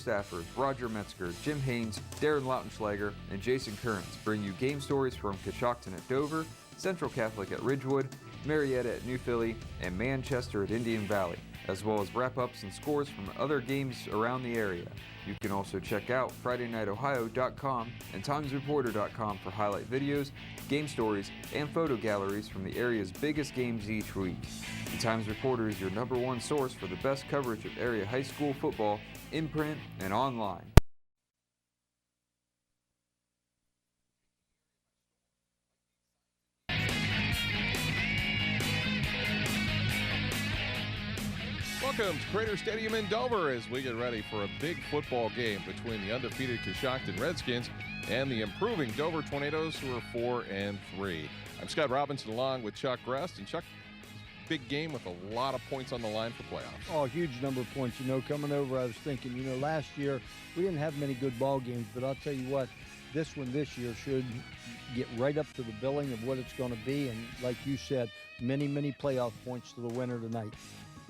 staffers Roger Metzger, Jim Haynes, Darren Lautenschlager, and Jason Kearns bring you game stories from Coshocton at Dover, Central Catholic at Ridgewood, Marietta at New Philly, and Manchester at Indian Valley, as well as wrap-ups and scores from other games around the area. You can also check out FridayNightOhio.com and TimesReporter.com for highlight videos, game stories, and photo galleries from the area's biggest games each week. The Times Reporter is your #1 source for the best coverage of area high school football in print and online. Welcome to Crater Stadium in Dover as we get ready for a big football game between the undefeated Coshocton Redskins and the improving Dover Tornadoes, who are 4-3. I'm Scott Robinson along with Chuck Rest. And Chuck, big game with a lot of points on the line for playoffs. Oh, a huge number of points. Coming over, I was thinking, last year we didn't have many good ball games, but I'll tell you what, this one this year should get right up to the billing of what it's going to be. And like you said, many, many playoff points to the winner tonight.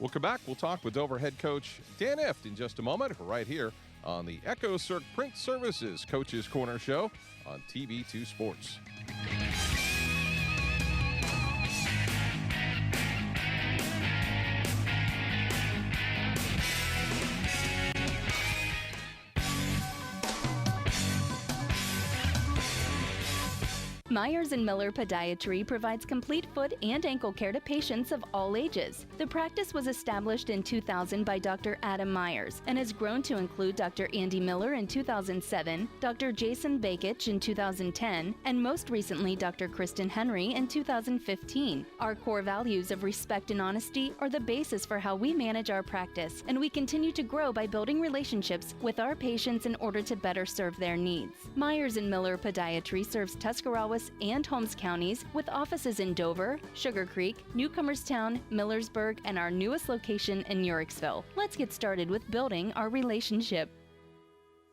We'll come back. We'll talk with Dover head coach Dan Ift in just a moment, right here on the Echo Circ Print Services Coach's Corner Show on TV2 Sports. Myers & Miller Podiatry provides complete foot and ankle care to patients of all ages. The practice was established in 2000 by Dr. Adam Myers and has grown to include Dr. Andy Miller in 2007, Dr. Jason Bakich in 2010, and most recently Dr. Kristen Henry in 2015. Our core values of respect and honesty are the basis for how we manage our practice, and we continue to grow by building relationships with our patients in order to better serve their needs. Myers & Miller Podiatry serves Tuscarawas and Holmes counties with offices in Dover, Sugar Creek, Newcomerstown, Millersburg, and our newest location in Uricksville. Let's get started with building our relationship.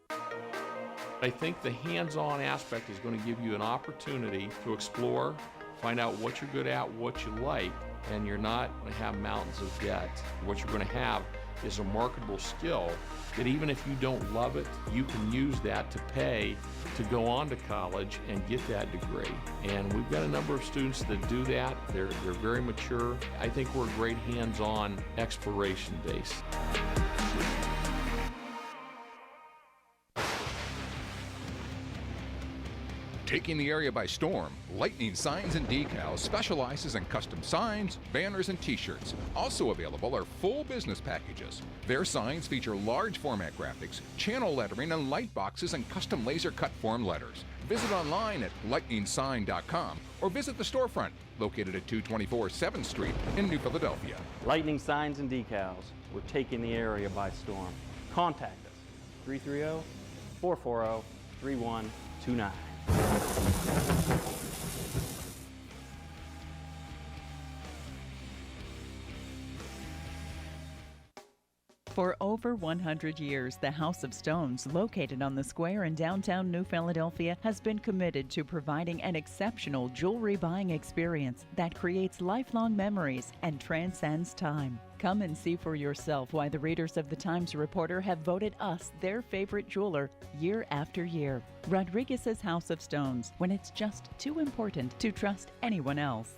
I think the hands-on aspect is going to give you an opportunity to explore, find out what you're good at, what you like, and you're not going to have mountains of debt. What you're going to have is a marketable skill that even if you don't love it, you can use that to pay to go on to college and get that degree. And we've got a number of students that do that. They're very mature. I think we're a great hands-on exploration base. Taking the area by storm, Lightning Signs and Decals specializes in custom signs, banners, and t-shirts. Also available are full business packages. Their signs feature large format graphics, channel lettering, and light boxes and custom laser cut form letters. Visit online at lightningsign.com or visit the storefront located at 224 7th Street in New Philadelphia. Lightning Signs and Decals. We're taking the area by storm. Contact us, 330-440-3129. For over 100 years, the House of Stones, located on the square in downtown New Philadelphia, has been committed to providing an exceptional jewelry buying experience that creates lifelong memories and transcends time. Come and see for yourself why the readers of the Times Reporter have voted us their favorite jeweler year after year. Rodriguez's House of Stones, when it's just too important to trust anyone else.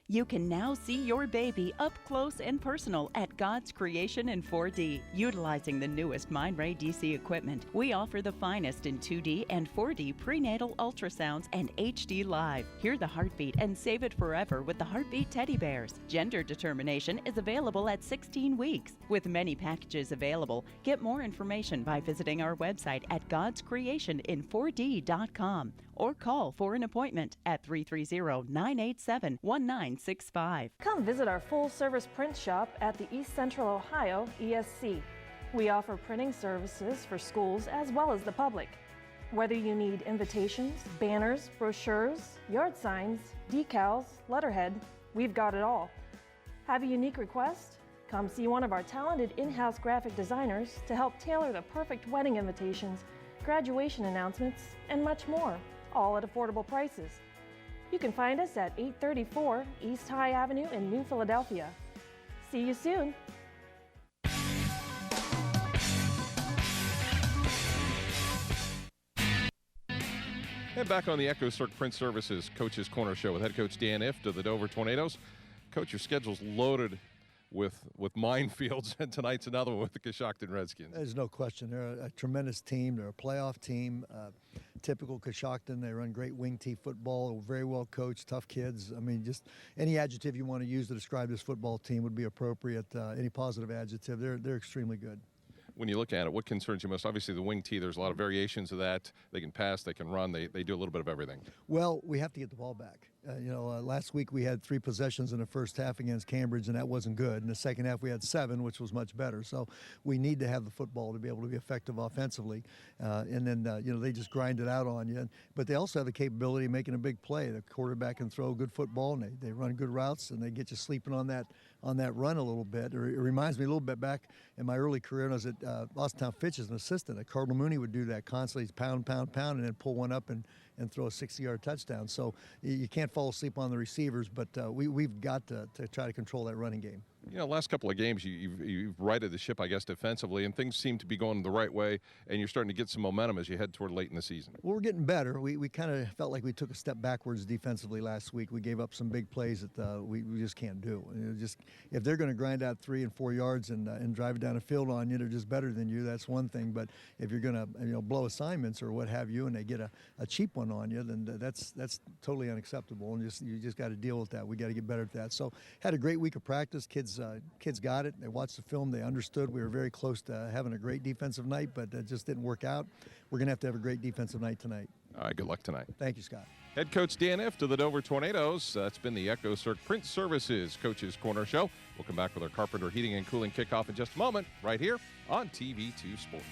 You can now see your baby up close and personal at God's Creation in 4D. Utilizing the newest Mindray DC equipment, we offer the finest in 2D and 4D prenatal ultrasounds and HD Live. Hear the heartbeat and save it forever with the Heartbeat Teddy Bears. Gender determination is available at 16 weeks. With many packages available, get more information by visiting our website at godscreationin4d.com or call for an appointment at 330-987-1965. Come visit our full-service print shop at the East Central Ohio ESC. We offer printing services for schools as well as the public. Whether you need invitations, banners, brochures, yard signs, decals, letterhead, we've got it all. Have a unique request? Come see one of our talented in-house graphic designers to help tailor the perfect wedding invitations, graduation announcements, and much more, all at affordable prices. You can find us at 834 East High Avenue in New Philadelphia. See you soon. And back on the EchoCirc Print Services Coach's Corner Show with head coach Dan Ift of the Dover Tornadoes. Coach, your schedule's loaded with minefields, and tonight's another one with the Coshocton Redskins. There's no question. They're a tremendous team. They're a playoff team. Typical Coshocton. They run great wing tee football, very well coached, tough kids. I mean, just any adjective you want to use to describe this football team would be appropriate. Any positive adjective. They're extremely good. When you look at it, what concerns you most? Obviously, the wing tee, there's a lot of variations of that. They can pass, they can run, they do a little bit of everything. Well, we have to get the ball back. Last week we had 3 possessions in the first half against Cambridge, and that wasn't good. In the second half we had 7, which was much better. So we need to have the football to be able to be effective offensively. And then, they just grind it out on you. But they also have the capability of making a big play. The quarterback can throw good football, and they run good routes, and they get you sleeping on that run a little bit. It reminds me a little bit back in my early career when I was at Austintown Fitch as an assistant. Cardinal Mooney would do that constantly. He'd pound, and then pull one up and throw a 60-yard touchdown. So you can't fall asleep on the receivers, but we've got to try to control that running game. Last couple of games, you've righted the ship, I guess, defensively, and things seem to be going the right way, and you're starting to get some momentum as you head toward late in the season. Well, we're getting better. We kind of felt like we took a step backwards defensively last week. We gave up some big plays that we just can't do. If they're going to grind out 3 and 4 yards and drive down a field on you, they're just better than you. That's one thing. But if you're going to blow assignments or what have you, and they get a cheap one on you, then that's totally unacceptable. And you just got to deal with that. We got to get better at that. So had a great week of practice. Kids got it. They watched the film. They understood. We were very close to having a great defensive night, but it just didn't work out. We're going to have a great defensive night tonight. All right, good luck tonight. Thank you, Scott. Head coach Dan Ift of the Dover Tornadoes. That's been the EchoCirc Print Services Coach's Corner Show. We'll come back with our Carpenter Heating and Cooling kickoff in just a moment, right here on TV2 Sports.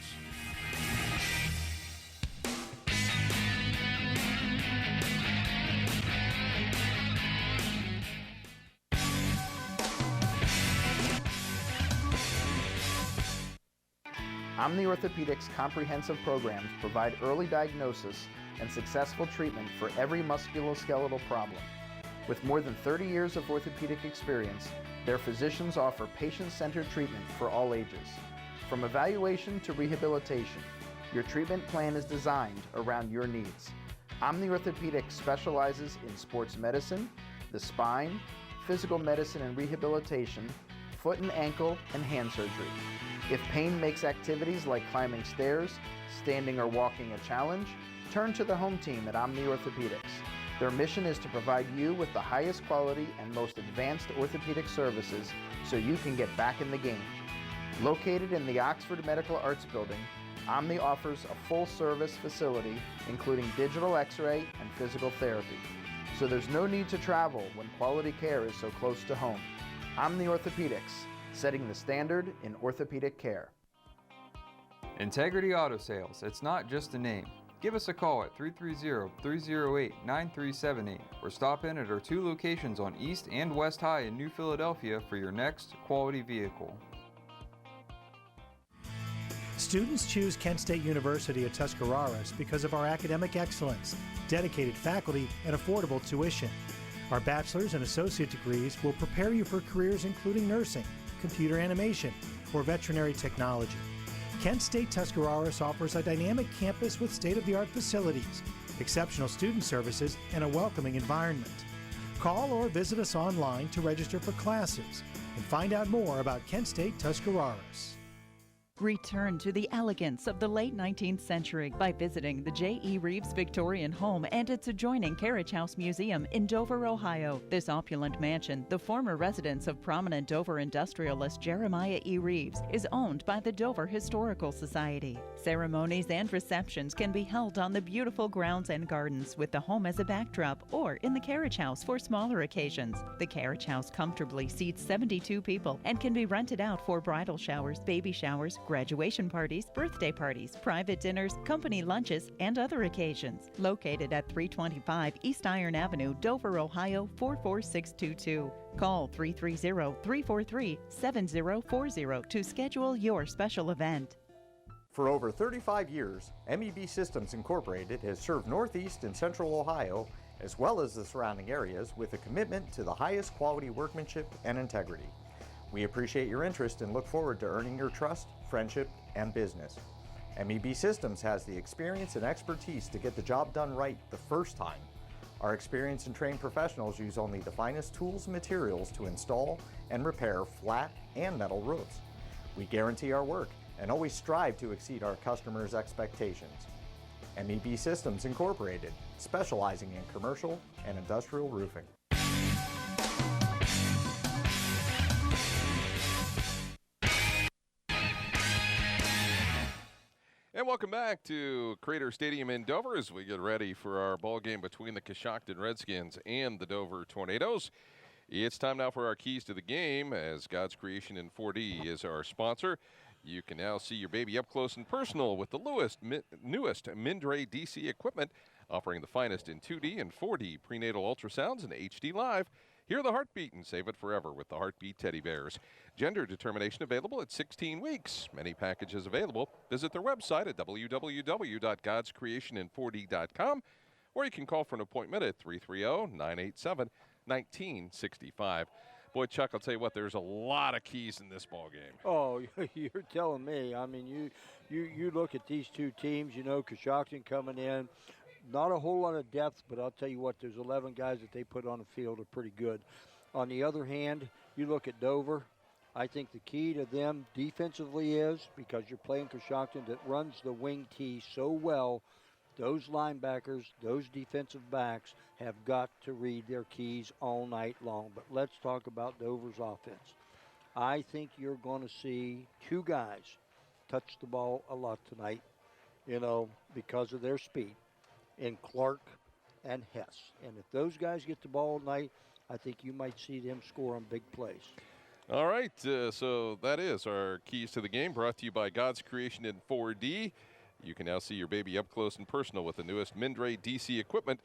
Omni Orthopedics comprehensive programs provide early diagnosis and successful treatment for every musculoskeletal problem. With more than 30 years of orthopedic experience, their physicians offer patient-centered treatment for all ages. From evaluation to rehabilitation, your treatment plan is designed around your needs. Omni Orthopedics specializes in sports medicine, the spine, physical medicine and rehabilitation, foot and ankle, and hand surgery. If pain makes activities like climbing stairs, standing or walking a challenge, turn to the home team at Omni Orthopedics. Their mission is to provide you with the highest quality and most advanced orthopedic services so you can get back in the game. Located in the Oxford Medical Arts Building, Omni offers a full-service facility including digital x-ray and physical therapy. So there's no need to travel when quality care is so close to home. Omni Orthopedics, setting the standard in orthopedic care. Integrity Auto Sales. It's not just a name. Give us a call at 330-308-9378 or stop in at our 2 locations on East and West High in New Philadelphia for your next quality vehicle. Students choose Kent State University at Tuscarawas because of our academic excellence, dedicated faculty, and affordable tuition. Our bachelor's and associate degrees will prepare you for careers including nursing, computer animation, or veterinary technology. Kent State Tuscarawas offers a dynamic campus with state-of-the-art facilities, exceptional student services, and a welcoming environment. Call or visit us online to register for classes and find out more about Kent State Tuscarawas. Return to the elegance of the late 19th century by visiting the J.E. Reeves Victorian Home and its adjoining Carriage House Museum in Dover, Ohio. This opulent mansion, the former residence of prominent Dover industrialist Jeremiah E. Reeves, is owned by the Dover Historical Society. Ceremonies and receptions can be held on the beautiful grounds and gardens with the home as a backdrop or in the Carriage House for smaller occasions. The Carriage House comfortably seats 72 people and can be rented out for bridal showers, baby showers, graduation parties, birthday parties, private dinners, company lunches, and other occasions. Located at 325 East Iron Avenue, Dover, Ohio 44622. Call 330-343-7040 to schedule your special event. For over 35 years, MEB Systems Incorporated has served Northeast and Central Ohio, as well as the surrounding areas, with a commitment to the highest quality workmanship and integrity. We appreciate your interest and look forward to earning your trust, friendship, and business. MEB Systems has the experience and expertise to get the job done right the first time. Our experienced and trained professionals use only the finest tools and materials to install and repair flat and metal roofs. We guarantee our work and always strive to exceed our customers' expectations. MEB Systems Incorporated, specializing in commercial and industrial roofing. And welcome back to Crater Stadium in Dover as we get ready for our ball game between the Coshocton Redskins and the Dover Tornadoes. It's time now for our keys to the game, as God's Creation in 4D is our sponsor. You can now see your baby up close and personal with the newest Mindray DC equipment, offering the finest in 2D and 4D prenatal ultrasounds and HD Live. Hear the heartbeat and save it forever with the Heartbeat Teddy Bears. Gender determination available at 16 weeks. Many packages available. Visit their website at www.godscreationin4d.com, or you can call for an appointment at 330-987-1965. Boy, Chuck, I'll tell you what, there's a lot of keys in this ball game. Oh, you're telling me. I mean, you look at these two teams, you know, Coshocton coming in. Not a whole lot of depth, but I'll tell you what, there's 11 guys that they put on the field are pretty good. On the other hand, you look at Dover. I think the key to them defensively is, because you're playing Coshocton that runs the wing tee so well, those linebackers, those defensive backs have got to read their keys all night long. But let's talk about Dover's offense. I think you're going to see two guys touch the ball a lot tonight, you know, because of their speed, in Clark and Hess. And if those guys get the ball tonight, I think you might see them score on big plays. All right, so that is our keys to the game, brought to you by God's Creation in 4D. You can now see your baby up close and personal with the newest Mindray DC equipment.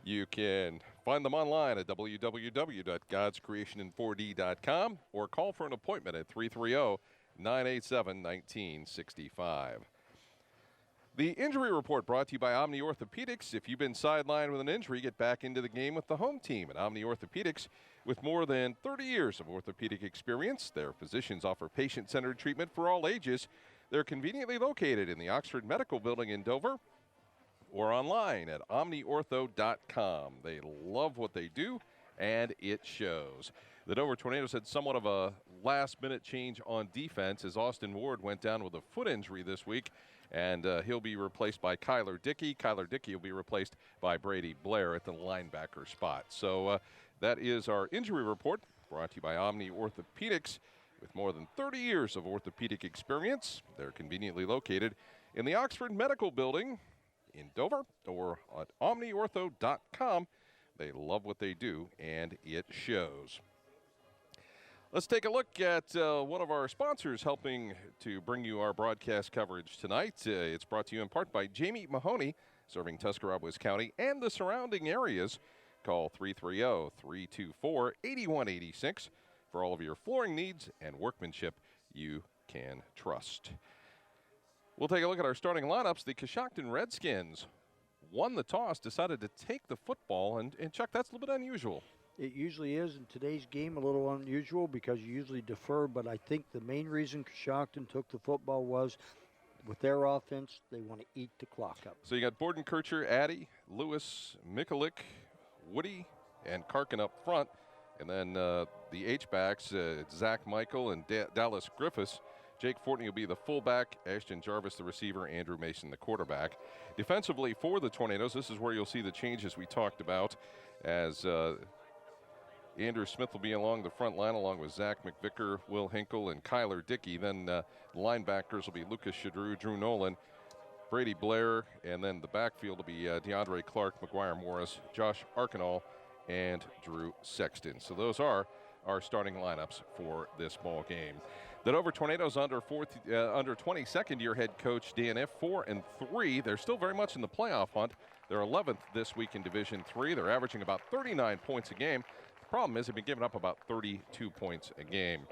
You can find them online at www.godscreationin4d.com or call for an appointment at 330-987-1965. The injury report brought to you by Omni Orthopedics. If you've been sidelined with an injury, get back into the game with the home team at Omni Orthopedics. With more than 30 years of orthopedic experience, their physicians offer patient-centered treatment for all ages. They're conveniently located in the Oxford Medical Building in Dover or online at omniortho.com. They love what they do, and it shows. The Dover Tornadoes had somewhat of a last-minute change on defense as Austin Ward went down with a foot injury this week, and he'll be replaced by Kyler Dickey. Kyler Dickey will be replaced by Brady Blair at the linebacker spot. So that is our injury report, brought to you by Omni Orthopedics. With more than 30 years of orthopedic experience, they're conveniently located in the Oxford Medical Building in Dover or at omniortho.com. They love what they do, and it shows. Let's take a look at one of our sponsors helping to bring you our broadcast coverage tonight. It's brought to you in part by Jamie Mahoney, serving Tuscarawas County and the surrounding areas. Call 330-324-8186 for all of your flooring needs and workmanship you can trust. We'll take a look at our starting lineups. The Coshocton Redskins won the toss, decided to take the football, and Chuck, that's a little bit unusual. It usually is in today's game, a little unusual because you usually defer, but I think the main reason Coshocton took the football was with their offense, they want to eat the clock up. So you got Borden Kircher, Addy, Lewis, Mikulik, Woody, and Karkin up front. And then the H-backs, Zach Michael and Dallas Griffiths. Jake Fortney will be the fullback, Ashton Jarvis the receiver, Andrew Mason the quarterback. Defensively for the Tornadoes, this is where you'll see the changes we talked about, as Andrew Smith will be along the front line along with Zach McVicker, Will Hinkle, and Kyler Dickey. Then the linebackers will be Lucas Shadrew, Drew Nolan, Brady Blair, and then the backfield will be DeAndre Clark, McGuire Morris, Josh Arkinall, and Drew Sexton. So those are our starting lineups for this ball game. The Dover Tornadoes under 22nd year head coach Dan F. 4-3. They're still very much in the playoff hunt. They're 11th this week in Division III. They're averaging about 39 points a game. The problem is they've been giving up about 32 points a game.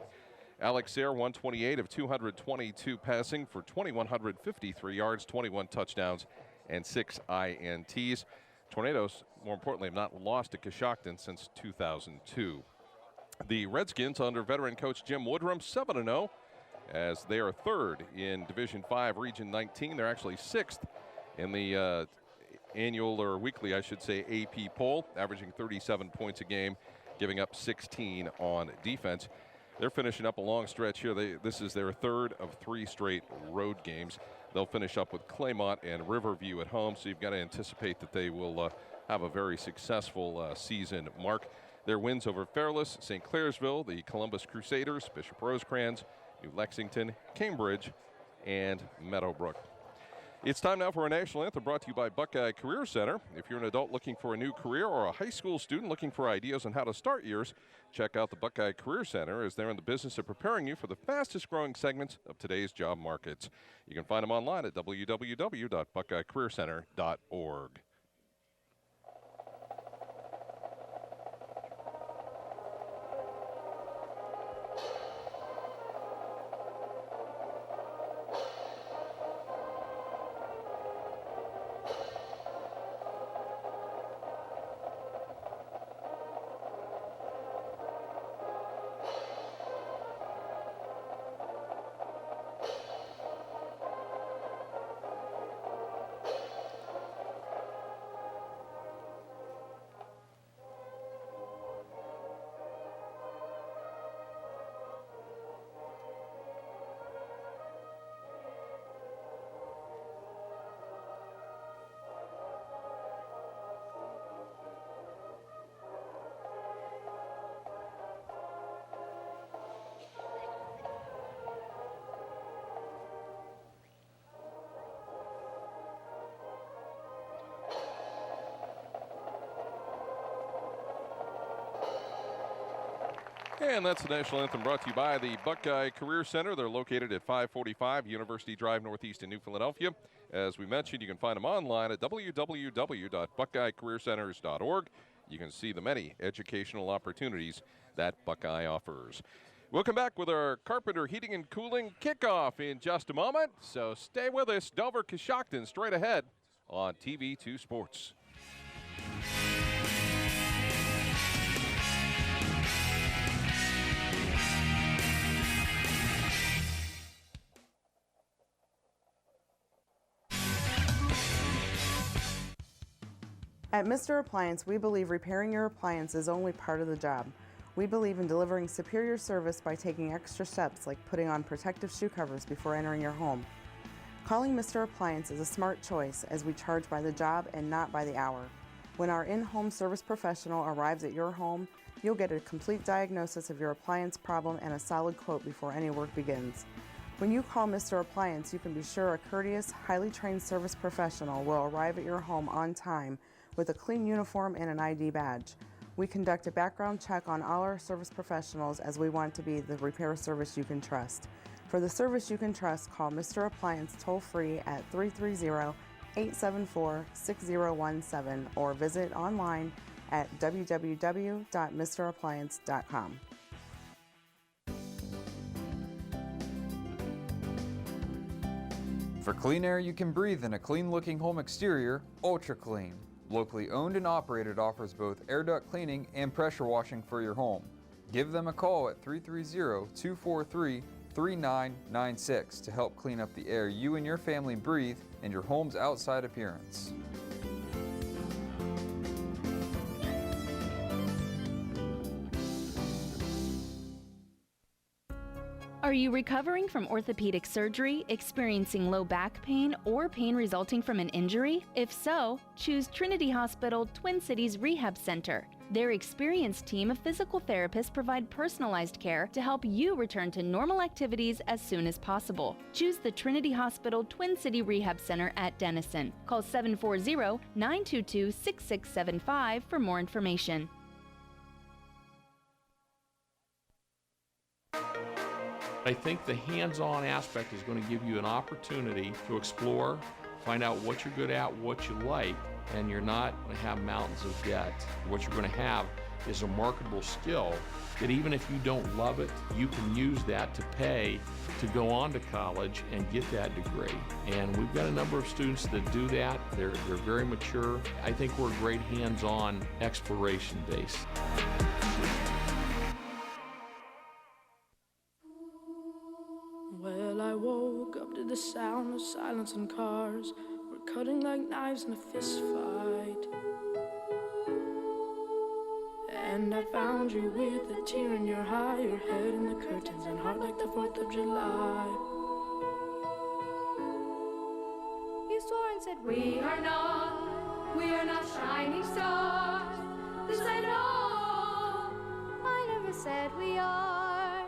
Alex Sayre, 128 of 222 passing for 2,153 yards, 21 touchdowns, and 6 INTs. Tornadoes, more importantly, have not lost to Coshocton since 2002. The Redskins, under veteran coach Jim Woodrum, 7-0, as they are third in Division 5, Region 19. They're actually sixth in the annual, or weekly, I should say, AP poll, averaging 37 points a game, giving up 16 on defense. They're finishing up a long stretch here. This is their third of 3 straight road games. They'll finish up with Claymont and Riverview at home, so you've got to anticipate that they will have a very successful season. Mark, their wins over Fairless, St. Clairsville, the Columbus Crusaders, Bishop Rosecrans, New Lexington, Cambridge, and Meadowbrook. It's time now for our national anthem, brought to you by Buckeye Career Center. If you're an adult looking for a new career or a high school student looking for ideas on how to start yours, check out the Buckeye Career Center, as they're in the business of preparing you for the fastest growing segments of today's job markets. You can find them online at www.buckeyecareercenter.org. And that's the national anthem, brought to you by the Buckeye Career Center. They're located at 545 University Drive Northeast in New Philadelphia. As we mentioned, you can find them online at www.buckeyecareercenters.org. You can see the many educational opportunities that Buckeye offers. We'll come back with our Carpenter Heating and Cooling kickoff in just a moment, so stay with us. Dover Coshocton straight ahead on TV2 Sports. At Mr. Appliance, we believe repairing your appliance is only part of the job. We believe in delivering superior service by taking extra steps like putting on protective shoe covers before entering your home. Calling Mr. Appliance is a smart choice, as we charge by the job and not by the hour. When our in-home service professional arrives at your home, you'll get a complete diagnosis of your appliance problem and a solid quote before any work begins. When you call Mr. Appliance, you can be sure a courteous, highly trained service professional will arrive at your home on time with a clean uniform and an ID badge. We conduct a background check on all our service professionals, as we want to be the repair service you can trust. For the service you can trust, call Mr. Appliance toll-free at 330-874-6017 or visit online at www.mrappliance.com. For clean air you can breathe in a clean-looking home exterior, Ultra Clean. Locally owned and operated, offers both air duct cleaning and pressure washing for your home. Give them a call at 330-243-3996 to help clean up the air you and your family breathe and your home's outside appearance. Are you recovering from orthopedic surgery, experiencing low back pain, or pain resulting from an injury? If so, choose Trinity Hospital Twin Cities Rehab Center. Their experienced team of physical therapists provide personalized care to help you return to normal activities as soon as possible. Choose the Trinity Hospital Twin City Rehab Center at Denison. Call 740-922-6675 for more information. I think the hands-on aspect is going to give you an opportunity to explore, find out what you're good at, what you like, and you're not going to have mountains of debt. What you're going to have is a marketable skill that even if you don't love it, you can use that to pay to go on to college and get that degree. And we've got a number of students that do that. They're very mature. I think we're a great hands-on exploration base. woke up to the sound of silence and cars. We're cutting like knives in a fist fight. And I found you with a tear in your eye, your head in the curtains and heart like the 4th of July. You swore and said, we are not shining stars. This I know. I never said we are.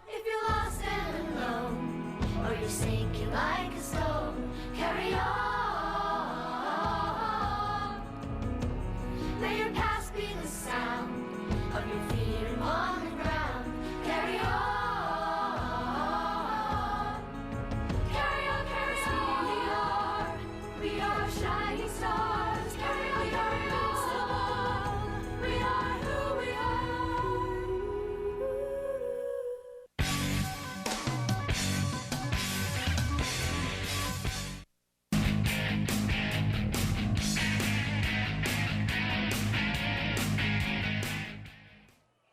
If you're lost and alone, or you're sinking like a stone, carry on. May your past be the sound of your feet upon the ground. Carry on. Carry on, carry on. We are shining stars. Carry on, carry on. We are who we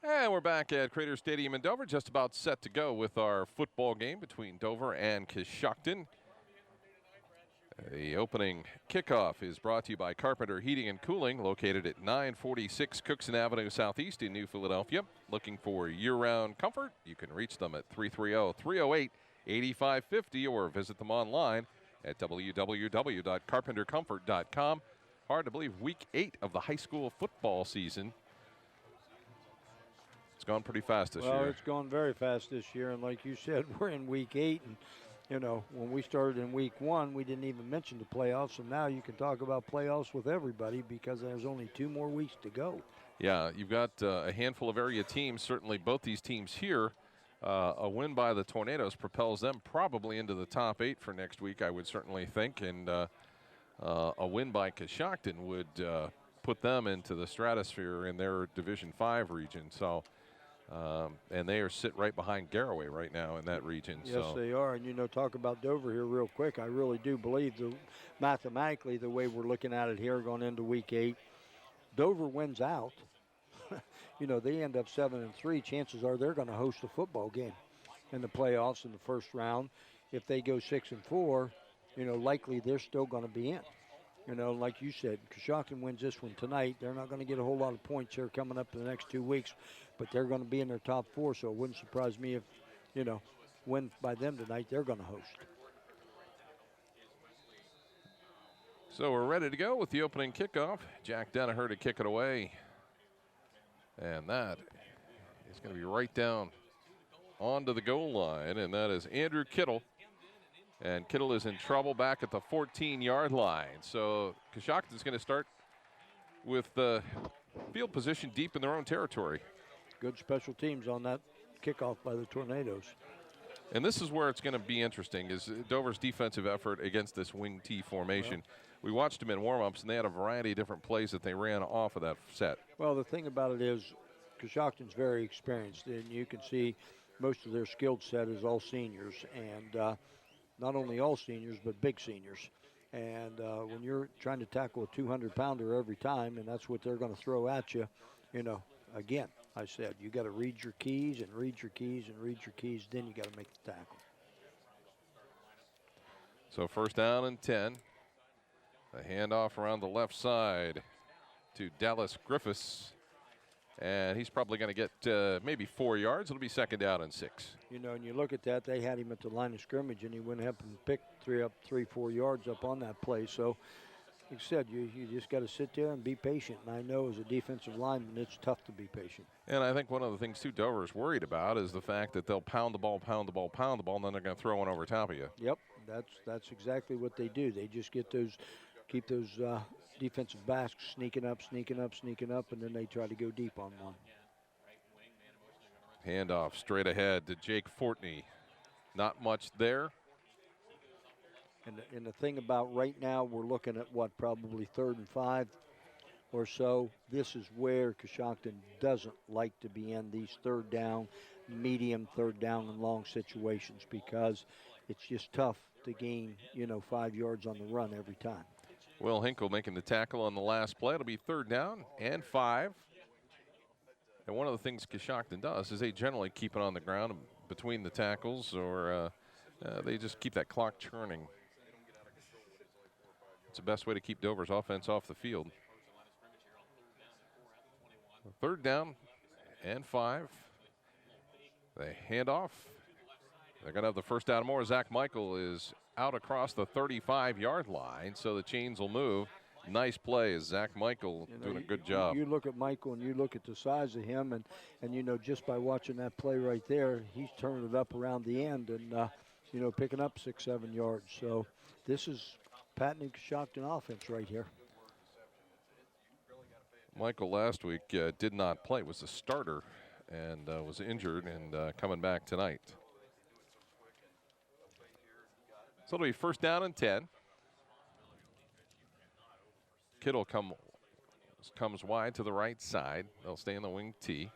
And we're back at Crater Stadium in Dover, just about set to go with our football game between Dover and Coshocton. The opening kickoff is brought to you by Carpenter Heating and Cooling, located at 946 Cookson Avenue Southeast in New Philadelphia. Looking for year-round comfort? You can reach them at 330-308-8550 or visit them online at www.carpentercomfort.com. Hard to believe week 8 of the high school football season. It's gone pretty fast this year. Well, it's gone very fast this year, and like you said, we're in week 8, and you know, when we started in week 1, we didn't even mention the playoffs, and now you can talk about playoffs with everybody because there's only 2 more weeks to go. Yeah, you've got a handful of area teams. Certainly both these teams here, a win by the Tornadoes propels them probably into the top 8 for next week, I would certainly think, and a win by Coshocton would put them into the stratosphere in their Division 5 region. So. And they are sit right behind Garraway right now in that region. Yes, they are. And, you know, talk about Dover here real quick. I really do believe mathematically the way we're looking at it here going into week 8, Dover wins out. You know, they end up 7-3. Chances are they're going to host a football game in the playoffs in the first round. If they go 6-4, you know, likely they're still going to be in. You know, like you said, Coshocton wins this one tonight. They're not going to get a whole lot of points here coming up in the next 2 weeks, but they're going to be in their top 4, so it wouldn't surprise me if, you know, win by them tonight, they're going to host. So we're ready to go with the opening kickoff. Jack Danaher to kick it away. And that is going to be right down onto the goal line, and that is Andrew Kittle. And Kittle is in trouble back at the 14-yard line. So Coshocton's going to start with the field position deep in their own territory. Good special teams on that kickoff by the Tornadoes. And this is where it's going to be interesting, is Dover's defensive effort against this wing T formation. We watched them in warm-ups, and they had a variety of different plays that they ran off of that set. Well, the thing about it is Coshocton's very experienced, and you can see most of their skilled set is all seniors. And not only all seniors, but big seniors. And when you're trying to tackle a 200-pounder every time, and that's what they're going to throw at you, you know, again, I said, you got to read your keys and read your keys and read your keys, then you got to make the tackle. So first down and 10. A handoff around the left side to Dallas Griffiths. And he's probably going to get maybe 4 yards. It'll be second down and 6. You know, and you look at that, they had him at the line of scrimmage, and he went up and picked 3, 4 yards up on that play. So, like I said, you just got to sit there and be patient. And I know as a defensive lineman, it's tough to be patient. And I think one of the things, too, Dover is worried about is the fact that they'll pound the ball, and then they're going to throw one over top of you. Yep, that's exactly what they do. They just keep those defensive backs sneaking up, and then they try to go deep on one. Handoff straight ahead to Jake Fortney. Not much there. And the thing about right now, we're looking at what, probably 3rd and 5 or so. This is where Coshocton doesn't like to be in these third down, medium third down and long situations because it's just tough to gain, 5 yards on the run every time. Will Hinkle making the tackle on the last play. It'll be 3rd down and 5. And one of the things Coshocton does is they generally keep it on the ground between the tackles or They just keep that clock churning. It's the best way to keep Dover's offense off the field. 3rd down and 5. They hand off. They're going to have the first down more. Zach Michael is out across the 35-yard line, so the chains will move. Nice play. Zach Michael doing a good job. You look at Michael and you look at the size of him, and you know, just by watching that play right there, he's turning it up around the end and, you know, picking up 6-7 yards. So this is patented Coshocton offense right here. Michael last week did not play, was the starter, and was injured and coming back tonight. So it'll be 1st down and 10. Kittle comes wide to the right side. They'll stay in the wing T.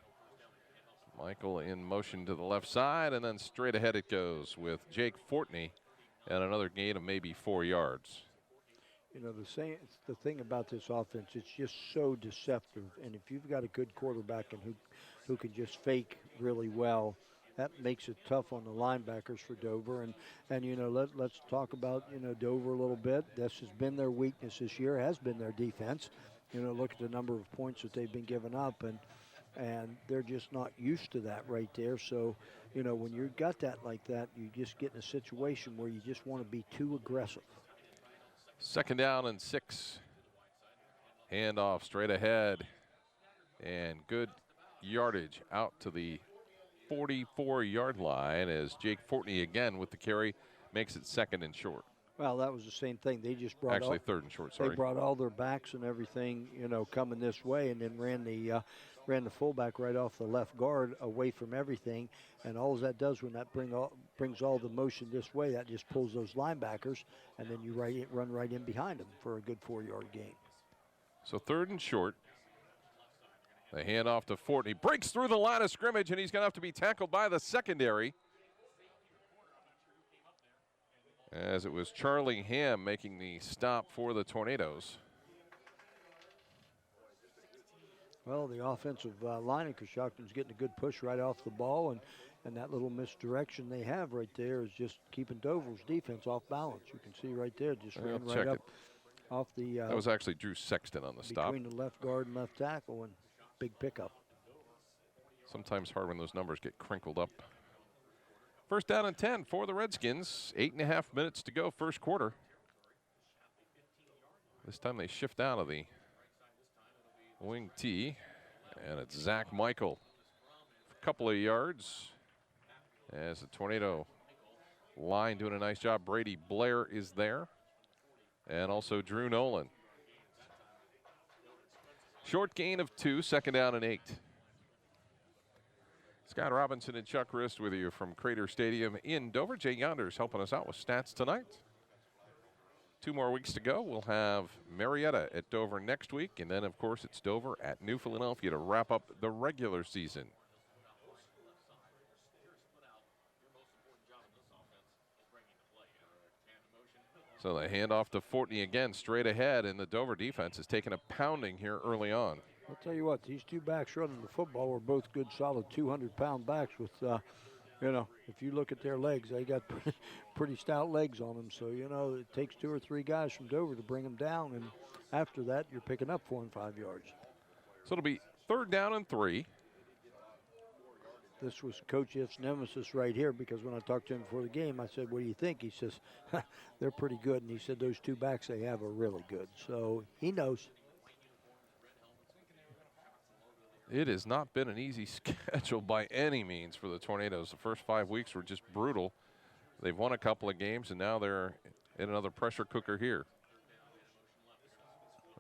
Michael in motion to the left side, and then straight ahead it goes with Jake Fortney and another gain of maybe 4 yards. You know, the thing about this offense, it's just so deceptive. And if you've got a good quarterback and who can just fake really well, that makes it tough on the linebackers for Dover. And you know, let's talk about, you know, Dover a little bit. This has been their weakness this year, has been their defense. You know, look at the number of points that they've been giving up, and they're just not used to that right there. So, you know, when you've got that like that, you just get in a situation where you just want to be too aggressive. 2nd down and 6. Handoff straight ahead, and good yardage out to the 44-yard line as Jake Fortney again with the carry makes it 2nd and short. Well, that was the same thing. They just brought actually 3rd and short. Sorry, they brought all their backs and everything, you know, coming this way, and then ran the fullback right off the left guard away from everything. And all that does when that brings all the motion this way, that just pulls those linebackers, and then you run right in behind them for a good 4-yard gain. So 3rd and short. The handoff to Fortney. Breaks through the line of scrimmage, and he's going to have to be tackled by the secondary. As it was Charlie Ham making the stop for the Tornadoes. Well, the offensive line in Coshocton's getting a good push right off the ball, and that little misdirection they have right there is just keeping Dover's defense off balance. You can see right there, just ran right up off the. That was actually Drew Sexton on the stop. Between the left guard and left tackle, and big pickup. Sometimes hard when those numbers get crinkled up. 1st down and 10 for the Redskins. 8.5 minutes to go, 1st quarter. This time they shift out of the wing T, and it's Zach Michael. A couple of yards as the Tornado line doing a nice job. Brady Blair is there, and also Drew Nolan. Short gain of 2, 2nd down and 8. Scott Robinson and Chuck Rist with you from Crater Stadium in Dover. Jay Yonders helping us out with stats tonight. 2 more weeks to go. We'll have Marietta at Dover next week, and then, of course, it's Dover at New Philadelphia to wrap up the regular season. So the handoff to Fortney again, straight ahead, and the Dover defense has taken a pounding here early on. I'll tell you what, these two backs running the football were both good, solid 200-pound backs with, you know, if you look at their legs, they got pretty stout legs on them. So, you know, it takes 2 or 3 guys from Dover to bring them down, and after that, you're picking up 4 and 5 yards. So it'll be 3rd down and 3. This was Coach F's nemesis right here, because when I talked to him before the game, I said, what do you think? He says, they're pretty good. And he said, those 2 backs they have are really good. So he knows. It has not been an easy schedule by any means for the Tornadoes. The first 5 weeks were just brutal. They've won a couple of games, and now they're in another pressure cooker here.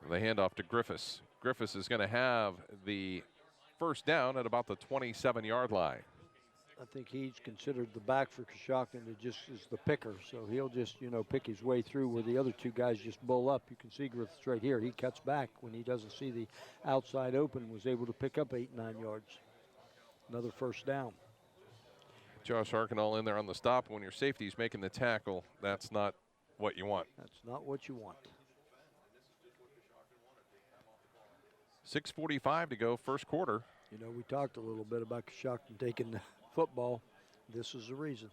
The handoff to Griffiths. Griffiths is going to have the first down at about the 27-yard line. I think he's considered the back for Coshocton to just is the picker. So he'll just, you know, pick his way through where the other 2 guys just bull up. You can see Griffiths right here. He cuts back when he doesn't see the outside open, was able to pick up 8, 9 yards. Another first down. Josh Arkinall in there on the stop. When your safety's making the tackle, that's not what you want. That's not what you want. 6:45 to go, first quarter. You know, we talked a little bit about Coshocton taking the football. This is the reason.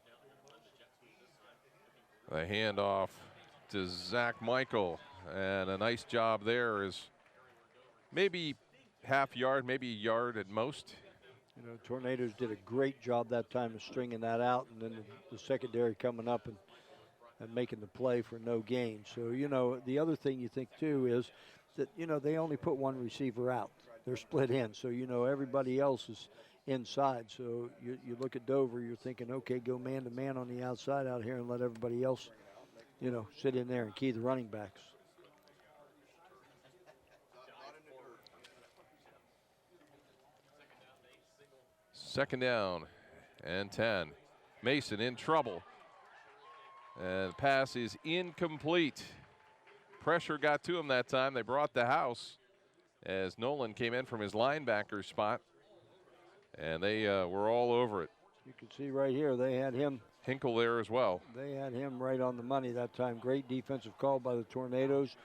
The handoff to Zach Michael, and a nice job there is maybe half yard, maybe a yard at most. You know, Tornadoes did a great job that time of stringing that out, and then the secondary coming up and making the play for no gain. So, you know, the other thing you think, too, is that, you know, they only put one receiver out. They're split in, so, you know, everybody else is inside. So you look at Dover, you're thinking, okay, go man-to-man on the outside out here and let everybody else, you know, sit in there and key the running backs. Second down and 10. Mason in trouble. And pass is incomplete. Pressure got to him that time. They brought the house as Nolan came in from his linebacker spot. And they were all over it. You can see right here, they had him. Hinkle there as well. They had him right on the money that time. Great defensive call by the Tornadoes,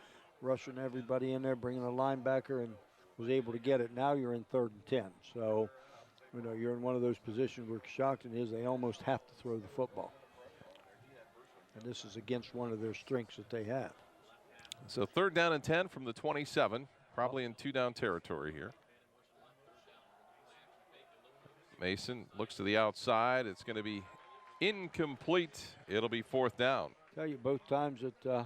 rushing everybody in there, bringing a linebacker, and was able to get it. Now you're in 3rd and 10. So, you know, you're in one of those positions where Coshocton is, they almost have to throw the football. And this is against one of their strengths that they have. So 3rd down and 10 from the 27, probably in 2-down territory here. Mason looks to the outside. It's going to be incomplete. It'll be 4th down. Tell you, both times that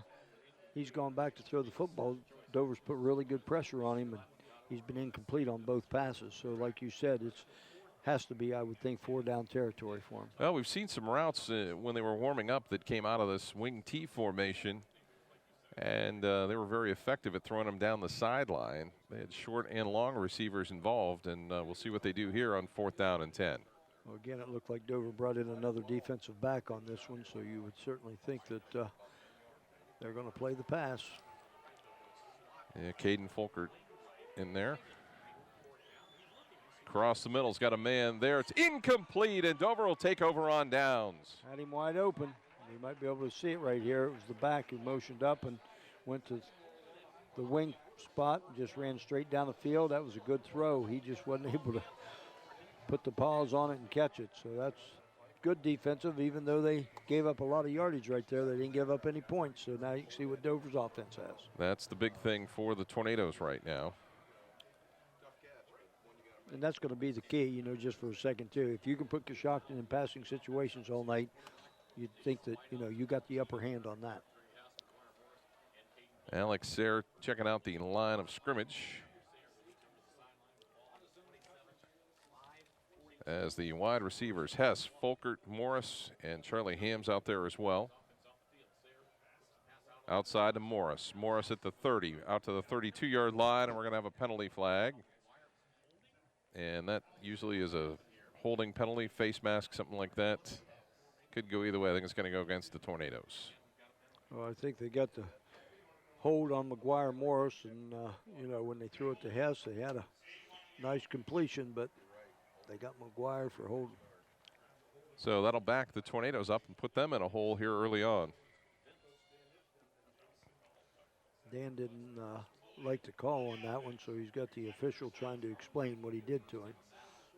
he's gone back to throw the football, Dover's put really good pressure on him, and he's been incomplete on both passes. So like you said, it's has to be, I would think, 4-down territory for him. Well, we've seen some routes when they were warming up that came out of this wing T formation, and they were very effective at throwing them down the sideline. They had short and long receivers involved, and we'll see what they do here on 4th down and 10. Well, again, it looked like Dover brought in another defensive back on this one, so you would certainly think that they're going to play the pass. Yeah, Caden Folkert in there. Across the middle's got a man there. It's incomplete, and Dover will take over on downs. Had him wide open. You might be able to see it right here. It was the back who motioned up and went to the wing spot and just ran straight down the field. That was a good throw. He just wasn't able to put the paws on it and catch it. So that's good defensive, even though they gave up a lot of yardage right there. They didn't give up any points. So now you can see what Dover's offense has. That's the big thing for the Tornadoes right now. And that's going to be the key, you know, just for a second, too. If you can put Coshocton in passing situations all night, you'd think that, you know, you got the upper hand on that. Alex Sayre checking out the line of scrimmage. As the wide receivers, Hess, Folkert, Morris, and Charlie Hams out there as well. Outside to Morris. Morris at the 30, out to the 32-yard line, and we're going to have a penalty flag. And that usually is a holding penalty, face mask, something like that. Could go either way. I think it's going to go against the Tornadoes. Well, I think they got the hold on McGuire Morris, and, you know, when they threw it to Hess, they had a nice completion, but they got McGuire for holding. So that'll back the Tornadoes up and put them in a hole here early on. Dan didn't like to call on that one, so he's got the official trying to explain what he did to him.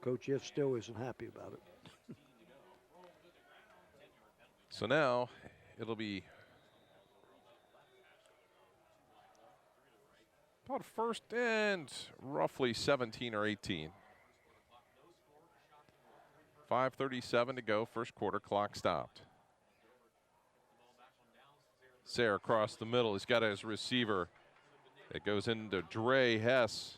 Coach If still isn't happy about it. So now it'll be about 1st and roughly 17 or 18. 5:37 to go, 1st quarter, clock stopped. Sayre across the middle, he's got his receiver. It goes into Dre Hess.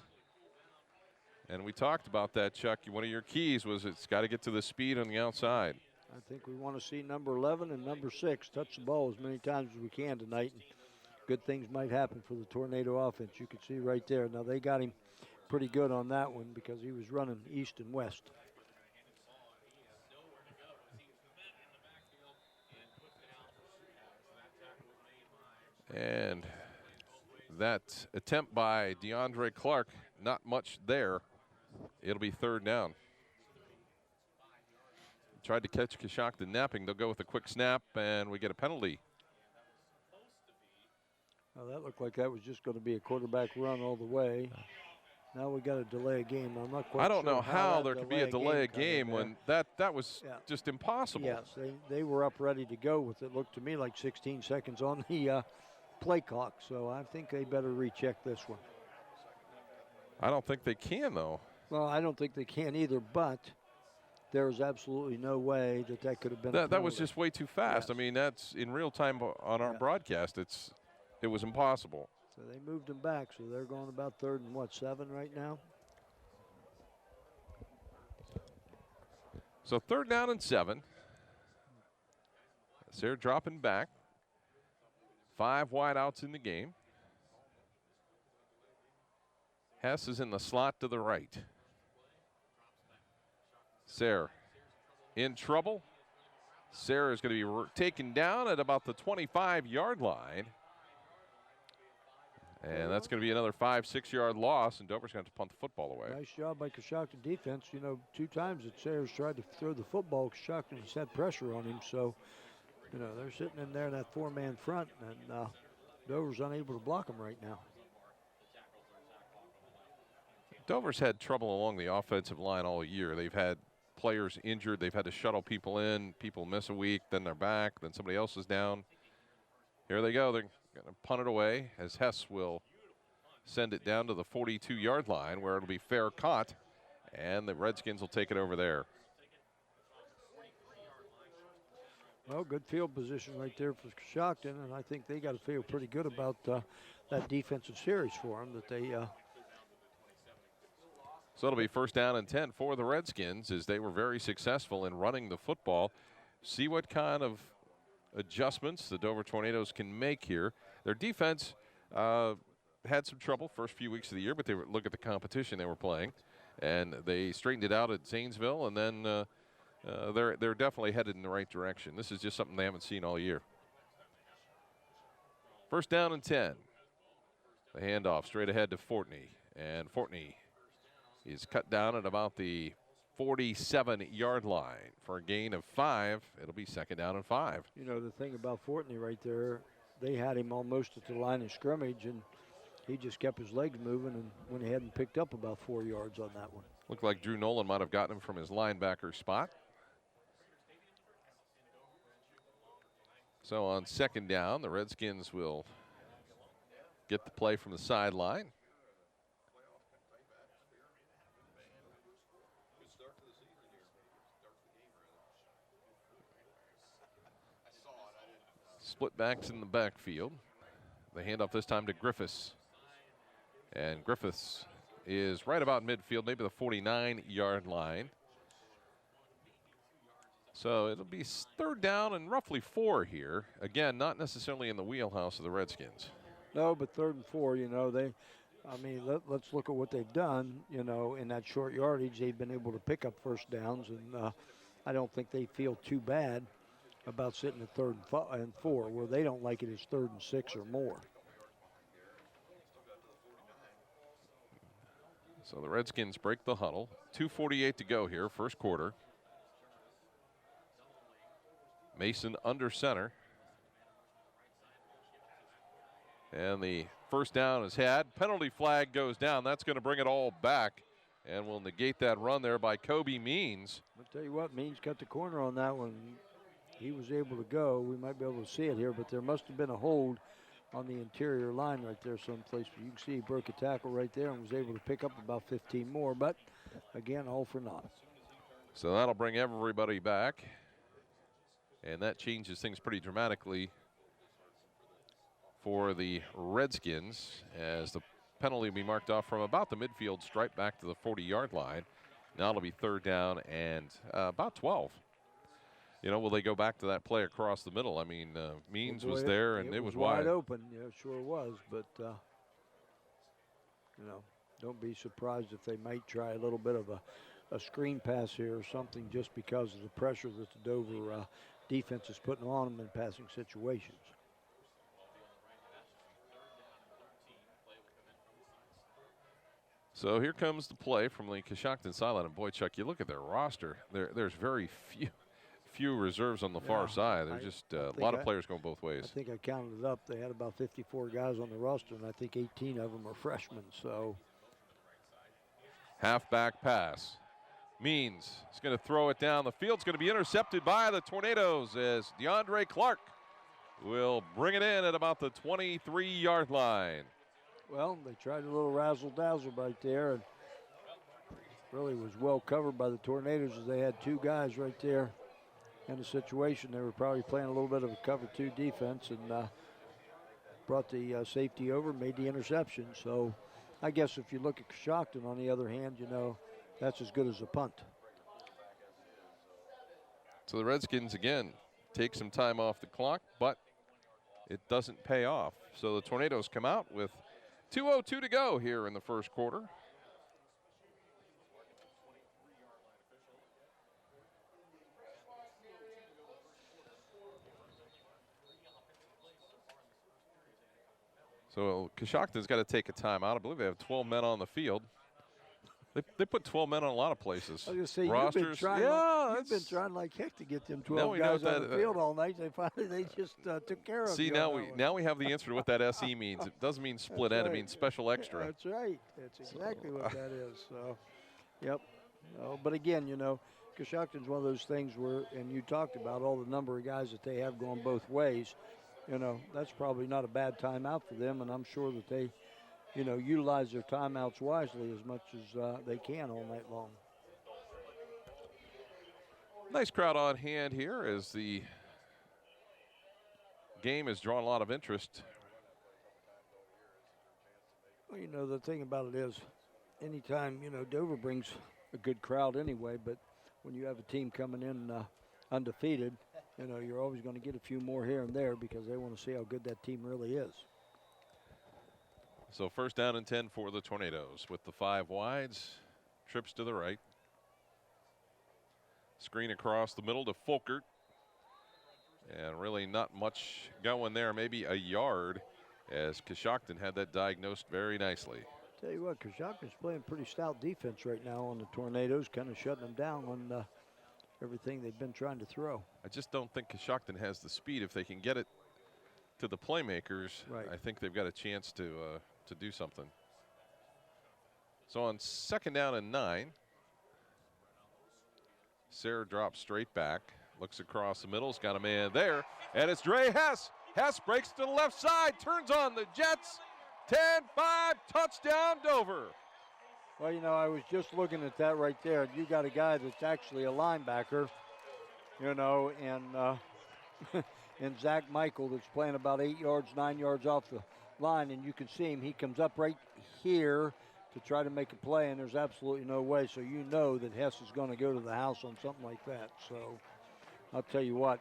And we talked about that, Chuck. One of your keys was it's got to get to the speed on the outside. I think we want to see number 11 and number 6 touch the ball as many times as we can tonight. And good things might happen for the Tornado offense. You can see right there. Now, they got him pretty good on that one because he was running east and west. And that attempt by DeAndre Clark, not much there. It'll be 3rd down. Tried to catch Coshocton napping. They'll go with a quick snap, and we get a penalty. Well, that looked like that was just going to be a quarterback run all the way. Now we got to delay a game. I'm not quite I don't sure know how there that could be a delay of game when that was Yeah. just impossible. Yes, they were up ready to go with it. Looked to me like 16 seconds on the play clock, so I think they better recheck this one. I don't think they can, though. Well, I don't think they can either, but there's absolutely no way that could have been a That was penalty. just way too fast. Yes. I mean, that's in real time on our broadcast. It was impossible. So they moved them back, so they're going about 3rd and 7 right now. So 3rd down and 7. So they're dropping back. 5 wideouts in the game. Hess is in the slot to the right. Sayre in trouble. Sayre is going to be taken down at about the 25-yard line. And that's going to be another 5-6-yard loss, and Dover's going to punt the football away. Nice job by Coshocton defense. 2 times that Sayers tried to throw the football. Coshocton just had pressure on him, so, they're sitting in there in that 4-man front, and Dover's unable to block them right now. Dover's had trouble along the offensive line all year. They've had players injured. They've had to shuttle people in. People miss a week, then they're back, then somebody else is down. Here they go. They're going to punt it away as Hess will send it down to the 42-yard line where it'll be fair caught, and the Redskins will take it over there. Well, good field position right there for Coshocton, and I think they got to feel pretty good about that defensive series for them that they So it'll be 1st down and 10 for the Redskins as they were very successful in running the football. See what kind of adjustments the Dover Tornadoes can make here. Their defense had some trouble first few weeks of the year, but look at the competition they were playing, and they straightened it out at Zanesville, and then they're definitely headed in the right direction. This is just something they haven't seen all year. 1st down and 10. The handoff straight ahead to Fortney, and Fortney is cut down at about the 47-yard line for a gain of 5. It'll be 2nd down and 5. The thing about Fortney right there, they had him almost at the line of scrimmage, and he just kept his legs moving and went ahead and picked up about 4 yards on that one. Looked like Drew Nolan might have gotten him from his linebacker spot. So on 2nd down, the Redskins will get the play from the sideline. Split backs in the backfield. The handoff this time to Griffiths. And Griffiths is right about midfield, maybe the 49-yard line. So it'll be 3rd down and roughly 4 here. Again, not necessarily in the wheelhouse of the Redskins. No, but 3rd and 4, let's look at what they've done, in that short yardage. They've been able to pick up 1st downs, and I don't think they feel too bad about sitting at 3rd and 4. Where they don't like it is 3rd and 6 or more. So the Redskins break the huddle. 2:48 to go here, 1st quarter. Mason under center. And the 1st down is had. Penalty flag goes down. That's going to bring it all back. And we'll negate that run there by Kobe Means. I'll tell you what, Means cut the corner on that one. He was able to go. We might be able to see it here, but there must have been a hold on the interior line right there someplace. You can see he broke a tackle right there and was able to pick up about 15 more, but again, all for naught. So that'll bring everybody back. And that changes things pretty dramatically for the Redskins as the penalty will be marked off from about the midfield stripe back to the 40-yard line. Now it'll be 3rd down and about 12. Will they go back to that play across the middle? I mean, Means was there, and it was wide open. Yeah, it sure was. But, don't be surprised if they might try a little bit of a screen pass here or something just because of the pressure that the Dover defense is putting on them in passing situations. So here comes the play from the Coshocton sideline. And boy, Chuck, you look at their roster. There's very few reserves on the far side. There's just a lot of players going both ways. I think I counted it up. They had about 54 guys on the roster, and I think 18 of them are freshmen. So Halfback pass. Means is going to throw it down the field. It's going to be intercepted by the Tornadoes as DeAndre Clark will bring it in at about the 23-yard line. Well, they tried a little razzle-dazzle right there, and really was well covered by the Tornadoes as they had two guys right there in the situation. They were probably playing a little bit of a cover two defense and brought the safety over, made the interception. So I guess if you look at Coshocton, on the other hand, you know, that's as good as a punt. So the Redskins, again, take some time off the clock, but it doesn't pay off. So the Tornadoes come out with 2:02 to go here in the first quarter. So Coshocton's got to take a timeout. I believe they have 12 men on the field. They put 12 men on a lot of places. I was going to say, rosters. you've been trying like heck to get them 12 guys on the field all night. They just took care of you. See, now we have the answer to what that SE means. It doesn't mean split end. It means special extra. That's right. That's exactly what that is. So, yep. But again, you know, Coshocton's one of those things where, and you talked about all the number of guys that they have going both ways. You know, that's probably not a bad timeout for them, and I'm sure that they, you know, utilize their timeouts wisely as much as they can all night long. Nice crowd on hand here as the game has drawn a lot of interest. Well, you know, the thing about it is, anytime, you know, Dover brings a good crowd anyway, but when you have a team coming in undefeated, you know, you're always going to get a few more here and there because they want to see how good that team really is. So first down and 10 for the Tornadoes with the 5 wides. Trips to the right. Screen across the middle to Folkert. And really not much going there, maybe a yard, as Coshocton had that diagnosed very nicely. Tell you what, Coshocton's playing pretty stout defense right now on the Tornadoes, kind of shutting them down on everything they've been trying to throw. I just don't think Coshocton has the speed. If they can get it to the playmakers, right, I think they've got a chance to do something. So on second down and 9, Sayre drops straight back, looks across the middle, has got a man there, and it's Dre Hess. Hess breaks to the left side, turns on the Jets. 10-5, touchdown Dover. Well, you know, I was just looking at that right there. You got a guy that's actually a linebacker, you know, and and Zach Michael that's playing about 8 yards, 9 yards off the line, and you can see him. He comes up right here to try to make a play, and there's absolutely no way. So you know that Hess is going to go to the house on something like that. So I'll tell you what,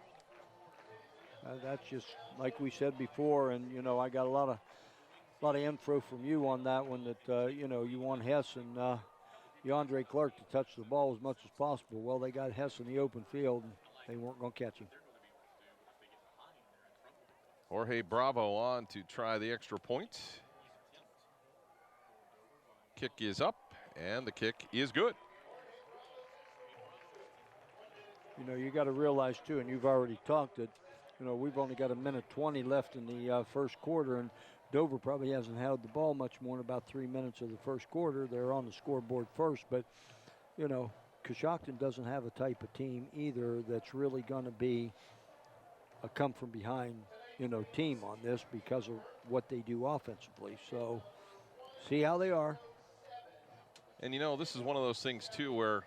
that's just like we said before, and, you know, I got a lot of info from you on that one that, you know, you want Hess and DeAndre Clark to touch the ball as much as possible. Well, they got Hess in the open field, and they weren't going to catch him. Jorge Bravo on to try the extra point. Kick is up, and the kick is good. You know, you got to realize, too, and you've already talked that, you know, we've only got 1:20 left in the first quarter, and Dover probably hasn't held the ball much more than about 3 minutes of the first quarter. They're on the scoreboard first, but, you know, Coshocton doesn't have a type of team either that's really going to be a come-from-behind, you know, team on this because of what they do offensively. So, see how they are. And, you know, this is one of those things, too, where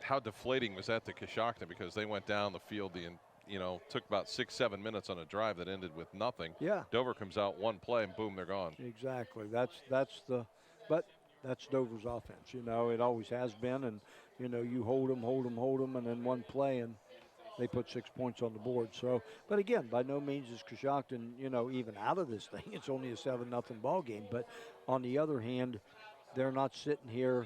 how deflating was that to Coshocton because they went down the field you know, took about 6-7 minutes on a drive that ended with nothing. Yeah. Dover comes out one play and boom, they're gone. Exactly. But that's Dover's offense. You know, it always has been. And, you know, you hold them, and then one play, and they put 6 points on the board. So, but again, by no means is Coshocton, you know, even out of this thing. It's only a 7-0 ball game. But on the other hand, they're not sitting here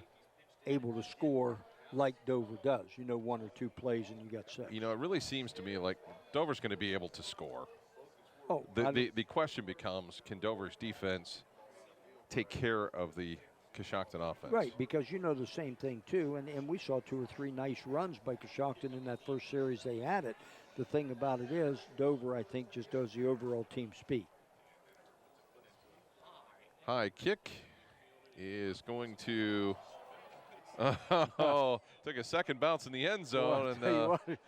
able to score like Dover does, you know, 1 or 2 plays and you got 6. You know, it really seems to me like Dover's going to be able to score. Oh, the question becomes, can Dover's defense take care of the Coshocton offense? Right, because you know the same thing too, and we saw 2 or 3 nice runs by Coshocton in that first series they had it. The thing about it is, Dover, I think, just does the overall team speed. High kick is going to Oh, took a second bounce in the end zone, and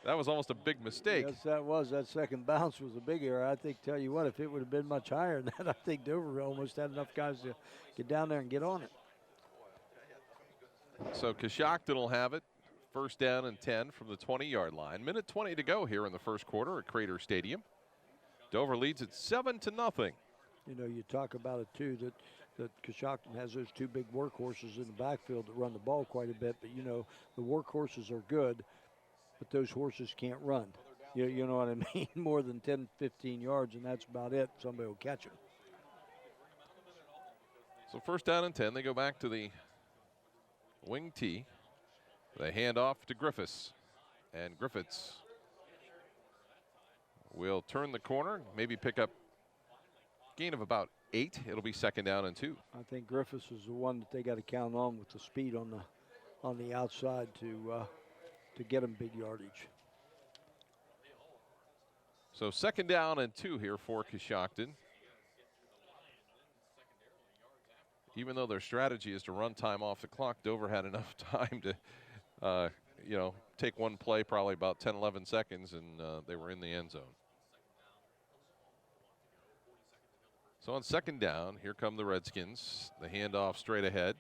that was almost a big mistake. Yes, that was. That second bounce was a big error. I think, tell you what, if it would have been much higher than that, I think Dover almost had enough guys to get down there and get on it. So Coshocton will have it. First down and 10 from the 20-yard line. Minute 20 to go here in the first quarter at Crater Stadium. Dover leads it 7-0. You know, you talk about it, too, that Coshocton has those two big workhorses in the backfield that run the ball quite a bit. But, you know, the workhorses are good, but those horses can't run. You know what I mean? More than 10, 15 yards, and that's about it. Somebody will catch them. So first down and 10. They go back to the wing tee. They hand off to Griffiths. And Griffiths will turn the corner, maybe pick up gain of about 8. It'll be second down and 2. I think Griffiths is the one that they got to count on with the speed on the outside to get him big yardage. So second down and 2 here for Coshocton. Even though their strategy is to run time off the clock, Dover had enough time to, take one play, probably about 10, 11 seconds, and they were in the end zone. So on second down, here come the Redskins. The handoff straight ahead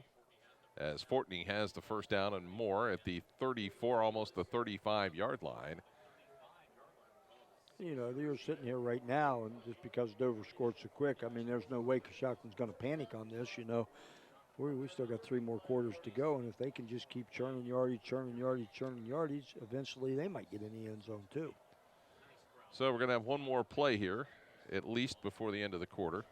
as Fortney has the first down and more at the 34, almost the 35-yard line. You know, they're sitting here right now, and just because Dover scored so quick, I mean, there's no way Coshocton's going to panic on this, you know. We still got 3 more quarters to go, and if they can just keep churning yardage, eventually they might get in the end zone too. So we're going to have one more play here, at least before the end of the quarter.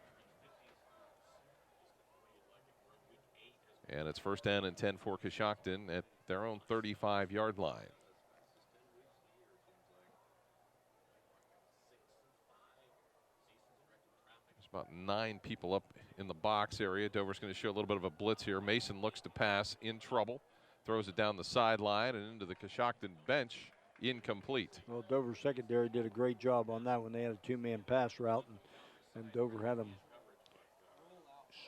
And it's first down and 10 for Coshocton at their own 35-yard line. There's about 9 people up in the box area. Dover's going to show a little bit of a blitz here. Mason looks to pass, in trouble. Throws it down the sideline and into the Coshocton bench. Incomplete. Well, Dover secondary did a great job on that when they had a 2-man pass route, and Dover had them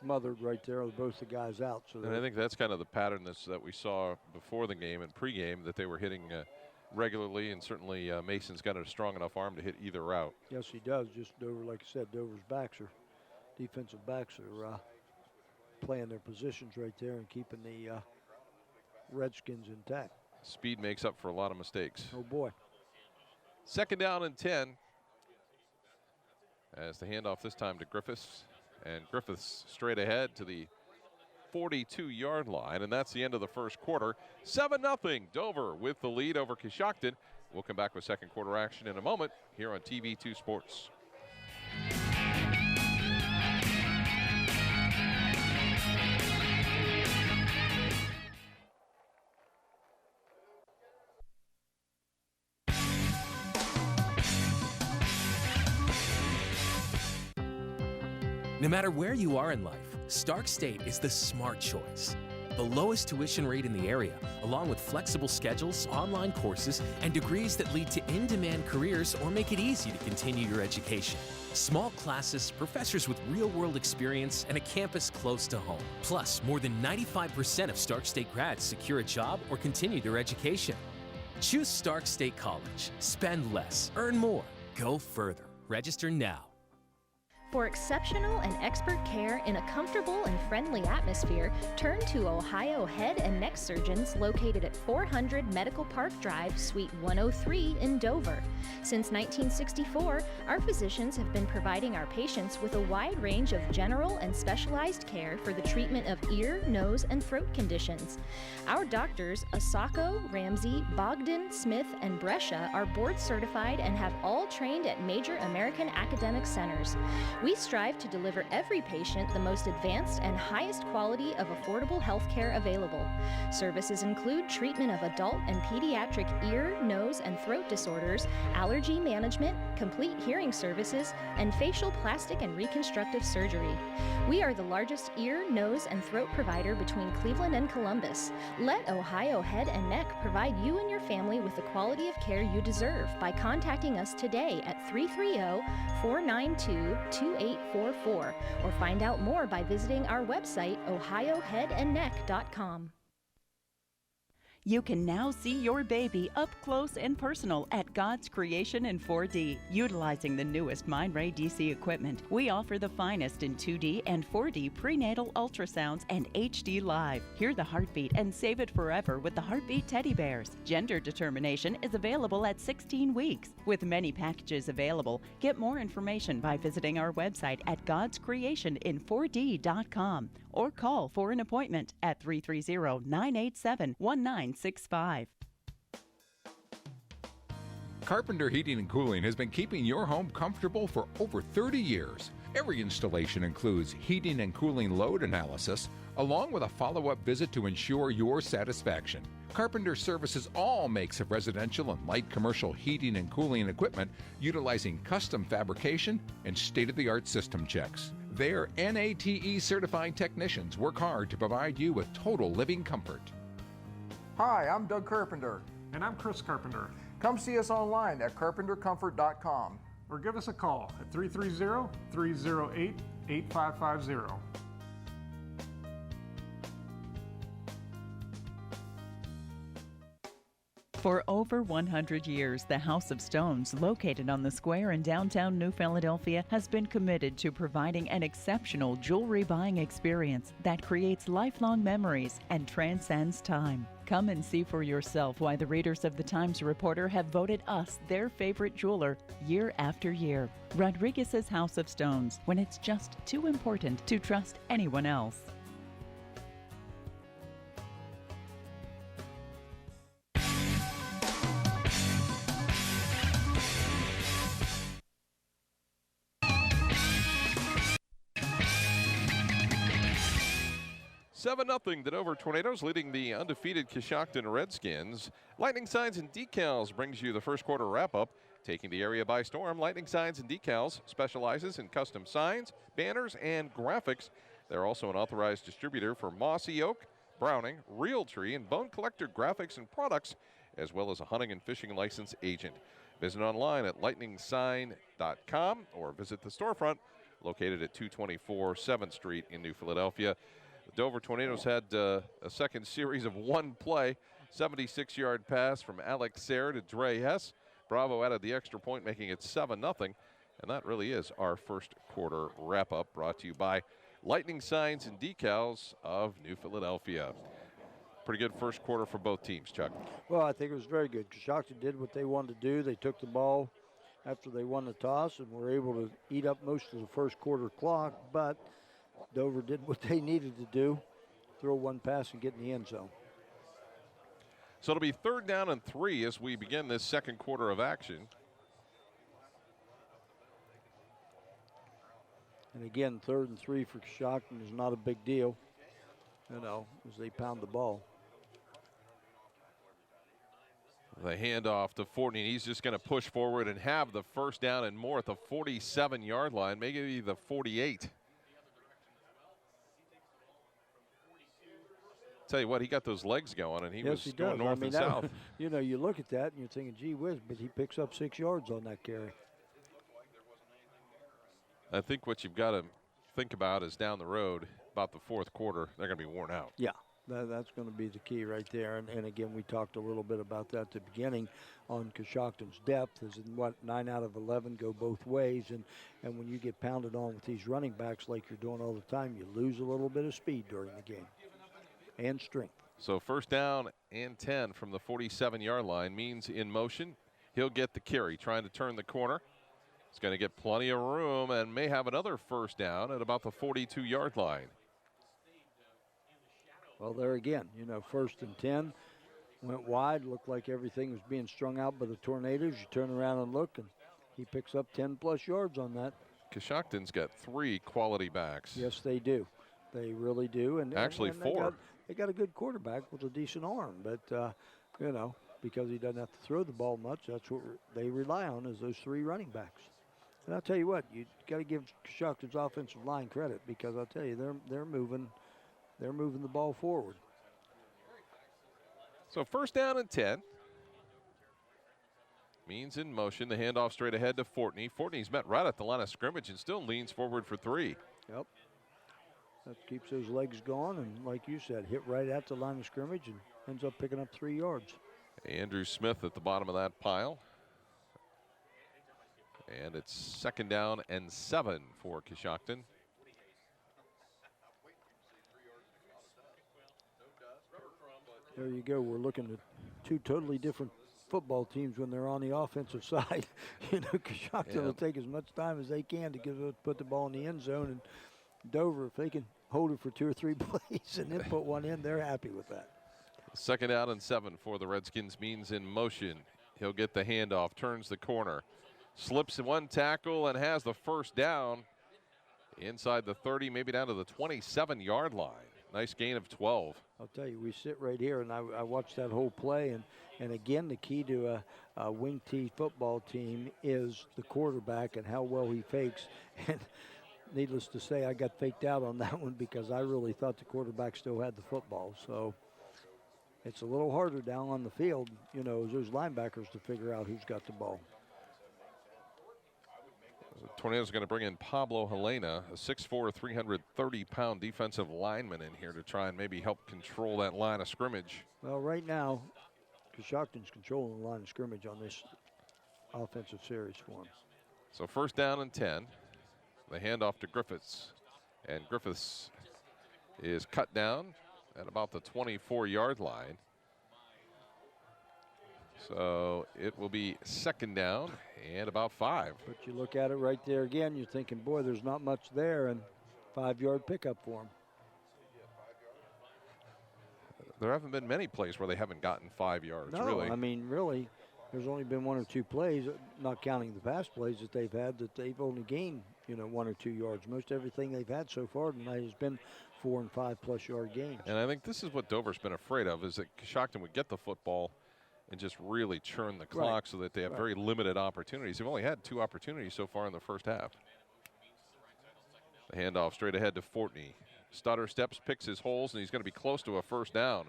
smothered right there with both the guys out. So and I think that's kind of the pattern that we saw before the game and pregame, that they were hitting regularly, and certainly Mason's got a strong enough arm to hit either route. Yes, he does. Just Dover, like I said, Dover's defensive backs are playing their positions right there and keeping the Redskins intact. Speed makes up for a lot of mistakes. Oh, boy. Second down and 10. As the handoff this time to Griffiths. And Griffiths straight ahead to the 42-yard line. And that's the end of the first quarter. 7-0. Dover with the lead over Coshocton. We'll come back with second quarter action in a moment here on TV2 Sports. No matter where you are in life, Stark State is the smart choice. The lowest tuition rate in the area, along with flexible schedules, online courses, and degrees that lead to in-demand careers or make it easy to continue your education. Small classes, professors with real-world experience, and a campus close to home. Plus, more than 95% of Stark State grads secure a job or continue their education. Choose Stark State College. Spend less, earn more, go further. Register now. For exceptional and expert care in a comfortable and friendly atmosphere, turn to Ohio Head and Neck Surgeons located at 400 Medical Park Drive, Suite 103 in Dover. Since 1964, our physicians have been providing our patients with a wide range of general and specialized care for the treatment of ear, nose, and throat conditions. Our doctors, Asako, Ramsey, Bogdan, Smith, and Brescia, are board certified and have all trained at major American academic centers. We strive to deliver every patient the most advanced and highest quality of affordable health care available. Services include treatment of adult and pediatric ear, nose, and throat disorders, allergy management, complete hearing services, and facial plastic and reconstructive surgery. We are the largest ear, nose, and throat provider between Cleveland and Columbus. Let Ohio Head and Neck provide you and your family with the quality of care you deserve by contacting us today at 330-492-2844 or find out more by visiting our website, ohioheadandneck.com. You can now see your baby up close and personal at God's Creation in 4D. Utilizing the newest Mindray DC equipment, we offer the finest in 2D and 4D prenatal ultrasounds and HD Live. Hear the heartbeat and save it forever with the Heartbeat Teddy Bears. Gender determination is available at 16 weeks. With many packages available, get more information by visiting our website at godscreationin4d.com or call for an appointment at 330-987-1965. Carpenter Heating and Cooling has been keeping your home comfortable for over 30 years. Every installation includes heating and cooling load analysis, along with a follow-up visit to ensure your satisfaction. Carpenter services all makes of residential and light commercial heating and cooling equipment utilizing custom fabrication and state-of-the-art system checks. Their NATE certified technicians work hard to provide you with total living comfort. Hi, I'm Doug Carpenter. And I'm Chris Carpenter. Come see us online at carpentercomfort.com. Or give us a call at 330-308-8550. For over 100 years, the House of Stones, located on the square in downtown New Philadelphia, has been committed to providing an exceptional jewelry buying experience that creates lifelong memories and transcends time. Come and see for yourself why the readers of the Times Reporter have voted us their favorite jeweler year after year. Rodriguez's House of Stones, when it's just too important to trust anyone else. Seven 0 the Dover Tornadoes leading the undefeated Coshocton Redskins. Lightning Signs and Decals brings you the first quarter wrap-up. Taking the area by storm, Lightning Signs and Decals specializes in custom signs, banners, and graphics. They're also an authorized distributor for Mossy Oak, Browning, Realtree, and Bone Collector graphics and products, as well as a hunting and fishing license agent. Visit online at lightningsign.com or visit the storefront located at 224 7th Street in New Philadelphia. The Dover Tornadoes had a second series of one play, 76-yard pass from Alex Sayre to Dre Hess. Bravo added the extra point, making it 7-0. And that really is our first quarter wrap-up, brought to you by Lightning Signs and Decals of New Philadelphia. Pretty good first quarter for both teams, Chuck. Well, I think it was very good. Coshocton did what they wanted to do. They took the ball after they won the toss and were able to eat up most of the first quarter clock, but Dover did what they needed to do, throw one pass and get in the end zone. So it'll be 3rd down and 3 as we begin this second quarter of action. And again, 3rd and 3 for Coshocton is not a big deal, as they pound the ball. The handoff to Fortney. He's just going to push forward and have the first down and more at the 47-yard line, maybe the 48. Tell you what, he got those legs going, and he was going north and south. You look at that and you're thinking, gee whiz, but he picks up 6 yards on that carry. I think what you've got to think about is down the road, about the fourth quarter, they're going to be worn out. Yeah, that's going to be the key right there. And again, we talked a little bit about that at the beginning on Coshocton's depth. Is in 9 out of 11 go both ways. And when you get pounded on with these running backs like you're doing all the time, you lose a little bit of speed during the game. And strength. So first down and 10 from the 47-yard line means in motion. He'll get the carry, trying to turn the corner. He's going to get plenty of room and may have another first down at about the 42-yard line. Well, there again, 1st and 10. Went wide, looked like everything was being strung out by the Tornadoes. You turn around and look, and he picks up 10-plus yards on that. Coshocton's got 3 quality backs. Yes, they do. They really do. And actually, 4. They got a good quarterback with a decent arm, but, because he doesn't have to throw the ball much, that's what they rely on is those 3 running backs. And I'll tell you what, you got to give Coshocton's offensive line credit because I'll tell you they're moving the ball forward. So first down and 10 means in motion. The handoff straight ahead to Fortney. Fortney's met right at the line of scrimmage and still leans forward for 3. Yep. That keeps those legs going, and like you said, hit right at the line of scrimmage ends up picking up 3 yards. Andrew Smith at the bottom of that pile. And it's 2nd down and 7 for Coshocton. There you go. We're looking at 2 totally different football teams when they're on the offensive side. Coshocton will take as much time as they can to put the ball in the end zone. And Dover, if they can hold it for 2 or 3 plays and then put one in, they're happy with that. 2nd down and 7 for the Redskins. Means in motion. He'll get the handoff, turns the corner, slips in 1 tackle, and has the 1st down inside the 30, maybe down to the 27-yard line. Nice gain of 12. I'll tell you, we sit right here, and I watched that whole play. And again, the key to a wing T football team is the quarterback and how well he fakes. And needless to say, I got faked out on that one because I really thought the quarterback still had the football. So it's a little harder down on the field, as those linebackers to figure out who's got the ball. The Tornadoes are going to bring in Pablo Helena, a 6'4", 330-pound defensive lineman in here to try and maybe help control that line of scrimmage. Well, right now, Coshocton's controlling the line of scrimmage on this offensive series for him. So 1st down and 10. The handoff to Griffiths. And Griffiths is cut down at about the 24-yard line. So it will be 2nd down and about 5. But you look at it right there again, you're thinking, boy, there's not much there, and 5-yard pickup for him. There haven't been many plays where they haven't gotten 5 yards, no, really. I mean, really, there's only been 1 or 2 plays, not counting the pass plays that they've had, that they've only gained, 1 or 2 yards. Most everything they've had so far tonight has been 4- and 5+ yard gains. And I think this is what Dover's been afraid of, is that Coshocton would get the football and just really churn the clock so that they have very limited opportunities. They've only had 2 opportunities so far in the first half. The handoff straight ahead to Fortney. Stutter steps, picks his holes, and he's going to be close to a 1st down.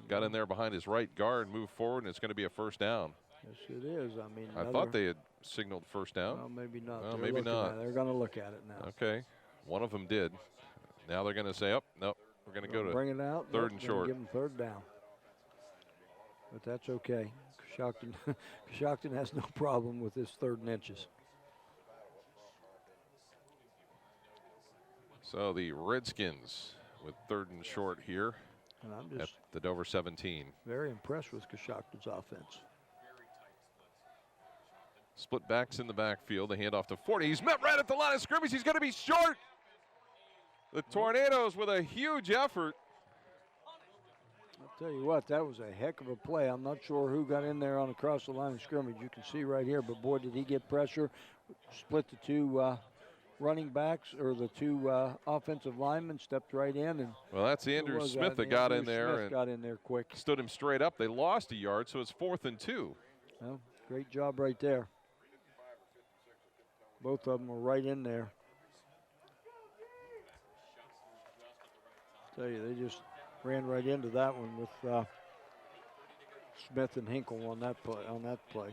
Got in there behind his right guard, moved forward, and it's going to be a 1st down. Yes, it is. I mean, I thought they had signaled 1st down. Well, maybe not. Well, maybe not. They're going to look at it now. Okay. One of them did. Now they're going to say, oh, no, we're going to go to bring it out. 3rd and short. Give them 3rd down. But that's okay. Coshocton has no problem with this 3rd and inches. So the Redskins with 3rd and short here and I'm just at the Dover 17. Very impressed with Coshocton's offense. Split backs in the backfield. The handoff to Fortney. He's met right at the line of scrimmage. He's going to be short. The Tornadoes with a huge effort. I'll tell you what, that was a heck of a play. I'm not sure who got in there on across the line of scrimmage. You can see right here, but boy, did he get pressure. Split the 2 running backs, or the 2 offensive linemen, stepped right in. And well, that's Andrew Smith that got in there. Smith got in there quick. Stood him straight up. They lost a yard, so it's 4th and 2. Well, great job right there. Both of them were right in there. Tell you, they just ran right into that one with Smith and Hinkle on that play.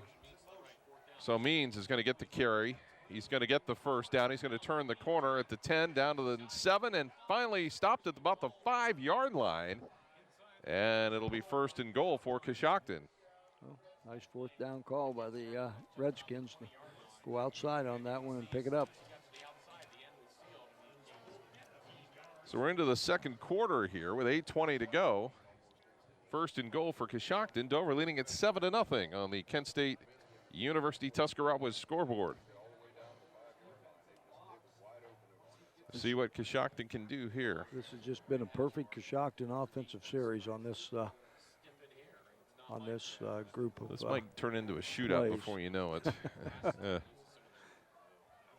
So Means is going to get the carry. He's going to get the 1st down. He's going to turn the corner at the 10, down to the 7, and finally stopped at about the 5-yard line. And it'll be 1st and goal for Coshocton. Well, nice 4th down call by the Redskins to go outside on that one and pick it up. So we're into the 2nd quarter here with 8:20 to go. 1st and goal for Coshocton. Dover leading at 7-0 on the Kent State University Tuscarawas scoreboard. See what Coshocton can do here. This has just been a perfect Coshocton offensive series on this group of. This might turn into a shootout plays. Before you know it.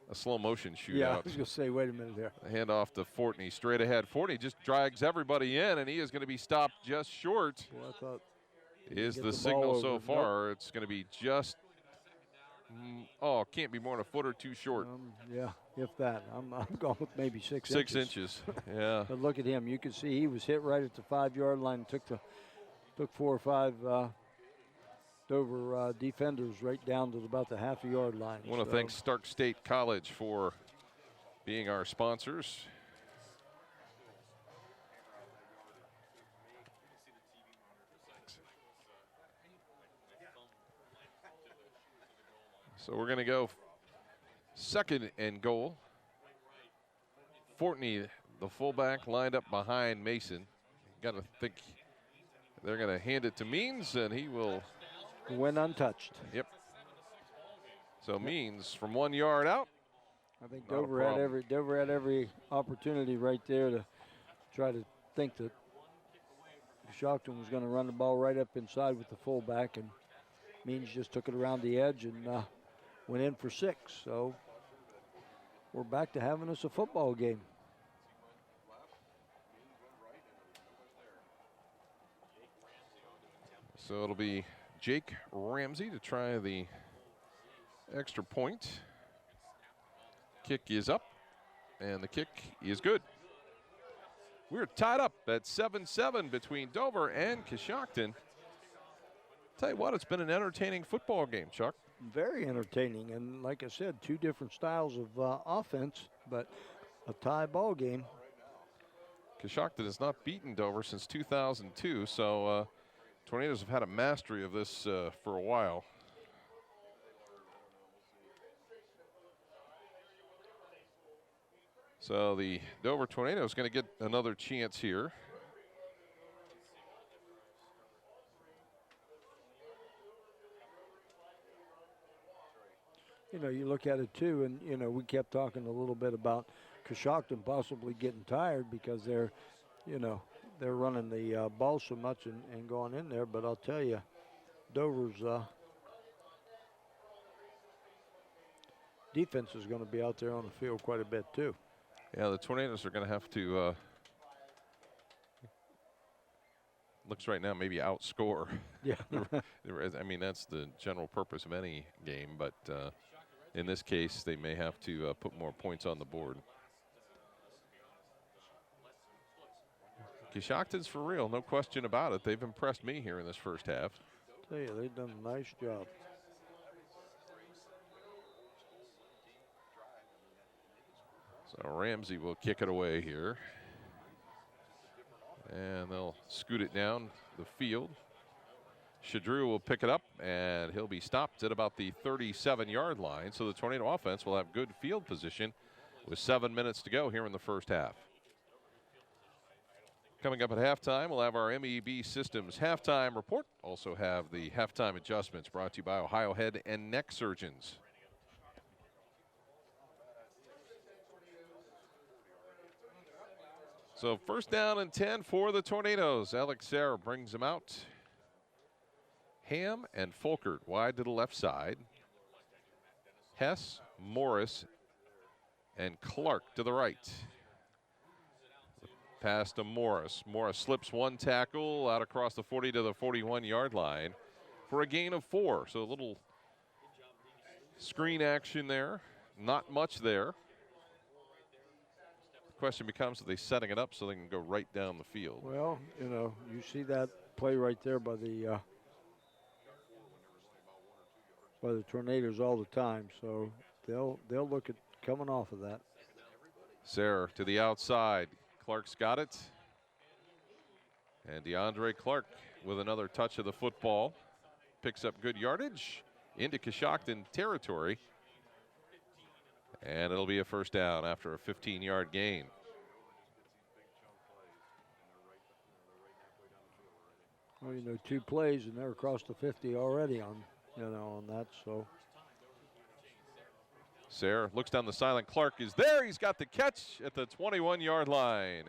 A slow motion shootout. Yeah, I was going to say, wait a minute here. Handoff to Fortney, straight ahead. Fortney just drags everybody in, and he is going to be stopped just short. Well, I thought is the signal so far. It's going to be just, can't be more than a foot or 2 short. Yeah, if that. I'm going with maybe 6 inches. 6 inches, yeah. But look at him. You can see he was hit right at the 5-yard line. Took 4 or 5 Dover defenders right down to about the half-a-yard line. I want to thank Stark State College for being our sponsors. So we're going to go second and goal. Fortney, the fullback, lined up behind Mason. Got to think they're going to hand it to Means, and he will went untouched. Yep. So Means from 1 yard out. I think Dover had every opportunity right there to try to think that Coshocton was going to run the ball right up inside with the fullback, and Means just took it around the edge and went in for 6. So we're back to having us a football game. So it'll be Jake Ramsey to try the extra point. Kick is up, and the kick is good. We're tied up at 7-7 between Dover and Coshocton. Tell you what, it's been an entertaining football game, Chuck. Very entertaining, and like I said, 2 different styles of offense, but a tie ball game. Coshocton has not beaten Dover since 2002, so Tornadoes have had a mastery of this for a while. So the Dover Tornadoes going to get another chance here. You know, you look at it too, and you know, we kept talking a little bit about Coshocton possibly getting tired because they're, you know, they're running the ball so much and going in there. But I'll tell you, Dover's defense is going to be out there on the field quite a bit too. Yeah, the Tornadoes are going to have to, looks right now, maybe outscore. Yeah. I mean, that's the general purpose of any game, but in this case, they may have to put more points on the board. Coshocton's for real, no question about it. They've impressed me here in this first half. I tell you, they've done a nice job. So Ramsey will kick it away here. And they'll scoot it down the field. Shadrew will pick it up, and he'll be stopped at about the 37-yard line. So the Tornado offense will have good field position with 7 minutes to go here in the first half. Coming up at halftime, we'll have our MEB Systems halftime report. Also have the halftime adjustments brought to you by Ohio Head and Neck Surgeons. So first down and 10 for the Tornadoes. Alex Serra brings them out. Ham and Folkert wide to the left side. Hess, Morris, and Clark to the right. Pass to Morris. Morris slips one tackle out across the 40 to the 41-yard line for a gain of 4. So a little screen action there. Not much there. Question becomes, are they setting it up so they can go right down the field? Well, you know, you see that play right there by the Tornadoes all the time, so they'll look at coming off of that. Serra to the outside. Clark's got it. And DeAndre Clark with another touch of the football. Picks up good yardage into Coshocton territory. And it'll be a first down after a 15-yard gain. Well, you know, 2 plays and they're across the 50 already on that. So Serra looks down the sideline. Clark is there. He's got the catch at the 21-yard line.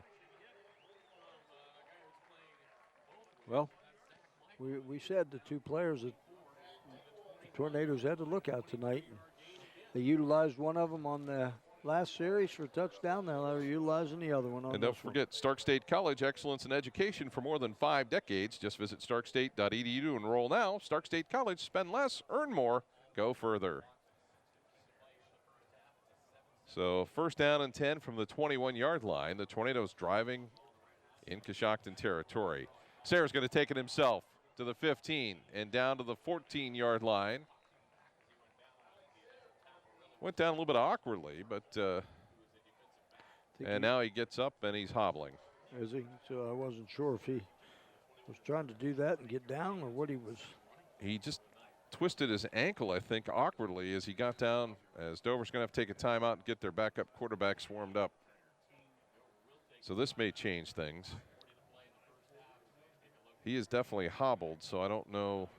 Well, we said the 2 players that the Tornadoes had to look at tonight. They utilized one of them on the last series for a touchdown. Now they're utilizing the other one on And don't forget, Stark State College, excellence in education for more than 5 decades. Just visit starkstate.edu to enroll now. Stark State College, spend less, earn more, go further. So first down and 10 from the 21-yard line. The Tornadoes driving in Coshocton territory. Serra's going to take it himself to the 15 and down to the 14-yard line. Went down a little bit awkwardly, but and now he gets up and he's hobbling. Is he? So I wasn't sure if he was trying to do that and get down or what he was. He just twisted his ankle, I think, awkwardly as he got down, as Dover's going to have to take a timeout and get their backup quarterback swarmed up. So this may change things. He is definitely hobbled, so I don't know.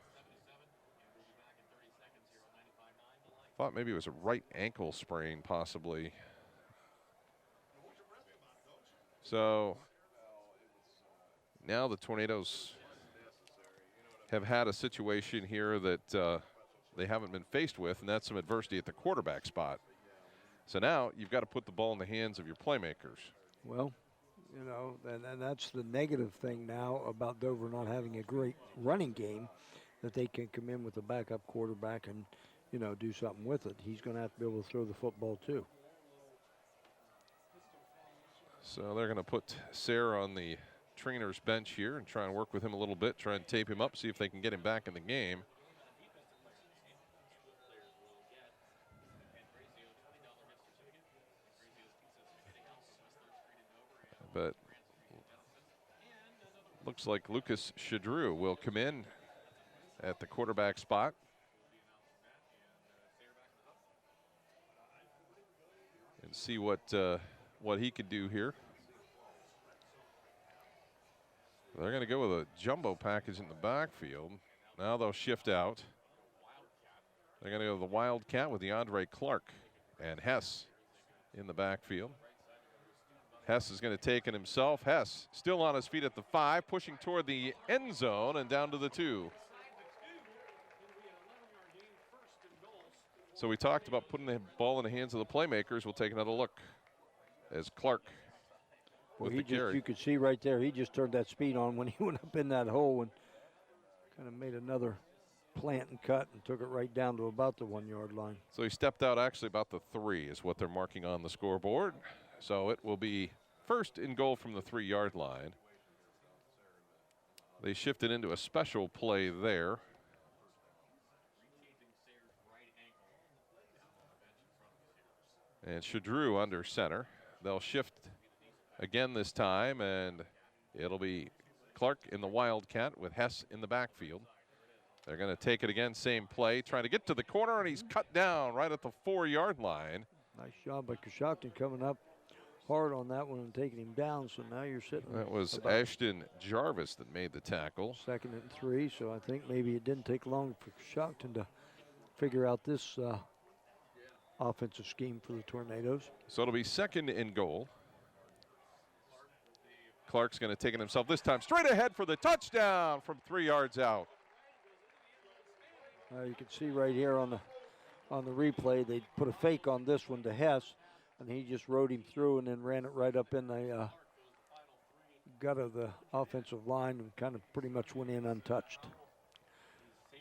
Thought maybe it was a right ankle sprain, possibly. So now the Tornadoes have had a situation here that they haven't been faced with, and that's some adversity at the quarterback spot. So now you've got to put the ball in the hands of your playmakers. Well, you know, and that's the negative thing now about Dover not having a great running game, that they can come in with a backup quarterback and, you know, do something with it. He's going to have to be able to throw the football too. So they're going to put Sayre on the trainer's bench here and try and work with him a little bit, try and tape him up, see if they can get him back in the game. But looks like Lucas Chadreau will come in at the quarterback spot. And see what he can do here. They're going to go with a jumbo package in the backfield. Now they'll shift out. They're going to go to the Wildcat with DeAndre Clark and Hess in the backfield. Hess is going to take it himself. Hess still on his feet at the 5, pushing toward the end zone and down to the 2. So we talked about putting the ball in the hands of the playmakers. We'll take another look as Clark with the carry. You could see right there, he just turned that speed on when he went up in that hole and kind of made another plant and cut and took it right down to about the 1-yard line. So he stepped out actually about the 3 is what they're marking on the scoreboard. So it will be first and goal from the 3-yard line. They shifted into a special play there. And Chadreau under center. They'll shift again this time, and it'll be Clark in the Wildcat with Hess in the backfield. They're going to take it again, same play, trying to get to the corner, and he's cut down right at the 4-yard line. Nice job by Coshocton coming up hard on that one and taking him down, so now you're sitting. That was Ashton Jarvis that made the tackle. 2nd and 3, so I think maybe it didn't take long for Coshocton to figure out this offensive scheme for the Tornadoes. So it'll be 2nd and goal. Clark's going to take it himself this time, straight ahead for the touchdown from 3 yards out. You can see right here on the replay, they put a fake on this one to Hess, and he just rode him through and then ran it right up in the gut of the offensive line and kind of pretty much went in untouched.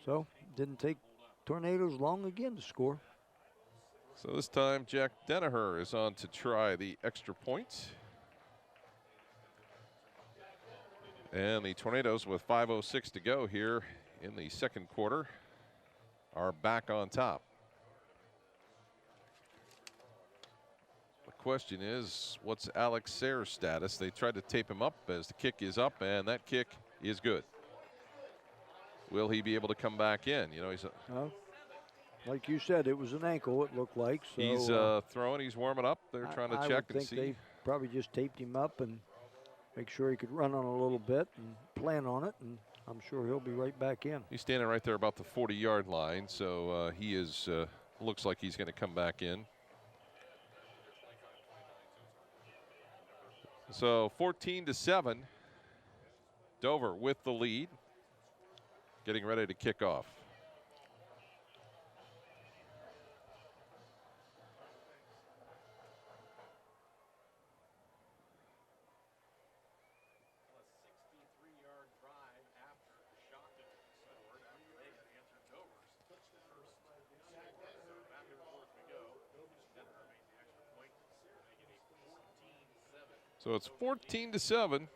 So didn't take Tornadoes long again to score. So this time Jack Danaher is on to try the extra point. And the Tornadoes, with 5:06 to go here in the 2nd quarter, are back on top. The question is, what's Alex Sayre's status? They tried to tape him up as the kick is up, and that kick is good. Will he be able to come back in? You know, he's like you said, it was an ankle, it looked like. So he's throwing, he's warming up. They're trying to check and see. They probably just taped him up and make sure he could run on a little bit and plan on it, and I'm sure he'll be right back in. He's standing right there about the 40-yard line, so he is looks like he's going to come back in. So 14-7, Dover with the lead, getting ready to kick off. So it's 14-7.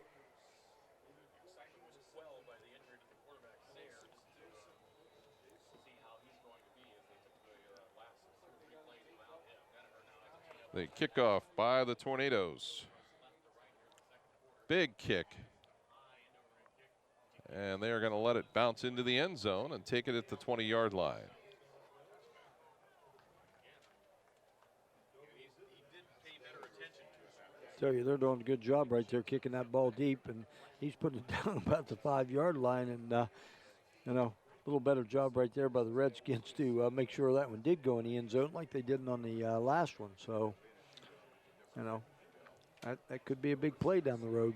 The kickoff by the Tornadoes. Big kick. And they are going to let it bounce into the end zone and take it at the 20-yard line. Tell you, they're doing a good job right there kicking that ball deep, and he's putting it down about the 5-yard line. And, you know, a little better job right there by the Redskins to make sure that one did go in the end zone like they did on the last one. So, you know, that could be a big play down the road.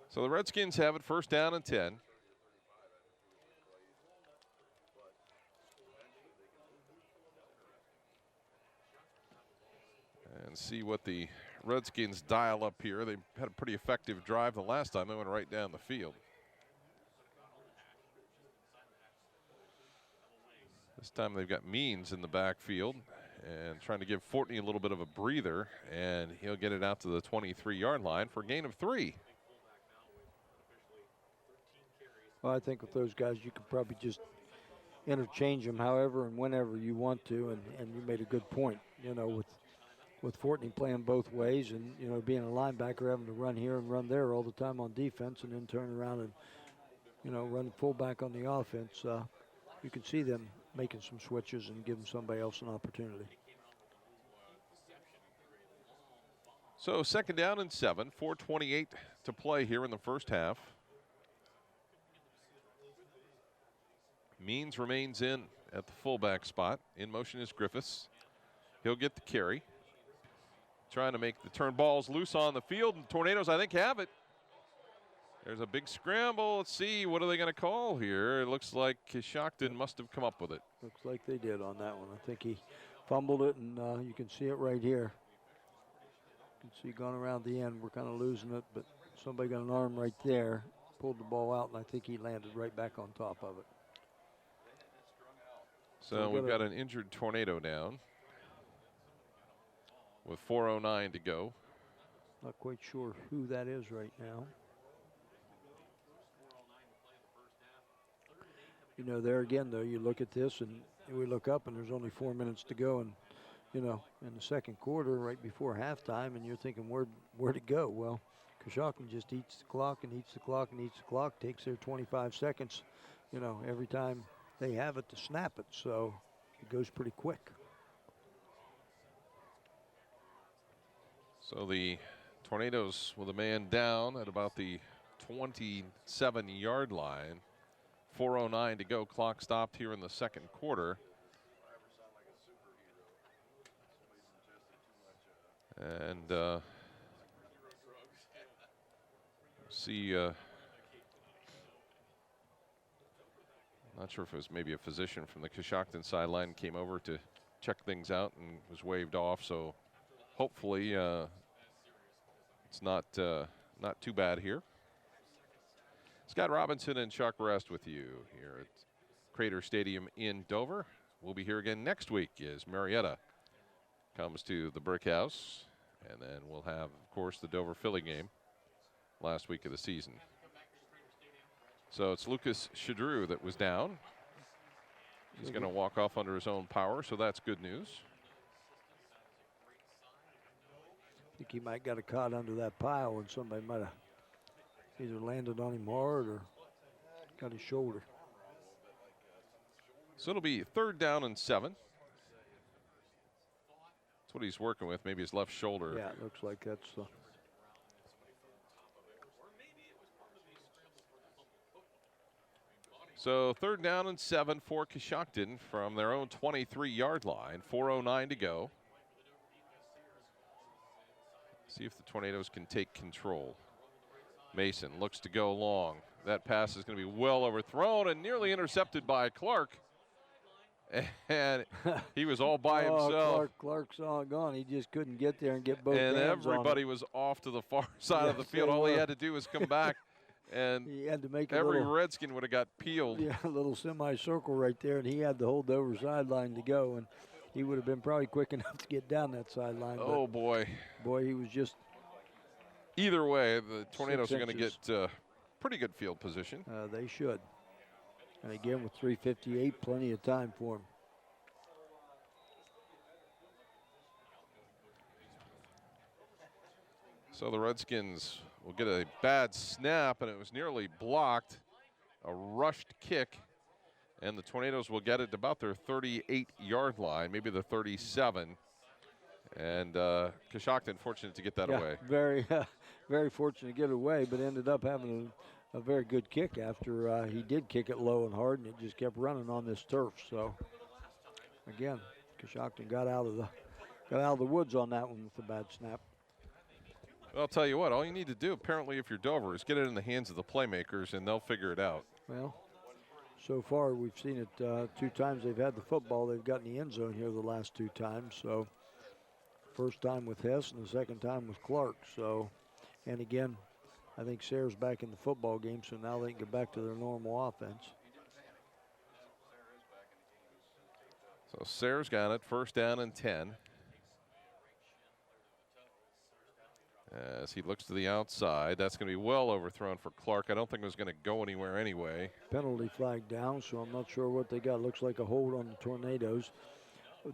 So the Redskins have it first down and 10. And see what the Redskins dial up here. They had a pretty effective drive the last time. They went right down the field. This time they've got Means in the backfield and trying to give Fortney a little bit of a breather, and he'll get it out to the 23-yard line for a gain of 3. Well, I think with those guys, you could probably just interchange them however and whenever you want to, and you made a good point, you know, with Fortney playing both ways and, you know, being a linebacker, having to run here and run there all the time on defense and then turn around and, you know, run fullback on the offense. You can see them making some switches and giving somebody else an opportunity. So 2nd down and 7, 4:28 to play here in the first half. Means remains in at the fullback spot. In motion is Griffiths. He'll get the carry. Trying to make the turn balls loose on the field, and Tornadoes, I think, have it. There's a big scramble. Let's see, what are they going to call here? It looks like Coshocton must have come up with it. Looks like they did on that one. I think he fumbled it, and you can see it right here. You can see going around the end, we're kind of losing it, but somebody got an arm right there, pulled the ball out, and I think he landed right back on top of it. So we've got an injured Tornado down with 4:09 to go. Not quite sure who that is right now. You know, there again, though, you look at this and we look up and there's only 4 minutes to go, and, you know, in the second quarter, right before halftime, and you're thinking, where'd it go? Well, Coshocton just eats the clock and eats the clock and eats the clock, takes their 25 seconds, you know, every time they have it to snap it, so it goes pretty quick. So the Tornadoes with a man down at about the 27-yard line. 4:09 to go. Clock stopped here in the second quarter. And see, not sure if it was maybe a physician from the Coshocton sideline came over to check things out and was waved off. So hopefully it's not too bad here. Scott Robinson and Chuck Rest with you here at Crater Stadium in Dover. We'll be here again next week as Marietta comes to the Brick House. And then we'll have, of course, the Dover Philly game last week of the season. So it's Lucas Shadrew that was down. He's going to walk off under his own power, so that's good news. I think he might got caught under that pile and somebody might have either landed on him hard or got his shoulder. So it'll be 3rd down and 7. That's what he's working with, maybe his left shoulder. Yeah, it looks like that's So 3rd down and 7 for Coshocton from their own 23-yard line. 4:09 to go. See if the Tornadoes can take control. Mason looks to go long. That pass is going to be well overthrown and nearly intercepted by Clark. And he was all by himself. Clark's all gone. He just couldn't get there and get both hands on it. Everybody was off to the far side of the field. All he had to do was come back. And he had to make every Redskin would have got peeled. Yeah, a little semicircle right there, and he had the whole Dover sideline to go, and he would have been probably quick enough to get down that sideline. Oh, boy. Boy, he was just... Either way, the Tornadoes are going to get pretty good field position. They should. And again, with 3:58, plenty of time for him. So the Redskins will get a bad snap, and it was nearly blocked. A rushed kick, and the Tornadoes will get it about their 38-yard line, maybe the 37. And Coshocton fortunate to get that away. Very, very fortunate to get it away, but ended up having a very good kick after he did kick it low and hard, and it just kept running on this turf. So, again, Coshocton got out of the woods on that one with a bad snap. Well, I'll tell you what, all you need to do, apparently, if you're Dover, is get it in the hands of the playmakers, and they'll figure it out. Well, so far we've seen it 2 times they've had the football. They've gotten the end zone here the last 2 times. So, first time with Hess and the second time with Clark. So, and again, I think Sayre's back in the football game, so now they can get back to their normal offense. So Sayre's got it, first down and 10. As he looks to the outside, that's going to be well overthrown for Clark. I don't think it was going to go anywhere anyway. Penalty flag down, so I'm not sure what they got. Looks like a hold on the Tornadoes.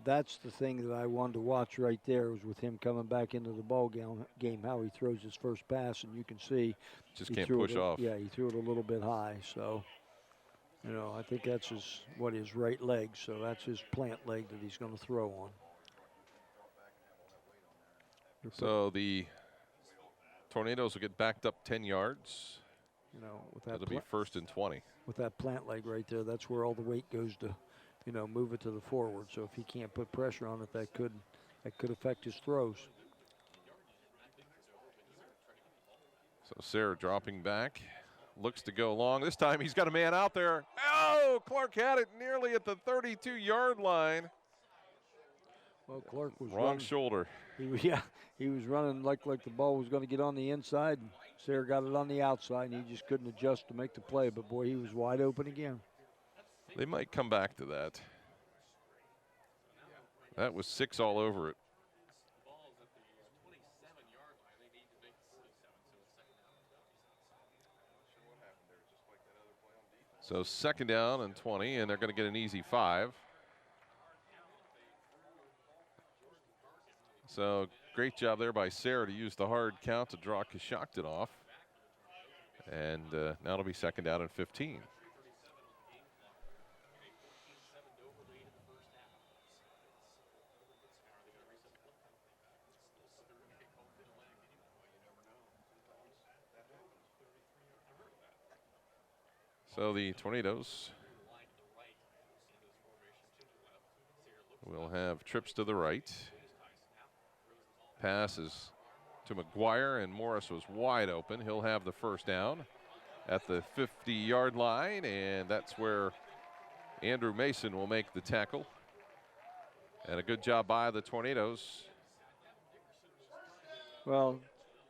That's the thing that I wanted to watch right there, was with him coming back into the ball game, how he throws his first pass, and you can see just can't push off. Yeah, he threw it a little bit high. So, you know, I think that's his right leg. So that's his plant leg that he's going to throw on. So the Tornadoes will get backed up 10 yards. You know, with that, it'll be first and 20. With that plant leg right there, that's where all the weight goes to, you know, move it to the forward. So if he can't put pressure on it, that could affect his throws. So Sayre dropping back, looks to go long. This time he's got a man out there. Oh, Clark had it nearly at the 32-yard line. Well, Clark was wrong shoulder. He was running like the ball was going to get on the inside. And Sayre got it on the outside, and he just couldn't adjust to make the play. But boy, he was wide open again. They might come back to that. That was 6 all over it. So second down and 20, and they're going to get an easy 5. So great job there by Sayre to use the hard count to draw Coshocton off. And now it'll be second down and 15. So the Tornadoes will have trips to the right. Passes to McGuire, and Morris was wide open. He'll have the first down at the 50-yard line, and that's where Andrew Mason will make the tackle. And a good job by the Tornadoes. Well,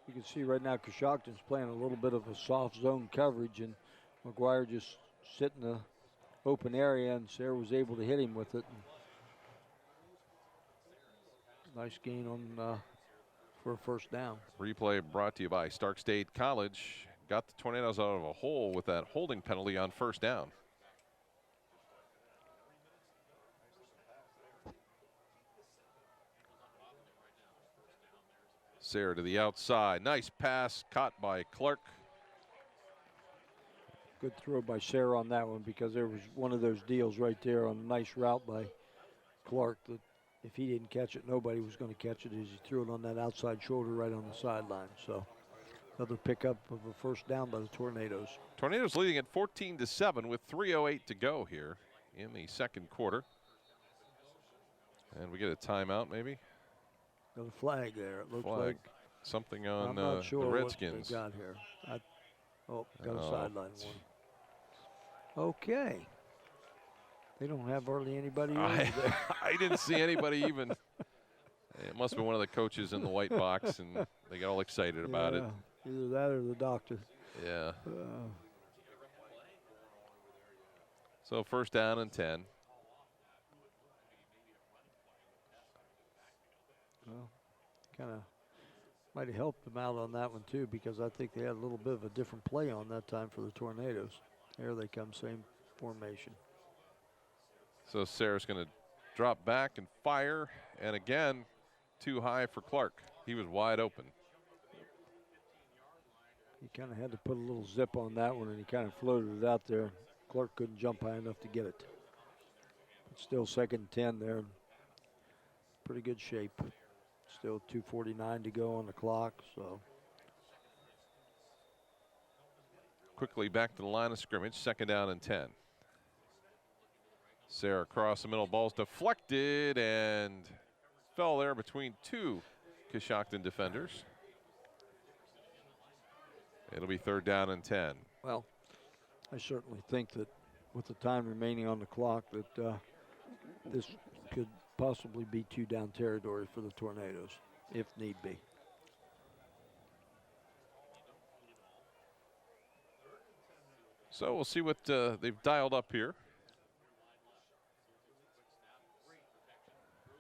you can see right now Coshocton's playing a little bit of a soft zone coverage, and McGuire just sit in the open area, and Sayre was able to hit him with it. Nice gain on for a first down. Replay brought to you by Stark State College. Got the Tornadoes out of a hole with that holding penalty on first down. Sayre to the outside. Nice pass caught by Clark. Good throw by Sayre on that one, because there was one of those deals right there on a nice route by Clark that if he didn't catch it, nobody was going to catch it, as he threw it on that outside shoulder right on the sideline. So another pickup of a first down by the Tornadoes. Tornadoes leading at 14-7 with 3:08 to go here in the second quarter. And we get a timeout maybe? Got a flag there, it looks flag. like. Something on I'm not sure the what Redskins. they got here. Got a sideline one. Okay. They don't have hardly anybody over there. I didn't see anybody even. It must have been one of the coaches in the white box, and they got all excited about it. Either that or the doctor. Yeah. So first down and 10. Well, kind of might have helped them out on that one too, because I think they had a little bit of a different play on that time for the Tornadoes. There they come, same formation. So Sayre's going to drop back and fire, and again, too high for Clark. He was wide open. He kind of had to put a little zip on that one, and he kind of floated it out there. Clark couldn't jump high enough to get it. But still 2nd and 10 there. Pretty good shape. Still 2:49 to go on the clock, so. Quickly back to the line of scrimmage, 2nd down and 10. Sarah across the middle, ball's deflected and fell there between 2 Coshocton defenders. It'll be 3rd down and 10. Well, I certainly think that with the time remaining on the clock that this could possibly be 2-down territory for the Tornadoes, if need be. So we'll see what they've dialed up here.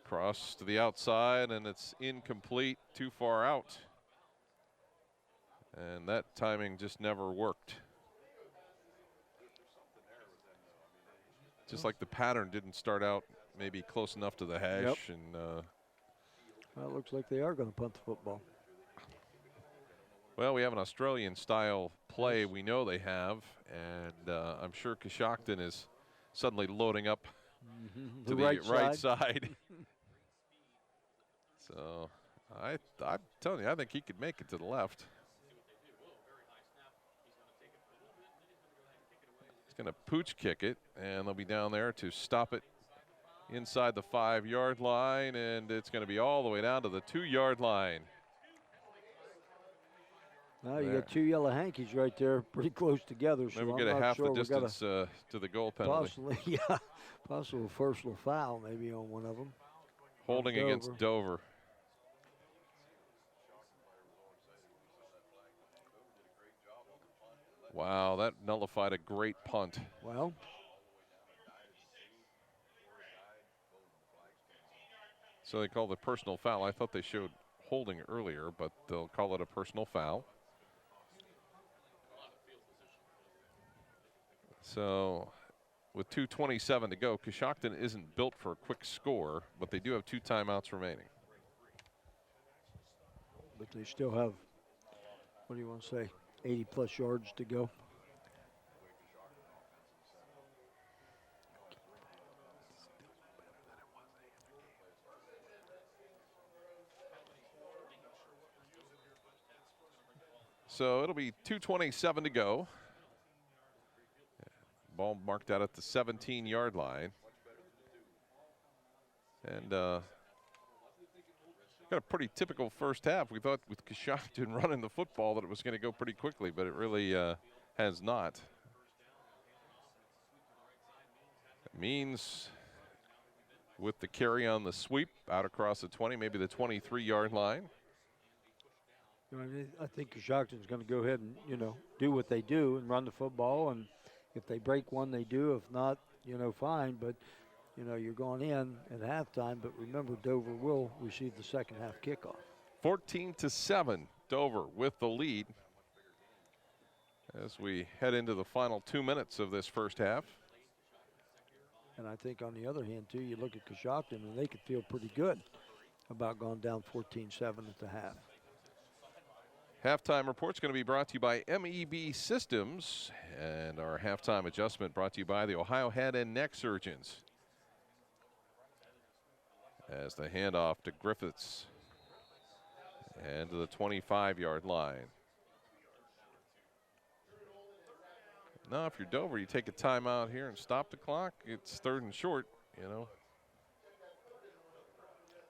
Cross to the outside, and it's incomplete, too far out. And that timing just never worked. Just like the pattern didn't start out maybe close enough to the hash. Yep. And well, it looks like they are going to punt the football. well, we have an Australian style play. We know they have, and I'm sure Coshocton is suddenly loading up to the right side. So I'm telling you, I think he could make it to the left. He's going to pooch kick it, and they'll be down there to stop it inside the 5-yard line, and it's going to be all the way down to the 2-yard line. Now you got 2 yellow hankies right there, pretty close together. So maybe we'll I'm get a not half sure the distance to the goal penalty. Possibly, yeah, possible personal foul maybe on one of them. Holding against Dover. Wow, that nullified a great punt. Well, so they called it personal foul. I thought they showed holding earlier, but they'll call it a personal foul. So with 2:27 to go, Coshocton isn't built for a quick score, but they do have 2 timeouts remaining. but they still have, what do you want to say, 80-plus yards to go. So it'll be 2:27 to go. Ball marked out at the 17-yard line. And got a pretty typical first half. We thought with Coshocton running the football that it was going to go pretty quickly, but it really has not. Means with the carry on the sweep out across the 20, maybe the 23-yard line. You know, I think Coshocton's going to go ahead and, do what they do and run the football. And if they break one, they do. If not, fine. But, you're going in at halftime. But remember, Dover will receive the second half kickoff. 14-7, Dover with the lead as we head into the final 2 minutes of this first half. And I think on the other hand, too, you look at Coshocton, and they could feel pretty good about going down 14-7 at the half. Halftime report's going to be brought to you by MEB Systems, and our halftime adjustment brought to you by the Ohio Head and Neck Surgeons. As the handoff to Griffiths and to the 25-yard line. Now, if you're Dover, you take a timeout here and stop the clock. It's 3rd and short,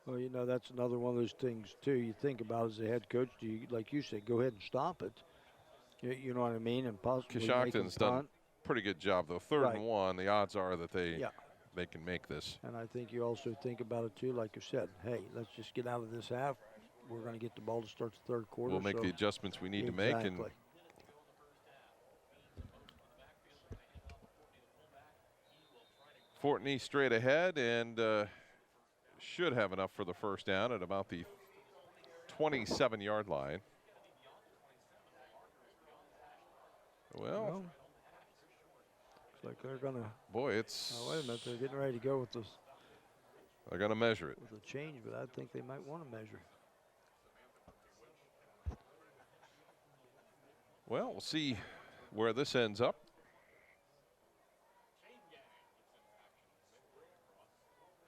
Well, that's another one of those things, too, you think about as a head coach. Do you, like you said, go ahead and stop it? You know what I mean? And possibly Coshocton's done a pretty good job, though. 3rd and 1, the odds are that they can make this. And I think you also think about it, too, like you said. Hey, let's just get out of this half. We're going to get the ball to start the 3rd quarter. We'll make the adjustments we need to make. And Fortney straight ahead and should have enough for the first down at about the 27-yard line. Well, looks like they're going to. Boy, it's. Oh, wait a minute. They're getting ready to go with this. They're going to measure it. With a change, but I think they might want to measure. Well, we'll see where this ends up.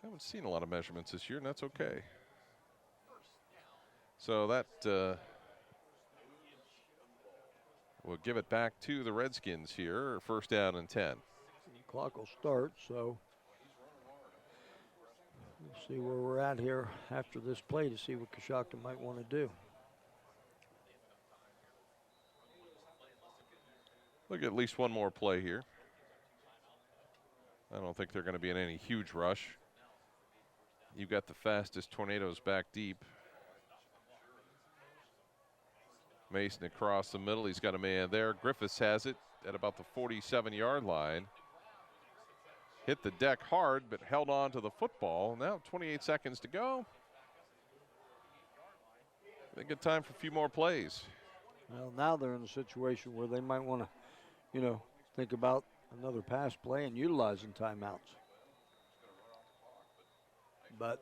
Haven't seen a lot of measurements this year, and that's okay. So that will give it back to the Redskins here, first down and 10. The clock will start, so we'll see where we're at here after this play to see what Coshocton might want to do. Look at least one more play here. I don't think they're going to be in any huge rush. You've got the fastest Tornadoes back deep. Mason across the middle. He's got a man there. Griffiths has it at about the 47-yard line. Hit the deck hard, but held on to the football. Now 28 seconds to go. I think good time for a few more plays. Well, now they're in a situation where they might want to, think about another pass play and utilizing timeouts. But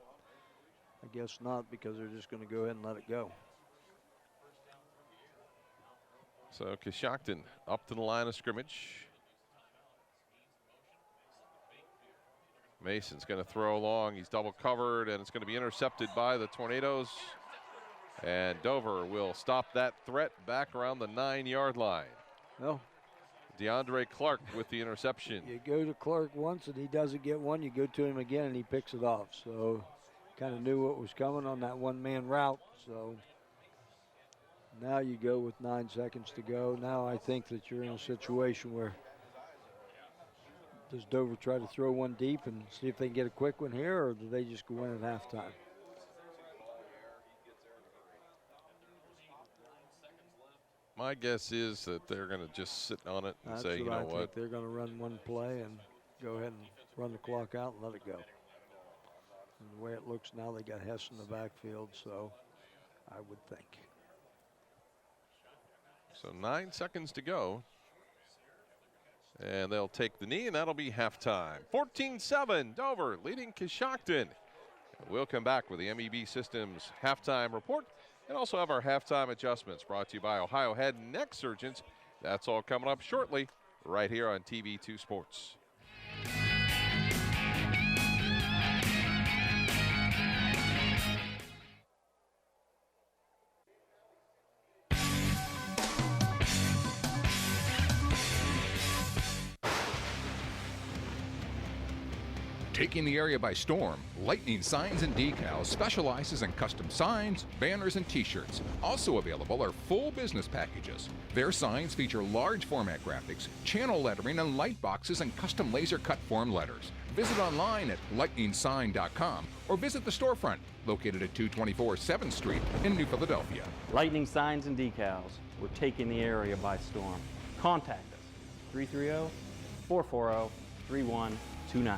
I guess not, because they're just going to go ahead and let it go. So Coshocton up to the line of scrimmage. Mason's going to throw long. He's double covered, and it's going to be intercepted by the Tornadoes. And Dover will stop that threat back around the 9-yard line. Well, DeAndre Clark with the interception. You go to Clark once and he doesn't get one. You go to him again and he picks it off. So kind of knew what was coming on that one-man route. So now you go with 9 seconds to go. Now I think that you're in a situation where does Dover try to throw one deep and see if they can get a quick one here, or do they just go in at halftime? My guess is that they're going to just sit on it and That's say, you know I what? think they're going to run one play and go ahead and run the clock out and let it go. And the way it looks now, they got Hess in the backfield, so I would think. So 9 seconds to go. And they'll take the knee, and that'll be halftime. 14-7, Dover leading Coshocton. We'll come back with the MEB Systems halftime report and also have our halftime adjustments brought to you by Ohio Head and Neck Surgeons. That's all coming up shortly right here on TV2 Sports. Taking the area by storm, Lightning Signs and Decals specializes in custom signs, banners, and t-shirts. Also available are full business packages. Their signs feature large format graphics, channel lettering, and light boxes and custom laser cut form letters. Visit online at lightningsign.com or visit the storefront located at 224 7th Street in New Philadelphia. Lightning Signs and Decals. We're taking the area by storm. Contact us, 330-440-3129.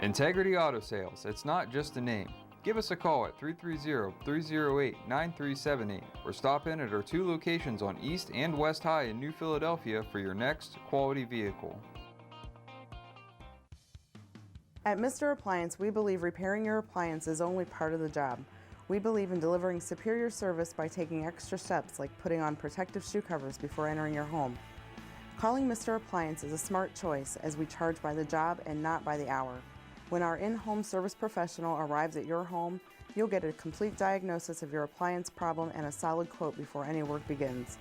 Integrity Auto Sales. It's not just a name. Give us a call at 330-308-9378 or stop in at our 2 locations on East and West High in New Philadelphia for your next quality vehicle. At Mr. Appliance, we believe repairing your appliance is only part of the job. We believe in delivering superior service by taking extra steps like putting on protective shoe covers before entering your home. Calling Mr. Appliance is a smart choice as we charge by the job and not by the hour. When our in-home service professional arrives at your home, you'll get a complete diagnosis of your appliance problem and a solid quote before any work begins.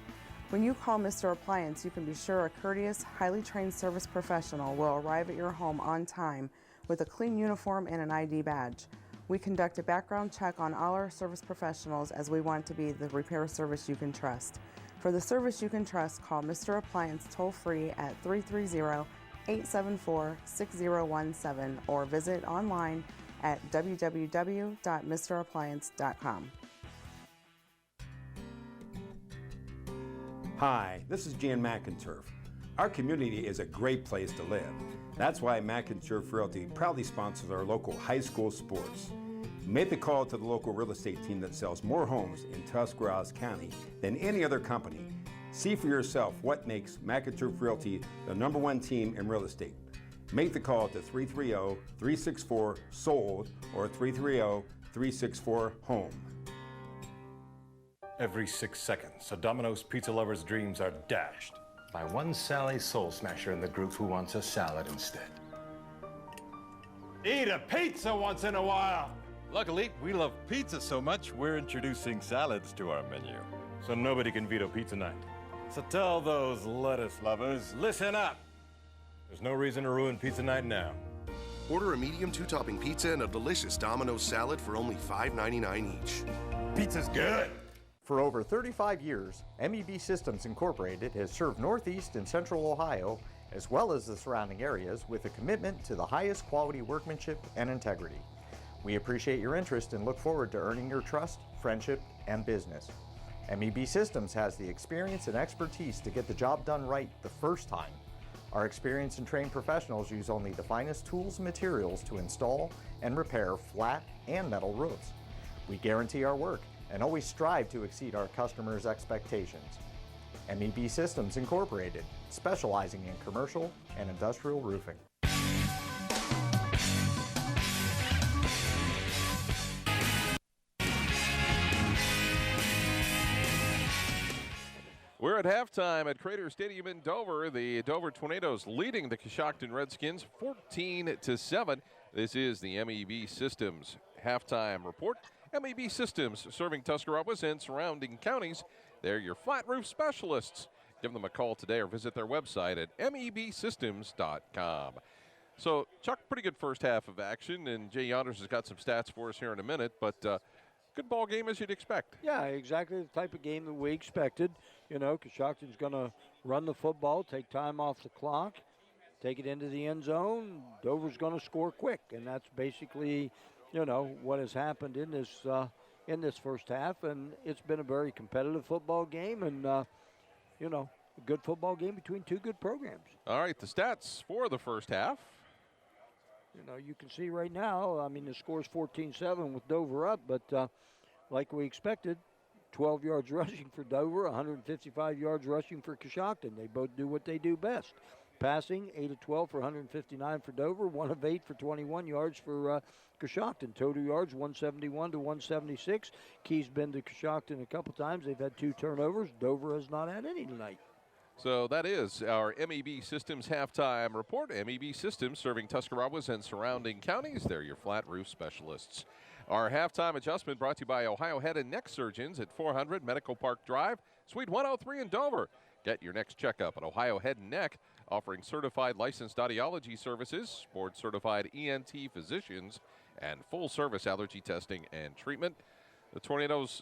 When you call Mr. Appliance, you can be sure a courteous, highly trained service professional will arrive at your home on time with a clean uniform and an ID badge. We conduct a background check on all our service professionals as we want to be the repair service you can trust. For the service you can trust, call Mr. Appliance toll-free at 330-874-6017 or visit online at www.mrappliance.com. Hi, this is Jan McInturf. Our community is a great place to live. That's why McInturf Realty proudly sponsors our local high school sports. Make the call to the local real estate team that sells more homes in Tuscarawas County than any other company. See for yourself what makes McInturf Realty the #1 team in real estate. Make the call to 330-364-SOLD or 330-364-HOME. Every 6 seconds, a Domino's pizza lover's dreams are dashed by one Sally Soul Smasher in the group who wants a salad instead. Eat a pizza once in a while! Luckily, we love pizza so much, we're introducing salads to our menu. So nobody can veto pizza night. So tell those lettuce lovers, listen up! There's no reason to ruin pizza night now. Order a medium 2-topping pizza and a delicious Domino's salad for only $5.99 each. Pizza's good! For over 35 years, MEB Systems Incorporated has served Northeast and Central Ohio, as well as the surrounding areas, with a commitment to the highest quality workmanship and integrity. We appreciate your interest and look forward to earning your trust, friendship, and business. MEB Systems has the experience and expertise to get the job done right the first time. Our experienced and trained professionals use only the finest tools and materials to install and repair flat and metal roofs. We guarantee our work and always strive to exceed our customers' expectations. MEB Systems Incorporated, specializing in commercial and industrial roofing. We're at halftime at Crater Stadium in Dover. The Dover Tornadoes leading the Coshocton Redskins 14-7. This is the MEB Systems halftime report. MEB Systems serving Tuscarawas and surrounding counties. They're your flat roof specialists. Give them a call today or visit their website at mebsystems.com. So, Chuck, pretty good first half of action, and Jay Yonders has got some stats for us here in a minute, but good ball game as you'd expect. Yeah, exactly the type of game that we expected. You know, Coshocton's going to run the football, take time off the clock, take it into the end zone. Dover's going to score quick, and that's basically, you know, what has happened in this first half. And it's been a very competitive football game, and you know, a good football game between two good programs. All right, the stats for the first half. You know, you can see right now, I mean, the score's 14-7 with Dover up, but like we expected, 12 yards rushing for Dover, 155 yards rushing for Coshocton. They both do what they do best. Passing, 8 of 12 for 159 for Dover, 1 of 8 for 21 yards for Coshocton. Total yards, 171 to 176. Key's been to Coshocton a couple times. They've had 2 turnovers. Dover has not had any tonight. So that is our MEB Systems halftime report. MEB Systems serving Tuscarawas and surrounding counties. They're your flat roof specialists. Our halftime adjustment brought to you by Ohio Head and Neck Surgeons at 400 Medical Park Drive, Suite 103 in Dover. Get your next checkup at Ohio Head and Neck, offering certified licensed audiology services, board-certified ENT physicians, and full-service allergy testing and treatment. The Tornadoes,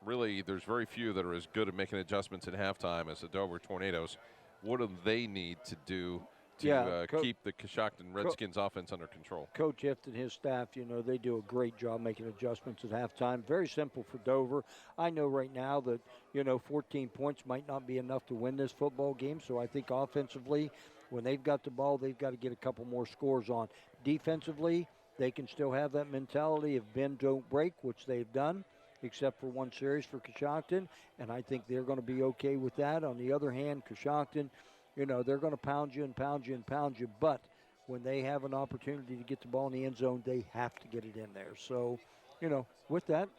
really, there's very few that are as good at making adjustments at halftime as the Dover Tornadoes. What do they need to do to keep the Coshocton Redskins offense under control? Coach Ift and his staff, you know, they do a great job making adjustments at halftime. Very simple for Dover. I know right now that, you know, 14 points might not be enough to win this football game, so I think offensively, when they've got the ball, they've got to get a couple more scores on. Defensively, they can still have that mentality of bend, don't break, which they've done, except for one series for Coshocton, and I think they're going to be okay with that. On the other hand, Coshocton, you know, they're going to pound you and pound you and pound you, but when they have an opportunity to get the ball in the end zone, they have to get it in there. So, you know, with that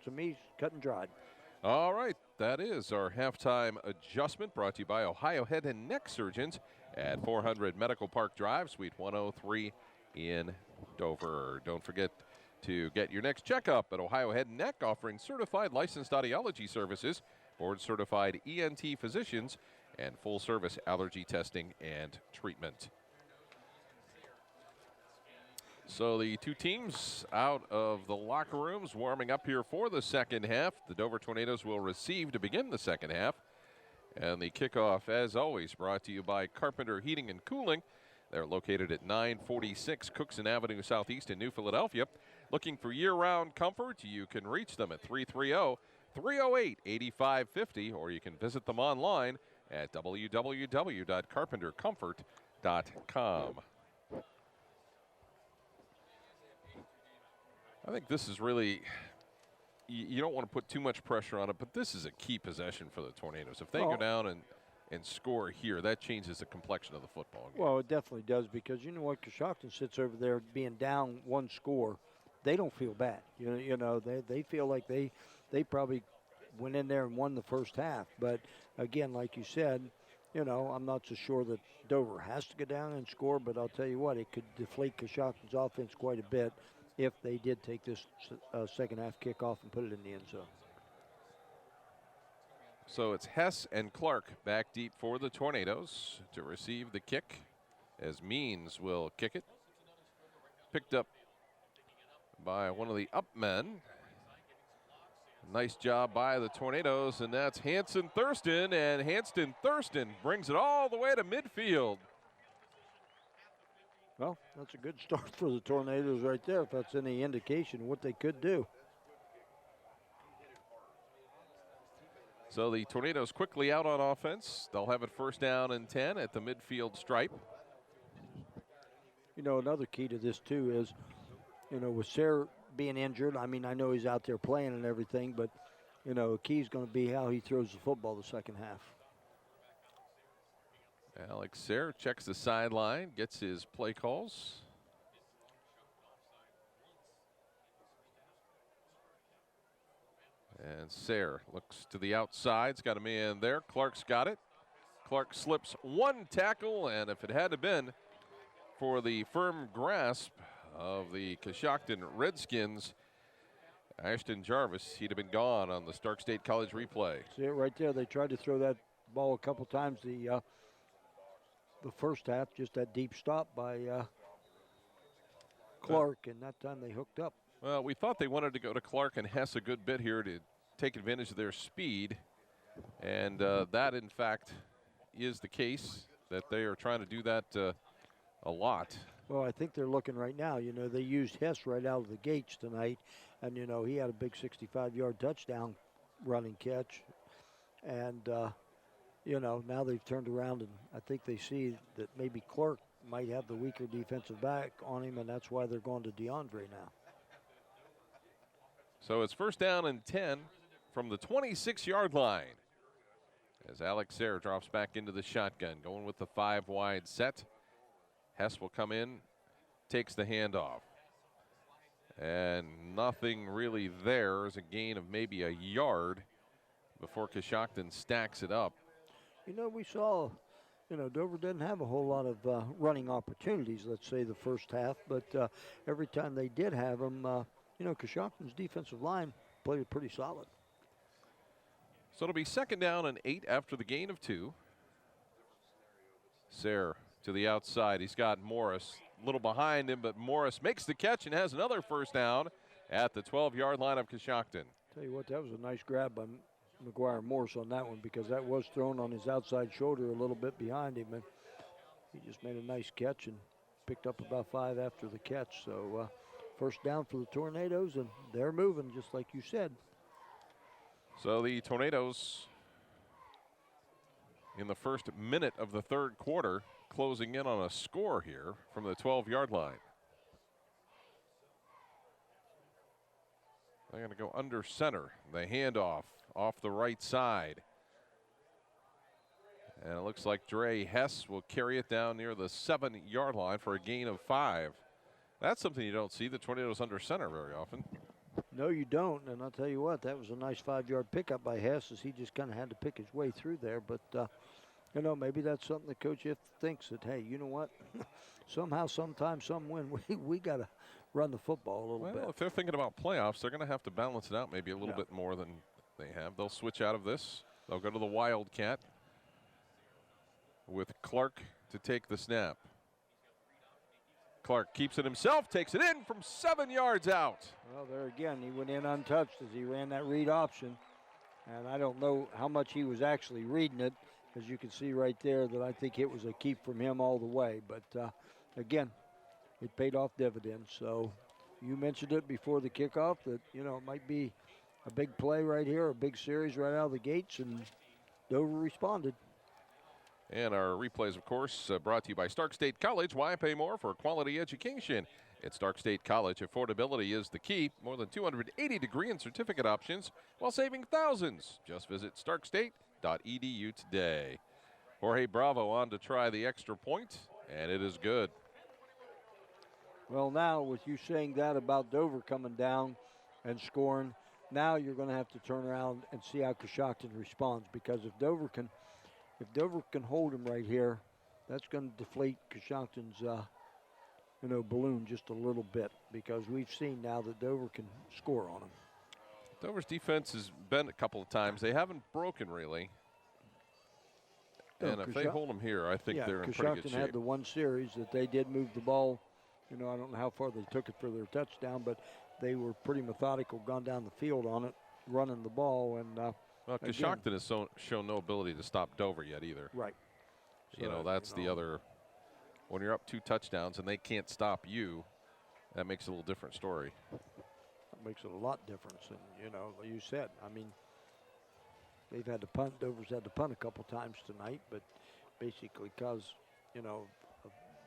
to me is cut and dried. All right, that is our halftime adjustment brought to you by Ohio Head and Neck Surgeons at 400 Medical Park Drive, Suite 103 in Dover. Don't forget to get your next checkup at Ohio Head and Neck, offering certified licensed audiology services, board-certified ENT physicians, and full-service allergy testing and treatment. So the two teams out of the locker rooms warming up here for the second half. The Dover Tornadoes will receive to begin the second half. And the kickoff, as always, brought to you by Carpenter Heating and Cooling. They're located at 946 Cookson Avenue Southeast in New Philadelphia. Looking for year-round comfort, you can reach them at 330-308-8550, or you can visit them online at www.carpentercomfort.com. I think this is really, you don't want to put too much pressure on it, but this is a key possession for the Tornadoes. If they go down and and score here, that changes the complexion of the football game. Well, it definitely does, because you know what, Coshocton sits over there being down one score. They don't feel bad. You know, they feel like they probably went in there and won the first half. But again, like you said, you know, I'm not so sure that Dover has to go down and score, but I'll tell you what, it could deflate Coshocton's offense quite a bit if they did take this second half kickoff and put it in the end zone. So it's Hess and Clark back deep for the Tornadoes to receive the kick, as Means will kick it. Picked up by one of the up men. Nice job by the Tornadoes, and that's Hanson Thurston, and Hanston Thurston brings it all the way to midfield. Well, that's a good start for the Tornadoes right there, if that's any indication of what they could do. So the Tornadoes quickly out on offense. They'll have it first down and 10 at the midfield stripe. You know, another key to this, too, is, you know, with Sayre being injured, I mean, I know he's out there playing and everything, but, you know, the key is going to be how he throws the football the second half. Alex Sayre checks the sideline, gets his play calls. And Sayre looks to the outside. He's got a man there. Clark's got it. Clark slips one tackle, and if it hadn't been for the firm grasp of the Coshocton Redskins, Ashton Jarvis, he'd have been gone on the Stark State College replay. See it right there. They tried to throw that ball a couple times the first half, just that deep stop by Clark, and that time they hooked up. Well, we thought they wanted to go to Clark and Hess a good bit here to take advantage of their speed, and that, in fact, is the case, that they are trying to do that a lot. Well, I think they're looking right now. You know, they used Hess right out of the gates tonight, and, you know, he had a big 65-yard touchdown running catch. And, you know, now they've turned around, and I think they see that maybe Clark might have the weaker defensive back on him, and that's why they're going to DeAndre now. So it's first down and 10 from the 26-yard line, as Alex Sayre drops back into the shotgun, going with the 5-wide set. Hess will come in, takes the handoff. And nothing really there. Is a gain of maybe a yard before Coshocton stacks it up. You know, we saw, you know, Dover didn't have a whole lot of running opportunities, let's say, the first half. But every time they did have them, you know, Coshocton's defensive line played it pretty solid. So it'll be second down and 8 after the gain of 2. Sayre to the outside. He's got Morris a little behind him, but Morris makes the catch and has another first down at the 12-yard line of Coshocton. Tell you what, that was a nice grab by McGuire Morris on that one, because that was thrown on his outside shoulder a little bit behind him, and he just made a nice catch and picked up about 5 after the catch. So first down for the Tornadoes, and they're moving just like you said. So the Tornadoes, in the first minute of the third quarter, closing in on a score here from the 12-yard line. They're going to go under center. The handoff off the right side. And it looks like Dre Hess will carry it down near the 7-yard line for a gain of 5. That's something you don't see, the Tornadoes under center very often. No, you don't, and I'll tell you what, that was a nice 5-yard pickup by Hess, as he just kind of had to pick his way through there. But, you know, maybe that's something the coach thinks that, hey, you know what, somehow, sometime, some win, we got to run the football a little bit. Well, if they're thinking about playoffs, they're going to have to balance it out maybe a little bit more than they have. They'll switch out of this. They'll go to the Wildcat with Clark to take the snap. Clark keeps it himself, takes it in from 7 yards out. Well, there again, he went in untouched as he ran that read option. And I don't know how much he was actually reading it, as you can see right there that I think it was a keep from him all the way. But, again, it paid off dividends. So you mentioned it before the kickoff that, you know, it might be a big play right here, a big series right out of the gates, and Dover responded. And our replays, of course, brought to you by Stark State College. Why pay more for quality education? At Stark State College, affordability is the key. More than 280 degree and certificate options while saving thousands. Just visit starkstate.edu today. Jorge Bravo on to try the extra point, and it is good. Well, now with you saying that about Dover coming down and scoring, now you're going to have to turn around and see how Coshocton responds, because if Dover can hold him right here, that's going to deflate Coshocton's balloon just a little bit, because we've seen now that Dover can score on them. Dover's defense has been a couple of times. They haven't broken really. And if they hold them here, I think they're in pretty good shape. Coshocton had the one series that they did move the ball. I don't know how far they took it for their touchdown, but they were pretty methodical, gone down the field on it, running the ball. And well, Coshocton has shown no ability to stop Dover yet either. Right. So, that's the other. When you're up 2 touchdowns and they can't stop you, that makes it a little different story. That makes it a lot different. And, like you said, they've had to punt. Dover's had to punt a couple times tonight, but basically because,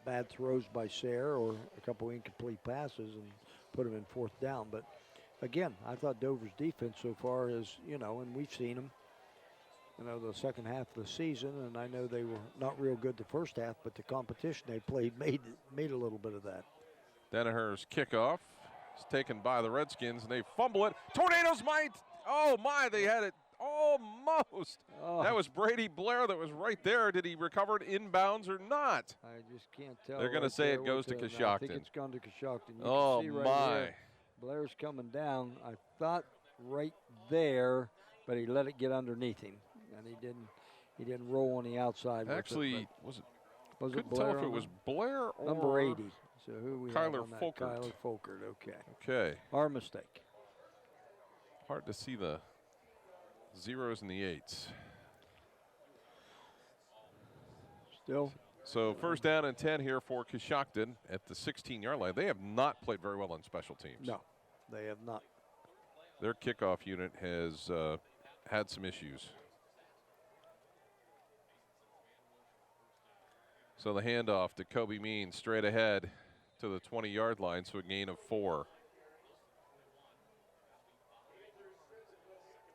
bad throws by Sayre or a couple incomplete passes and put them in 4th down. But again, I thought Dover's defense so far is, and we've seen them, the second half of the season, and I know they were not real good the first half, but the competition they played made a little bit of that. Danaher's kickoff is taken by the Redskins, and they fumble it. Tornadoes might. Oh, my, they had it almost. Oh. That was Brady Blair that was right there. Did he recover it inbounds or not? I just can't tell. They're going to say it goes to Coshocton. I think it's gone to Coshocton. You can see right my. Here, Blair's coming down. I thought right there, but he let it get underneath him, and he didn't roll on the outside. Actually, was it couldn't Blair? Tell if it was Blair or number 80. So who we Kyler have on that? Folkert. Kyler Folkert. Okay. Okay. Our mistake. Hard to see the zeros and the 8s. Still. So 1st down and 10 here for Coshocton at the 16-yard line. They have not played very well on special teams. No, they have not. Their kickoff unit has had some issues. So the handoff to Kobe Means straight ahead to the 20-yard line, so a gain of 4.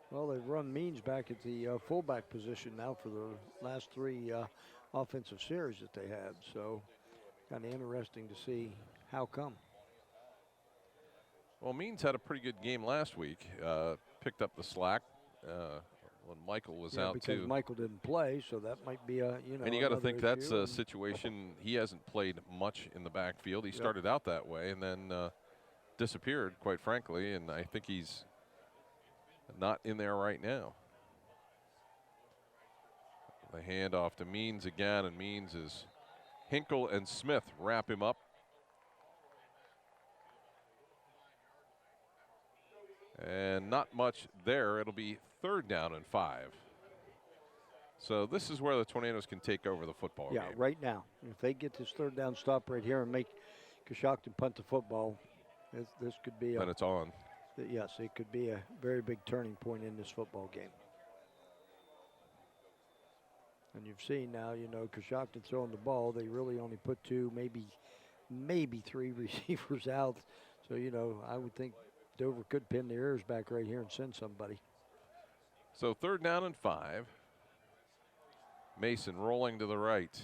Well, they've run Means back at the fullback position now for the last 3 offensive series that they had. So kind of interesting to see how come. Well, Means had a pretty good game last week. Picked up the slack when Michael was out because too. Michael didn't play, so that might be a And you got to think that's a situation. He hasn't played much in the backfield. He started out that way and then disappeared, quite frankly. And I think he's not in there right now. The handoff to Means again, and Means is Hinkle and Smith wrap him up. And not much there. It'll be 3rd down and 5. So this is where the Tornadoes can take over the football game. Yeah, right now. If they get this 3rd down stop right here and make Coshocton punt the football, this could be then it's on. Yes, it could be a very big turning point in this football game. And you've seen now, Coshocton throwing the ball. They really only put 2, maybe 3 receivers out. So, I would think Dover could pin their ears back right here and send somebody. So 3rd down and 5. Mason rolling to the right.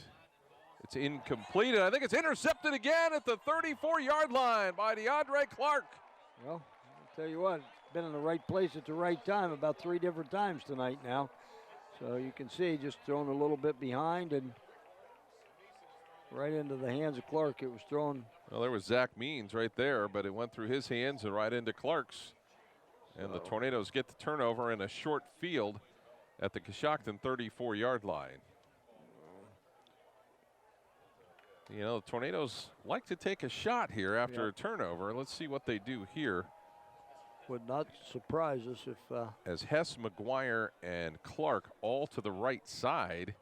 It's incomplete, and I think it's intercepted again at the 34-yard line by DeAndre Clark. Well, I'll tell you what, been in the right place at the right time about 3 different times tonight now. So you can see just throwing a little bit behind and right into the hands of Clark. It was thrown. Well, there was Zach Means right there, but it went through his hands and right into Clark's. And the Tornadoes get the turnover in a short field at the Coshocton 34-yard line. The Tornadoes like to take a shot here after a turnover. Let's see what they do here. Would not surprise us if... As Hess, McGuire, and Clark all to the right side,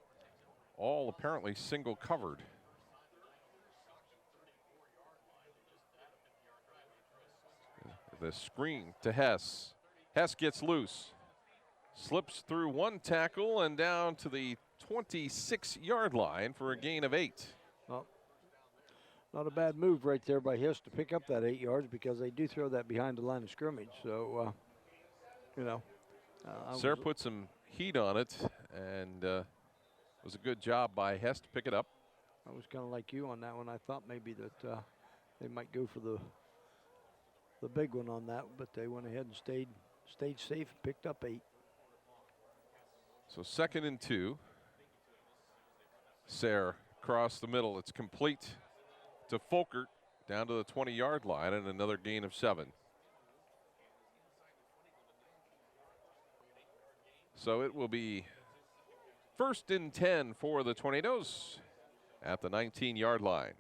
all apparently single covered. The screen to Hess. Hess gets loose. Slips through 1 tackle and down to the 26-yard line for a gain of 8. Well, not a bad move right there by Hess to pick up that 8 yards, because they do throw that behind the line of scrimmage. So, Sayre put some heat on it, and It was a good job by Hess to pick it up. I was kind of like you on that one. I thought maybe that they might go for the big one on that, but they went ahead and stayed safe and picked up 8. So 2nd and 2. Sayre across the middle. It's complete to Folkert down to the 20-yard line, and another gain of 7. So it will be 1st and 10 for the Tornadoes at the 19-yard line.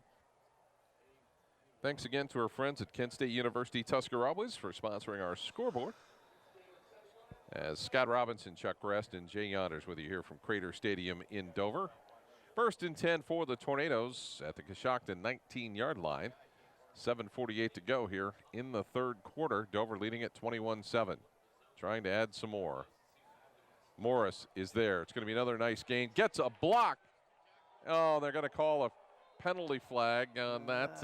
Thanks again to our friends at Kent State University Tuscarawas for sponsoring our scoreboard. As Scott Robinson, Chuck Rest, and Jay Yonders with you here from Crater Stadium in Dover. 1st and 10 for the Tornadoes at the Coshocton 19-yard line. 7:48 to go here in the 3rd quarter. Dover leading at 21-7. Trying to add some more. Morris is there. It's going to be another nice gain. Gets a block. Oh, they're going to call a penalty flag on that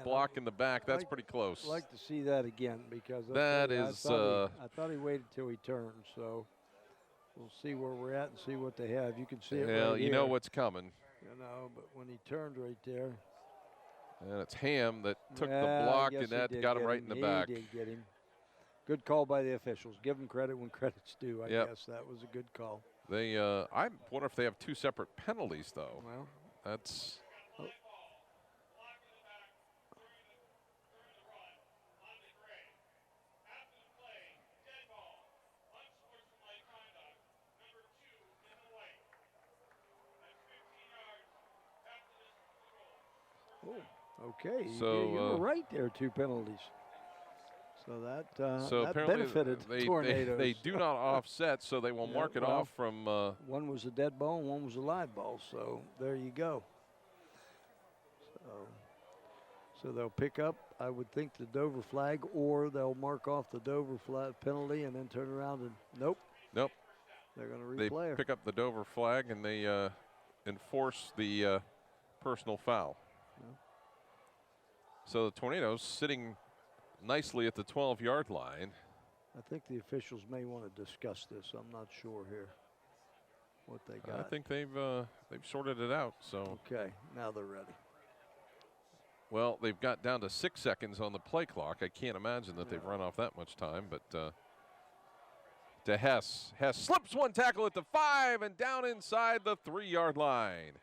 block in the back. That's pretty close. I'd like to see that again because that is. I thought he waited till he turned, so we'll see where we're at and see what they have. You can see it well, right you here. know what's coming. You know, but when he turned right there. And it's Ham that took the block, and that got him right in the back. He did get him. Good call by the officials. Give them credit when credit's due, I guess. That was a good call. They, I wonder if they have 2 separate penalties, though. Well, that's. Oh, okay. So you were right there, 2 penalties. So that, so that apparently benefited Tornadoes. they do not offset, so they will mark it off from. One was a dead ball and one was a live ball, so there you go. So they'll pick up, I would think, the Dover flag, or they'll mark off the Dover flag penalty and then turn around and nope. Nope. They're going to They replay her. pick up the Dover flag and they enforce the personal foul. Yeah. So the Tornadoes sitting nicely at the 12-yard line. I think the officials may want to discuss this. I'm not sure here what they got. I think they've sorted it out. So okay, now they're ready. Well, they've got down to 6 seconds on the play clock. I can't imagine that they've run off that much time, but to Hess. Hess slips one tackle at the 5 and down inside the 3-yard line.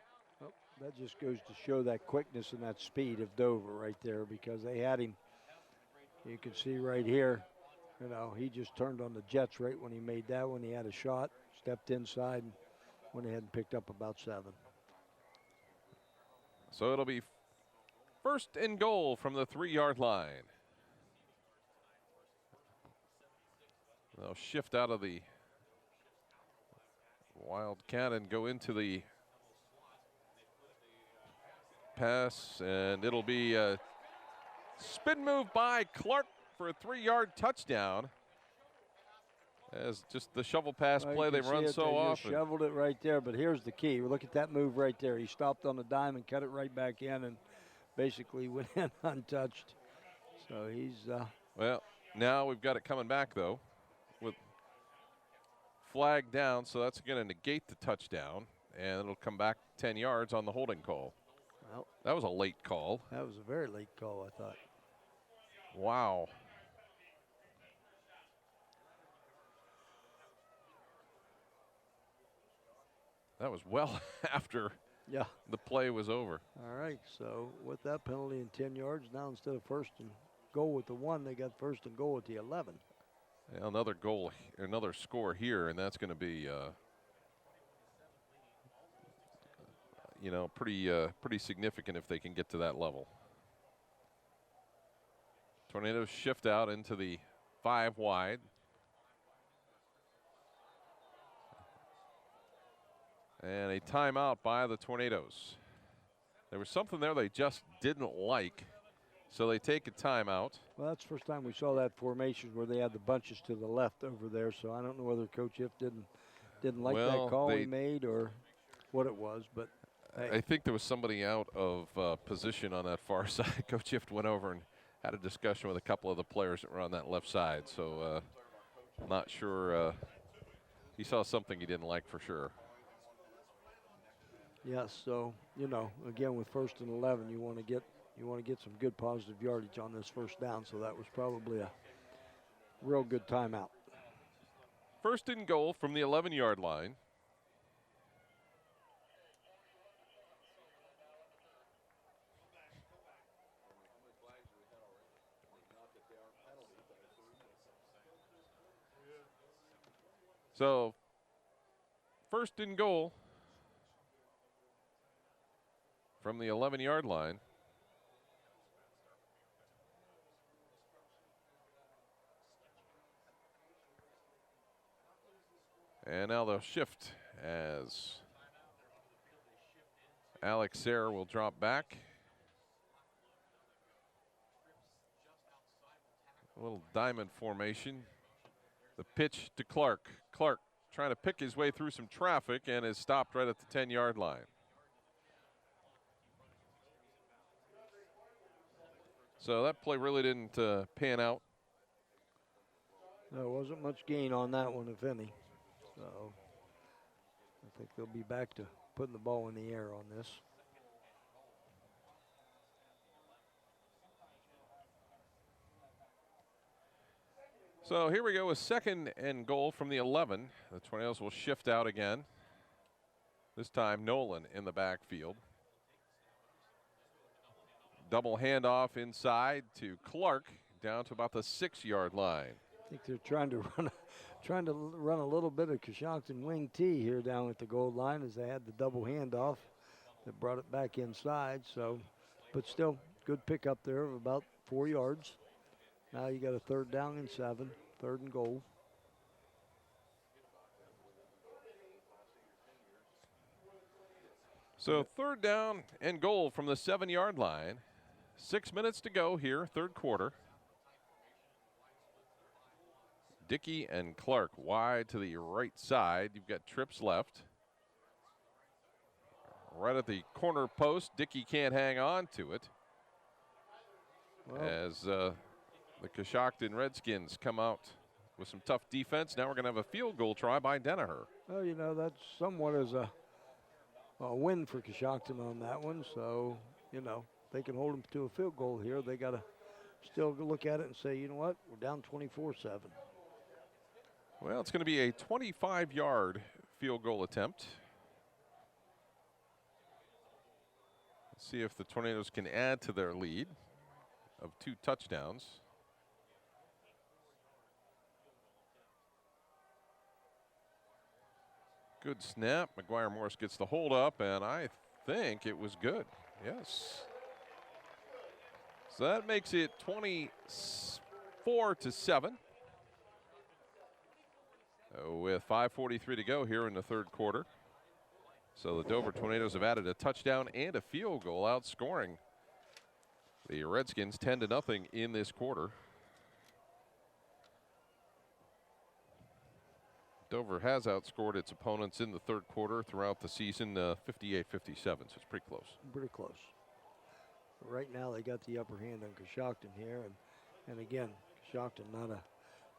Well, that just goes to show that quickness and that speed of Dover right there, because they had him. You can see right here, you know, he just turned on the jets right when he made that one. He had a shot, stepped inside, and went ahead and picked up about 7. So it'll be 1st and goal from the 3-yard line. They'll shift out of the Wildcat and go into the pass, and it'll be a spin move by Clark for a 3-yard touchdown. As just the shovel pass play they run so often. Just shoveled it right there, but here's the key. Look at that move right there. He stopped on the dime and cut it right back in and basically went in untouched. So he's well, now we've got it coming back though with flag down, so that's going to negate the touchdown, and it'll come back 10 yards on the holding call. Well, that was a late call. That was a very late call, I thought. Wow. That was well after the play was over. All right, so with that penalty and 10 yards, now instead of 1st and goal with the 1, they got 1st and goal with the 11. Yeah, another goal, another score here, and that's going to be, you know, pretty significant if they can get to that level. Tornadoes shift out into the 5 wide. And a timeout by the Tornadoes. There was something there they just didn't like, so they take a timeout. Well, that's the first time we saw that formation where they had the bunches to the left over there, so I don't know whether Coach If didn't like that call he made or what it was, but hey. I think there was somebody out of position on that far side. Coach If went over and had a discussion with a couple of the players that were on that left side, so I'm not sure. He saw something he didn't like for sure. Yes, so, again, with 1st and 11, you want to get some good positive yardage on this first down, so that was probably a real good timeout. 1st and goal from the 11-yard line. So, 1st and goal from the 11-yard line. And now they'll shift as Alex Sayre will drop back. A little diamond formation. The pitch to Clark. Clark trying to pick his way through some traffic and is stopped right at the 10-yard line. So that play really didn't pan out. There wasn't much gain on that one, if any. So I think they'll be back to putting the ball in the air on this. So here we go with 2nd and goal from the 11. The Tornadoes will shift out again. This time Nolan in the backfield. Double handoff inside to Clark down to about the 6-yard line. I think they're trying to run a little bit of Coshocton wing T here down at the goal line as they had the double handoff that brought it back inside. So, but still good pickup there of about 4 yards. Now you got a 3rd down and 7, 3rd and goal. So 3rd down and goal from the 7-yard line. 6 minutes to go here, 3rd quarter. Dickey and Clark wide to the right side. You've got trips left. Right at the corner post, Dickey can't hang on to it. Well, as the Coshocton Redskins come out with some tough defense. Now we're going to have a field goal try by Danaher. Well, that's somewhat as a win for Coshocton on that one. So, they can hold them to a field goal here. They got to still look at it and say, you know what, we're down 24-7. Well, it's going to be a 25-yard field goal attempt. Let's see if the Tornadoes can add to their lead of 2 touchdowns. Good snap. McGuire Morris gets the hold up, and I think it was good. Yes. So that makes it 24-7. With 5:43 to go here in the 3rd quarter. So the Dover Tornadoes have added a touchdown and a field goal, outscoring the Redskins 10-0 in this quarter. Dover has outscored its opponents in the 3rd quarter throughout the season, 58-57, so it's pretty close. Pretty close. Right now they got the upper hand on Coshocton here, and again, Coshocton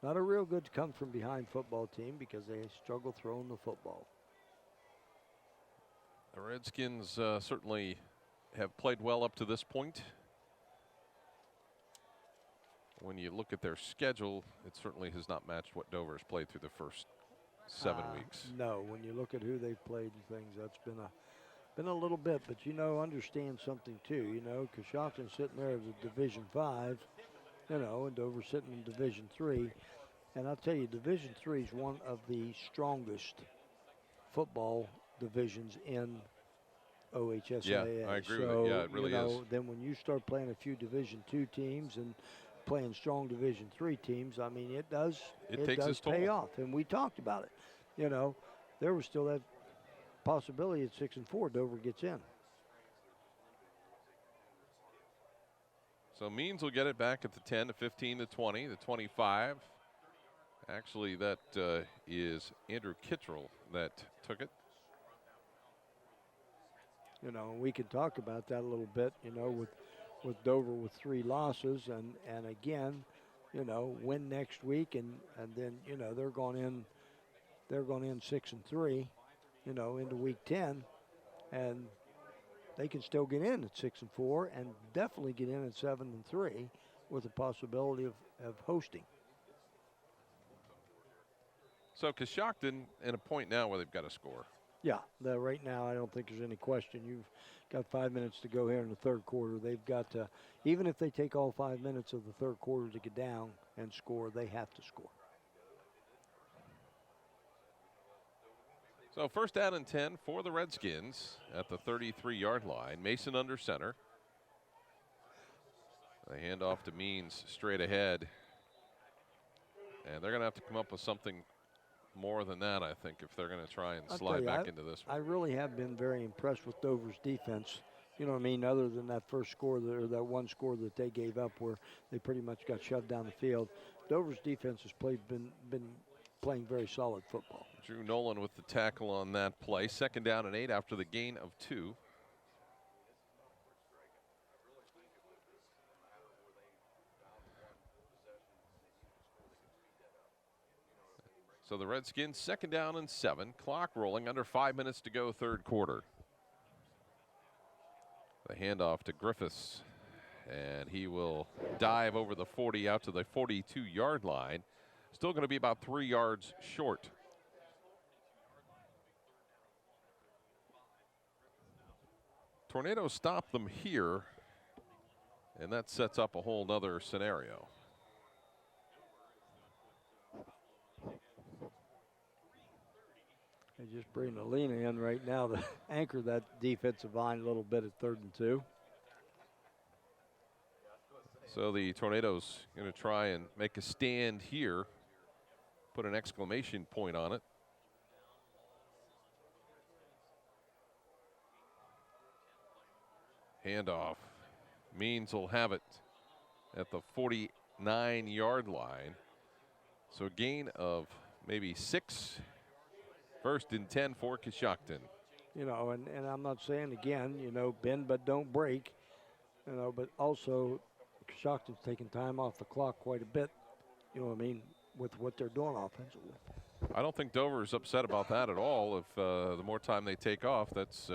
not a real good come from behind football team because they struggle throwing the football. The Redskins certainly have played well up to this point. When you look at their schedule, it certainly has not matched what Dover has played through the first 7 weeks. No, when you look at who they've played and things, that's been a little bit. But understand something too. Coshocton sitting there as a Division 5, and Dover sitting in Division 3. And I'll tell you, Division 3 is one of the strongest football divisions in OHSAA. Yeah, I agree with it. Yeah, it really is. Then when you start playing a few Division 2 teams and playing strong Division 3 teams, I mean, it does pay off. And we talked about it. There was still that possibility at 6-4 Dover gets in. So Means will get it back at the 10, the 15, the 20, the 25. Actually, that is Andrew Kittrell that took it. We can talk about that a little bit, with Dover with 3 losses and again, win next week and then, they're going in 6-3, into week 10. and they can still get in at 6-4 and definitely get in at 7-3 with the possibility of hosting. So Coshocton in a point now where they've got to score. Yeah, right now I don't think there's any question. You've got 5 minutes to go here in the third quarter. They've got to, even if they take all 5 minutes of the third quarter to get down and score, they have to score. So first down and 10 for the Redskins at the 33-yard line. Mason under center. The handoff to Means straight ahead. And they're going to have to come up with something more than that, I think, if they're going to try and slide back into this one. I really have been very impressed with Dover's defense. You know what I mean? Other than that first score, or that one score that they gave up where they pretty much got shoved down the field, Dover's defense has been playing very solid football. Drew Nolan with the tackle on that play. Second down and 8 after the gain of 2. So the Redskins second down and 7. Clock rolling, under 5 minutes to go, third quarter. The handoff to Griffiths, and he will dive over the 40 out to the 42-yard line. Still going to be about 3 yards short. Tornadoes stop them here, and that sets up a whole nother scenario. They just bring Alina in right now to anchor that defensive line a little bit at 3rd and 2. So the Tornadoes going to try and make a stand here, put an exclamation point on it. Handoff. Means will have it at the 49-yard line. So a gain of maybe 6. First and 10 for Coshocton. You know, and I'm not saying again, you know, bend but don't break. You know, but also Coshocton's taking time off the clock quite a bit. You know what I mean, with what they're doing offensively. I don't think Dover's upset about that at all. If the more time they take off, that's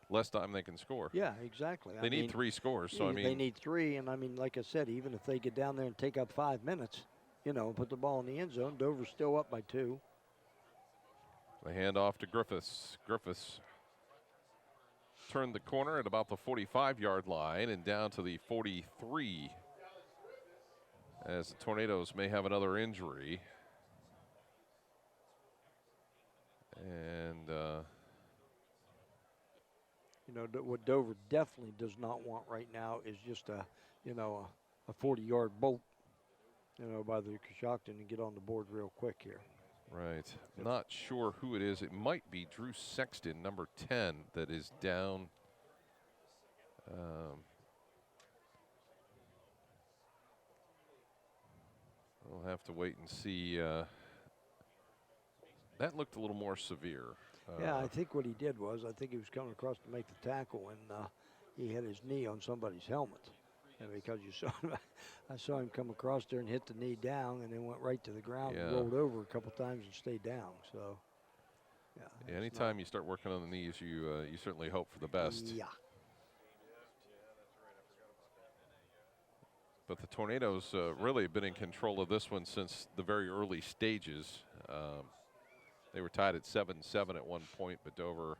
less time they can score. Yeah, exactly. They need 3 scores, so I mean. They need 3, and I mean, like I said, even if they get down there and take up 5 minutes, you know, and put the ball in the end zone, Dover's still up by 2. The handoff to Griffiths. Griffiths turned the corner at about the 45-yard line and down to the 43, as the Tornadoes may have another injury. And you know, what Dover definitely does not want right now is just a 40-yard bolt, you know, by the Coshocton and get on the board real quick here. Right. Not sure who it is. It might be Drew Sexton, number 10, that is down. We'll have to wait and see. That looked a little more severe. Yeah, I think what he did was, I think he was coming across to make the tackle, and he had his knee on somebody's helmet. And because you saw him, I saw him come across there and hit the knee down, and then went right to the ground and rolled over a couple times and stayed down. So, yeah. Anytime you start working on the knees, you certainly hope for the best. Yeah. But the Tornadoes really have been in control of this one since the very early stages. They were tied at 7-7 at one point, but Dover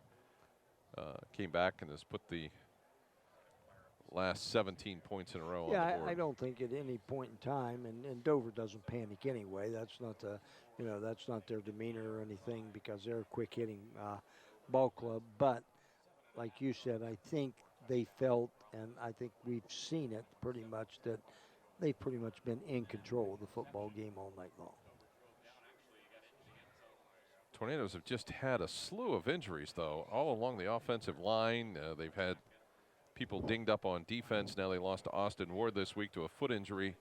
came back and has put the last 17 points in a row on the board. I don't think at any point in time, and Dover doesn't panic anyway. That's not that's not their demeanor or anything, because they're a quick hitting ball club. But like you said, I think they felt, and I think we've seen it pretty much, that they've pretty much been in control of the football game all night long. Tornadoes have just had a slew of injuries, though, all along the offensive line. They've had people dinged up on defense. Now they lost to Austin Ward this week to a foot injury.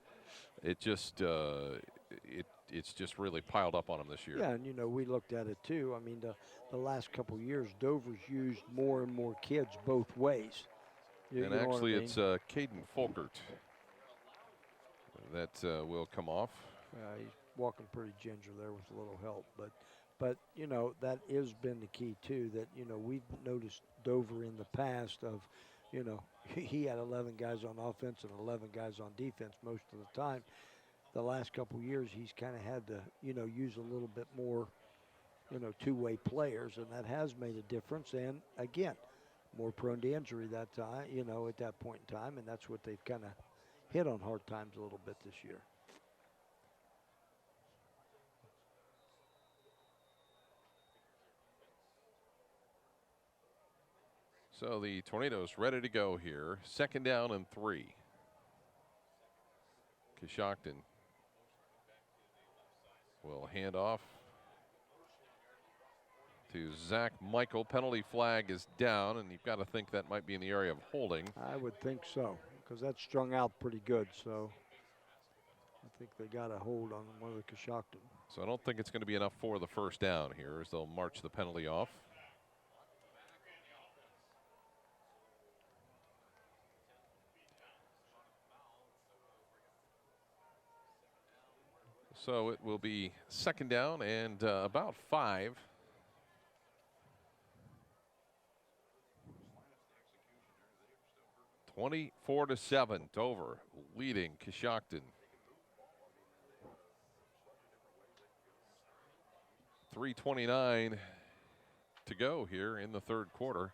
It just it's just really piled up on them this year. Yeah, and you know, we looked at it too. I mean, the last couple years, Dover's used more and more kids both ways. And actually, it's Caden Folkert that will come off. He's walking pretty ginger there with a little help, but But, you know, that has been the key, too, that, you know, we've noticed Dover in the past of, you know, he had 11 guys on offense and 11 guys on defense most of the time. The last couple years, he's kind of had to, you know, use a little bit more, you know, two-way players, and that has made a difference. And, again, more prone to injury that time, you know, at that point in time, and that's what they've kind of hit on hard times a little bit this year. So the Tornadoes ready to go here. 2nd down and 3. Coshocton will hand off to Zach Michael. Penalty flag is down, and you've got to think that might be in the area of holding. I would think so, because that's strung out pretty good. So I think they got a hold on one of the Coshocton. So I don't think it's going to be enough for the 1st down here as they'll march the penalty off. So it will be 2nd down and about 5. (24-7), Dover leading Coshocton. 3:29 to go here in the 3rd quarter.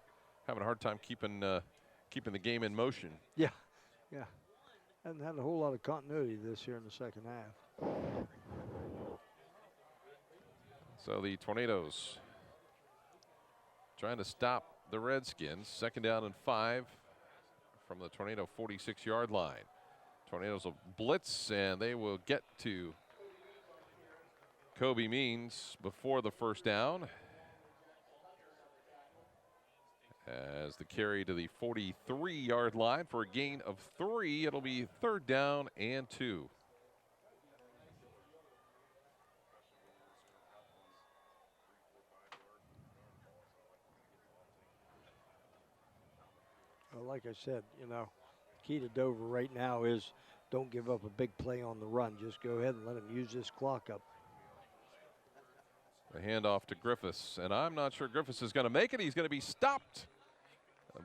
Having a hard time keeping the game in motion. Yeah, yeah. Hasn't had a whole lot of continuity this year in the 2nd half. So the Tornadoes trying to stop the Redskins. 2nd down and 5 from the Tornado 46-yard line. Tornadoes will blitz, and they will get to Kobe Means before the 1st down. As the carry to the 43-yard line for a gain of 3. It'll be 3rd down and 2. Well, like I said, you know, key to Dover right now is don't give up a big play on the run. Just go ahead and let them use this clock up. The handoff to Griffiths, and I'm not sure Griffiths is going to make it. He's going to be stopped,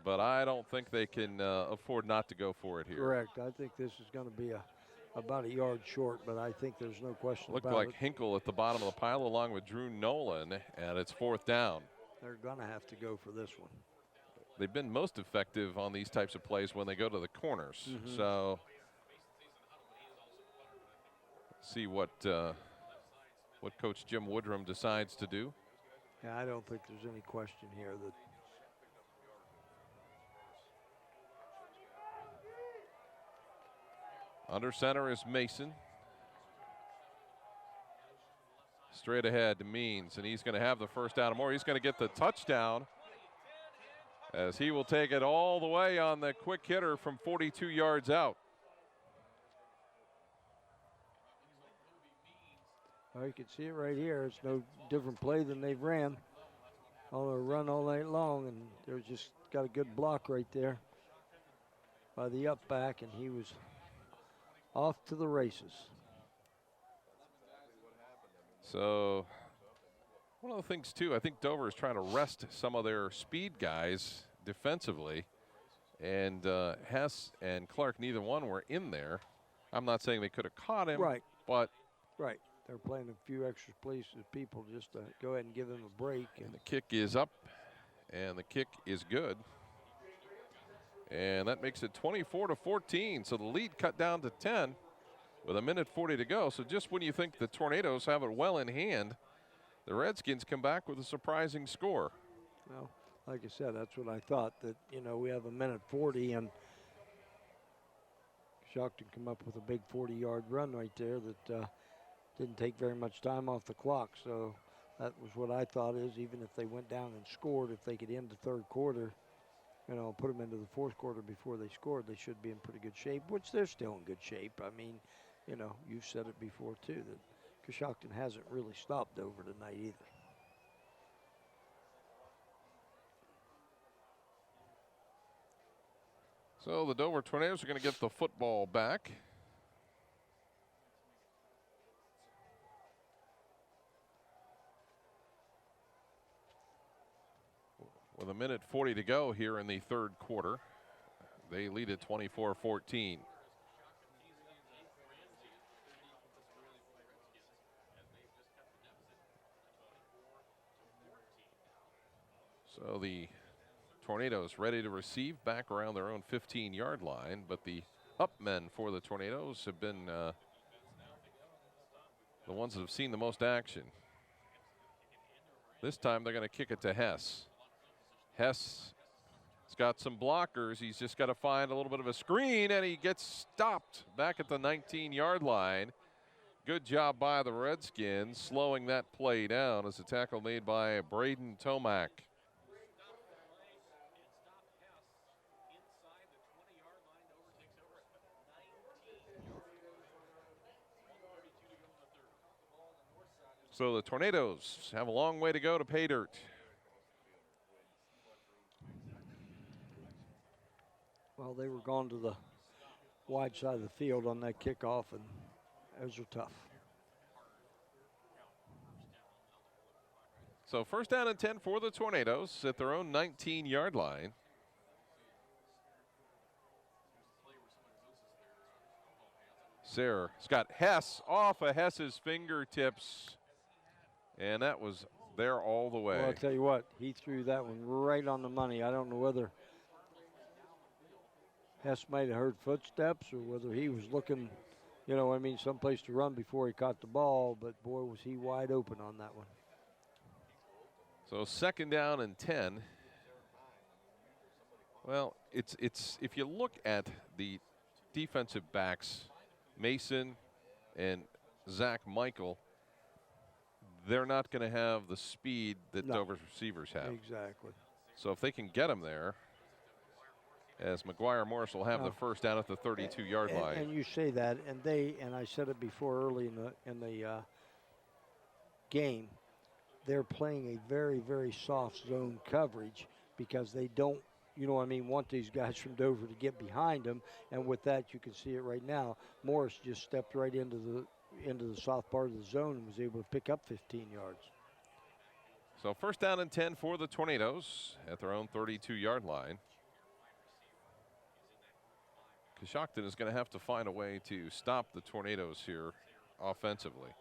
but I don't think they can afford not to go for it here. Correct. I think this is going to be about a yard short, but I think there's no question Looked about like it. Hinkle at the bottom of the pile along with Drew Nolan, and it's 4th down. They're going to have to go for this one. They've been most effective on these types of plays when they go to the corners. So see what Coach Jim Woodrum decides to do. Yeah, I don't think there's any question here that under center is Mason. Straight ahead to Means, and he's going to have the 1st down or more. He's going to get the touchdown as he will take it all the way on the quick hitter from 42 yards out. Well, you can see it right here. It's no different play than they've ran on a run all night long, and they're just got a good block right there by the up back, and he was off to the races. So one of the things, too, I think Dover is trying to rest some of their speed guys defensively, and Hess and Clark, neither one were in there. I'm not saying they could have caught him, right? But right, they're playing a few extra people just to go ahead and give them a break. And the kick is up, and the kick is good, and that makes it 24-14. So the lead cut down to 10 with 1:40 to go. So just when you think the Tornadoes have it well in hand, the Redskins come back with a surprising score. Well, like I said, that's what I thought, that, you know, we have 1:40 and Coshocton come up with a big 40-yard run right there that didn't take very much time off the clock. So that was what I thought is, even if they went down and scored, if they could end the 3rd quarter, you know, put them into the 4th quarter before they scored, they should be in pretty good shape, which they're still in good shape. I mean, you know, you've said it before, too, that Coshocton hasn't really stopped over tonight either. So the Dover Tornadoes are going to get the football back. with 1:40 to go here in the third quarter. They lead at 24-14. So the Tornadoes ready to receive back around their own 15-yard line, but the up men for the Tornadoes have been the ones that have seen the most action. This time they're going to kick it to Hess. Hess has got some blockers. He's just got to find a little bit of a screen, and he gets stopped back at the 19-yard line. Good job by the Redskins slowing that play down as a tackle made by Braden Tomac. So the Tornadoes have a long way to go to pay dirt. Well, they were gone to the wide side of the field on that kickoff, and those are tough. So first down and 10 for the Tornadoes at their own 19-yard line. Sayre's got Hess off of Hess's fingertips. And that was there all the way. Well, I'll tell you what, he threw that one right on the money. I don't know whether Hess might have heard footsteps or whether he was looking, someplace to run before he caught the ball, but boy, was he wide open on that one. So second down and 10. Well, it's if you look at the defensive backs, Mason and Zach Michael, they're not going to have the speed that Dover's receivers have. Exactly. So if they can get them there, as McGuire Morris will have the first down at the 32-yard line. And you say that, and I said it before early in the game, they're playing a very, very soft zone coverage because they don't, want these guys from Dover to get behind them. And with that, you can see it right now. Morris just stepped right into the soft part of the zone and was able to pick up 15 yards. So first down and 10 for the Tornadoes at their own 32-yard line. Coshocton is going to have to find a way to stop the Tornadoes here offensively.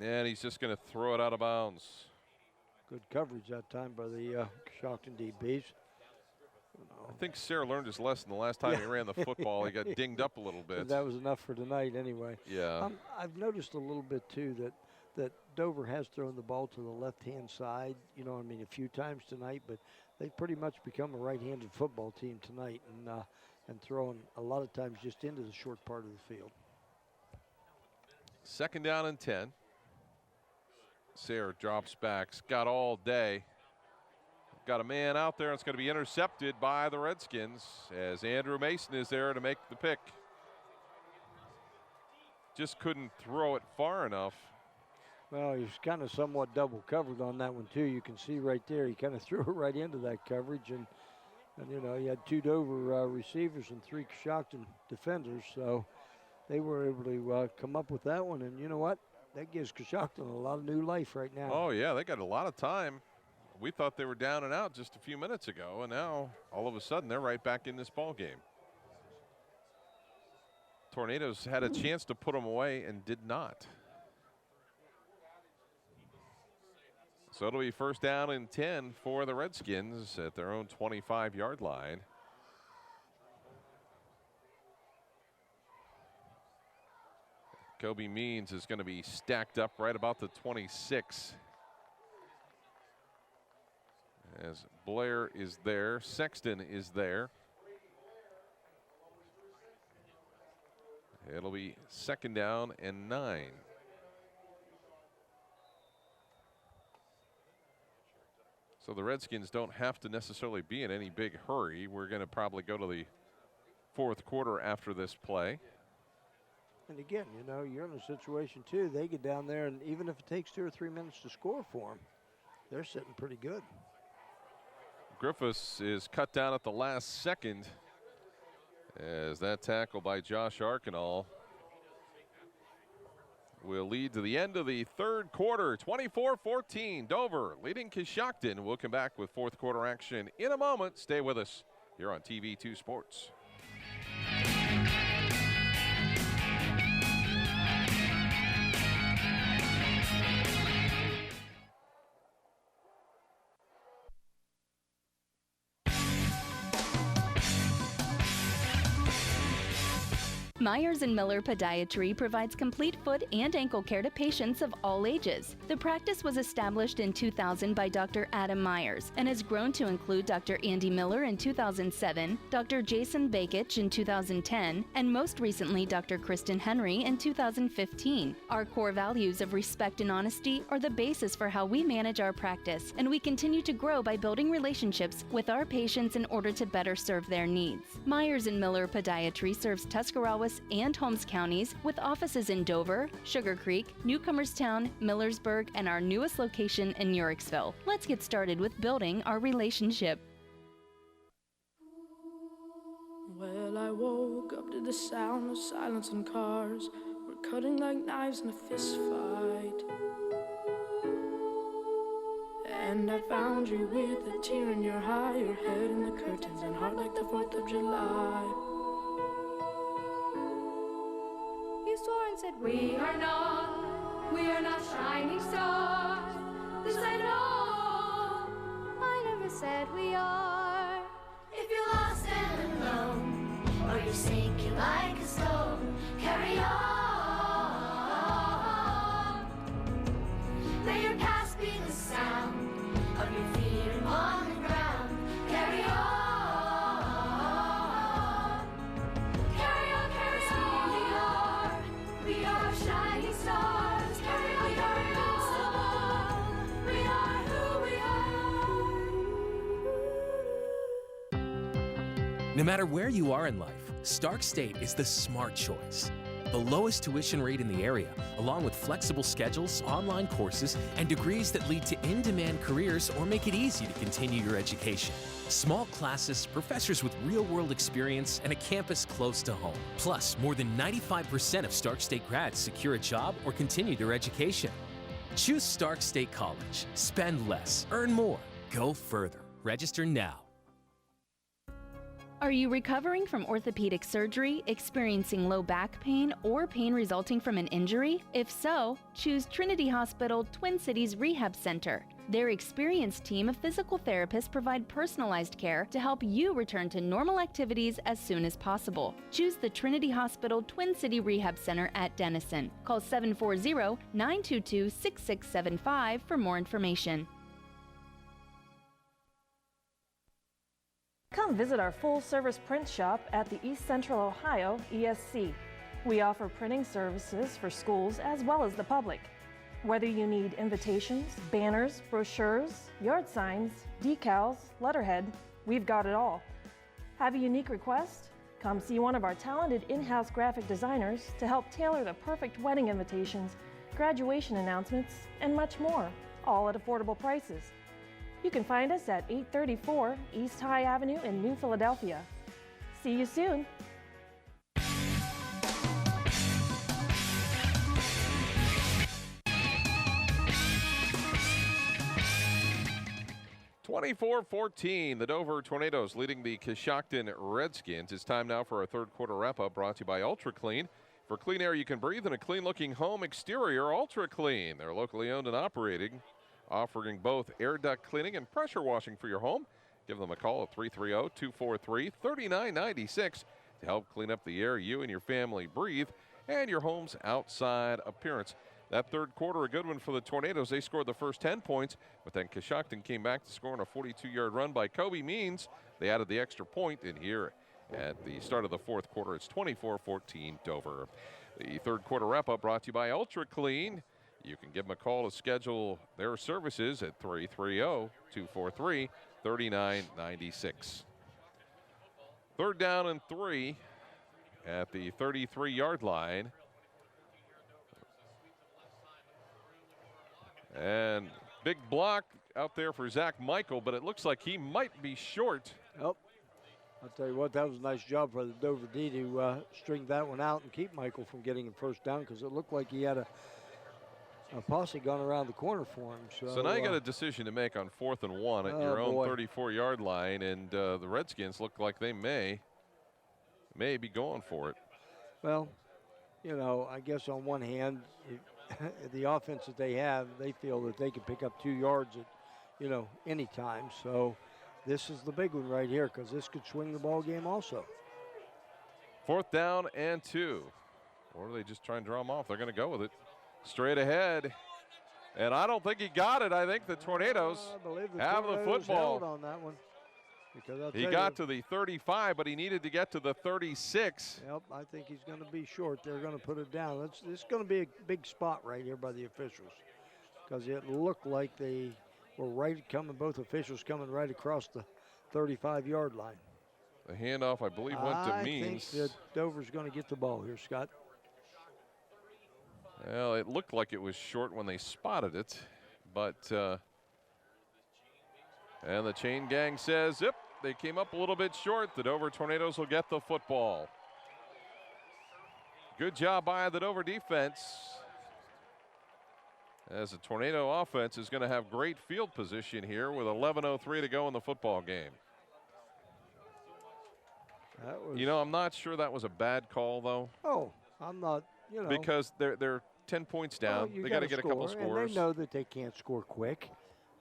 And he's just going to throw it out of bounds. Good coverage that time by the Coshocton DBs. I think Sayre learned his lesson the last time he ran the football. He got dinged up a little bit. That was enough for tonight anyway. Yeah. I've noticed a little bit, too, that Dover has thrown the ball to the left-hand side, a few times tonight, but they've pretty much become a right-handed football team tonight and throwing a lot of times just into the short part of the field. Second down and 10. Sayre drops back, got all day. Got a man out there, and it's going to be intercepted by the Redskins as Andrew Mason is there to make the pick. Just couldn't throw it far enough. Well, he was kind of somewhat double covered on that one, too. You can see right there, he kind of threw it right into that coverage. And he had two Dover receivers and three Coshocton defenders. So they were able to come up with that one. And you know what? That gives Coshocton a lot of new life right now. Oh, yeah, they got a lot of time. We thought they were down and out just a few minutes ago, and now all of a sudden they're right back in this ball game. Tornadoes had a chance to put them away and did not. So it'll be first down and 10 for the Redskins at their own 25-yard line. Kobe Means is going to be stacked up right about the 26. As Blair is there, Sexton is there. It'll be second down and 9. So the Redskins don't have to necessarily be in any big hurry. We're going to probably go to the fourth quarter after this play. And again, you're in a situation, too. They get down there, and even if it takes 2 or 3 minutes to score for them, they're sitting pretty good. Griffiths is cut down at the last second as that tackle by Josh Arkinall will lead to the end of the third quarter. 24-14, Dover leading Coshocton. We'll come back with fourth quarter action in a moment. Stay with us here on TV2 Sports. Myers & Miller Podiatry provides complete foot and ankle care to patients of all ages. The practice was established in 2000 by Dr. Adam Myers and has grown to include Dr. Andy Miller in 2007, Dr. Jason Bakich in 2010, and most recently Dr. Kristen Henry in 2015. Our core values of respect and honesty are the basis for how we manage our practice, and we continue to grow by building relationships with our patients in order to better serve their needs. Myers & Miller Podiatry serves Tuscarawas and Holmes counties with offices in Dover, Sugar Creek, Newcomerstown, Millersburg, and our newest location in Uricksville. Let's get started with building our relationship. Well, I woke up to the sound of silence and cars. We're cutting like knives in a fist fight. And I found you with a tear in your eye, your head in the curtains and heart like the 4th of July. You swore and said we are not shining stars. This I know, I never said we are. If you're lost and alone, or you're sinking like a stone, carry on. May your past be the sound of your feet on the ground. Carry on. Carry on, carry on. We are shining stars. Carry on, carry on. We are who we are. No matter where you are in life, Stark State is the smart choice. The lowest tuition rate in the area, along with flexible schedules, online courses, and degrees that lead to in-demand careers or make it easy to continue your education. Small classes, professors with real-world experience, and a campus close to home. Plus, more than 95% of Stark State grads secure a job or continue their education. Choose Stark State College. Spend less, earn more, go further. Register now. Are you recovering from orthopedic surgery, experiencing low back pain, or pain resulting from an injury? If so, choose Trinity Hospital Twin Cities Rehab Center. Their experienced team of physical therapists provide personalized care to help you return to normal activities as soon as possible. Choose the Trinity Hospital Twin City Rehab Center at Denison. Call 740-922-6675 for more information. Come visit our full-service print shop at the East Central Ohio ESC. We offer printing services for schools as well as the public. Whether you need invitations, banners, brochures, yard signs, decals, letterhead, we've got it all. Have a unique request? Come see one of our talented in-house graphic designers to help tailor the perfect wedding invitations, graduation announcements, and much more, all at affordable prices. You can find us at 834 East High Avenue in New Philadelphia. See you soon. (24-14), the Dover Tornadoes leading the Coshocton Redskins. It's time now for our third quarter wrap-up, brought to you by Ultra Clean. For clean air you can breathe in a clean-looking home exterior, Ultra Clean. They're locally owned and operating, offering both air duct cleaning and pressure washing for your home. Give them a call at 330-243-3996 to help clean up the air you and your family breathe and your home's outside appearance. That third quarter, a good one for the Tornadoes. They scored the first 10 points, but then Coshocton came back to score on a 42-yard run by Kobe Means. They added the extra point in here at the start of the fourth quarter. It's 24-14 Dover. The third quarter wrap-up brought to you by Ultra Clean. You can give them a call to schedule their services at 330-243-3996. Third down and 3 at the 33-yard line. And big block out there for Zach Michael, but it looks like he might be short. Oh, I'll tell you what, that was a nice job for the Dover D to string that one out and keep Michael from getting a first down, because it looked like he had a posse gone around the corner for him. So now you got a decision to make on 4th and 1 at your own 34-yard line, and the Redskins look like they may be going for it. Well, you know, I guess on one hand, the offense that they have, they feel that they can pick up 2 yards at, you know, any time. So this is the big one right here, because this could swing the ball game also. 4th down and 2. Or are they just trying to draw them off? They're going to go with it. Straight ahead. And I don't think he got it. I think the Tornadoes have the football. On that one, because he got to the 35, but he needed to get to the 36. Yep, I think he's going to be short. They're going to put it down. It's going to be a big spot right here by the officials, because it looked like they were both officials coming right across the 35-yard line. The handoff, I believe, went to Means. I think that Dover's going to get the ball here, Scott. Well, it looked like it was short when they spotted it, but and the chain gang says, yep, they came up a little bit short. The Dover Tornadoes will get the football. Good job by the Dover defense, as the Tornado offense is going to have great field position here with 11:03 to go in the football game. You know, I'm not sure that was a bad call, though. Oh, I'm not, you know. Because they're 10 points down. They got to get a couple scores. And they know that they can't score quick.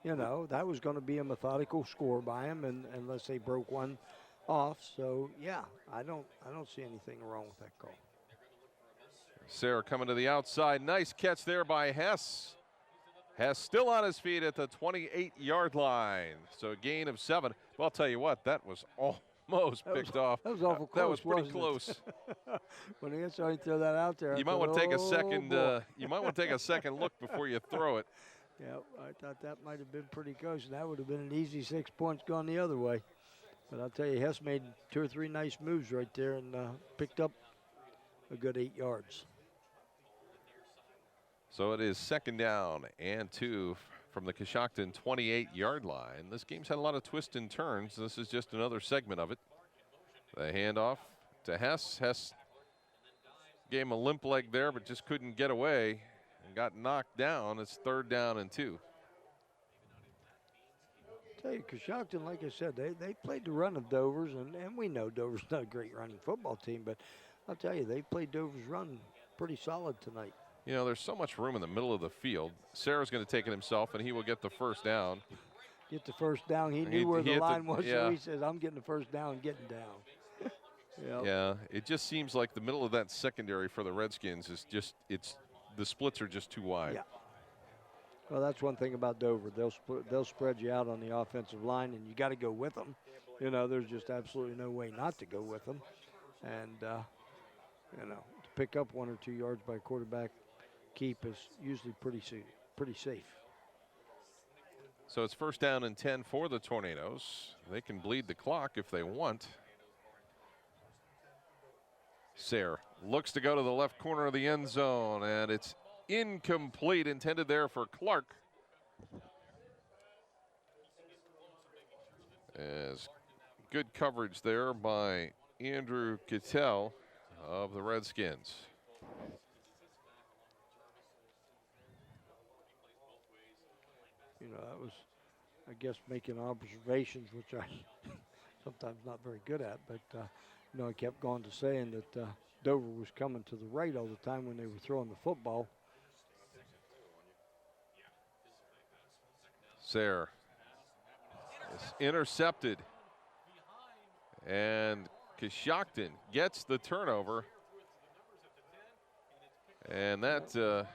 You know, that was going to be a methodical score by them, and unless they broke one off. So, yeah, I don't see anything wrong with that call. Sayre coming to the outside. Nice catch there by Hess. Hess still on his feet at the 28-yard line. So a gain of 7. Well, I'll tell you what, that was almost picked off. That was awful close. That was pretty close. When he started to throw that out there, you might want to take a second. You might want to take a second look before you throw it. Yeah, I thought that might have been pretty close, and that would have been an easy 6 points gone the other way. But I'll tell you, Hess made 2 or 3 nice moves right there and picked up a good 8 yards. So it is 2nd down and 2 from the Coshocton 28-yard line. This game's had a lot of twists and turns. This is just another segment of it. The handoff to Hess. Hess gave him a limp leg there, but just couldn't get away and got knocked down. It's 3rd down and 2. I'll tell you, Coshocton, like I said, they played the run of Dover's, and we know Dover's not a great running football team, but I'll tell you, they played Dover's run pretty solid tonight. You know, there's so much room in the middle of the field. Sayre's going to take it himself, and he will get the first down. Get the first down. He knew where the line was, so he says, I'm getting the first down and getting down. Yep. Yeah, it just seems like the middle of that secondary for the Redskins is just, the splits are just too wide. Yeah. Well, that's one thing about Dover. They'll spread you out on the offensive line, and you got to go with them. You know, there's just absolutely no way not to go with them. And, you know, to pick up 1 or 2 yards by quarterback keep is usually pretty safe. So it's 1st down and 10 for the Tornadoes. They can bleed the clock if they want. Sayre looks to go to the left corner of the end zone, and it's incomplete, intended there for Clark. As good coverage there by Andrew Cattell of the Redskins. You know, that was, I guess, making observations, which I sometimes not very good at. But, you know, I kept going to saying that Dover was coming to the right all the time when they were throwing the football. Sayre is intercepted. And Coshocton gets the turnover. And that...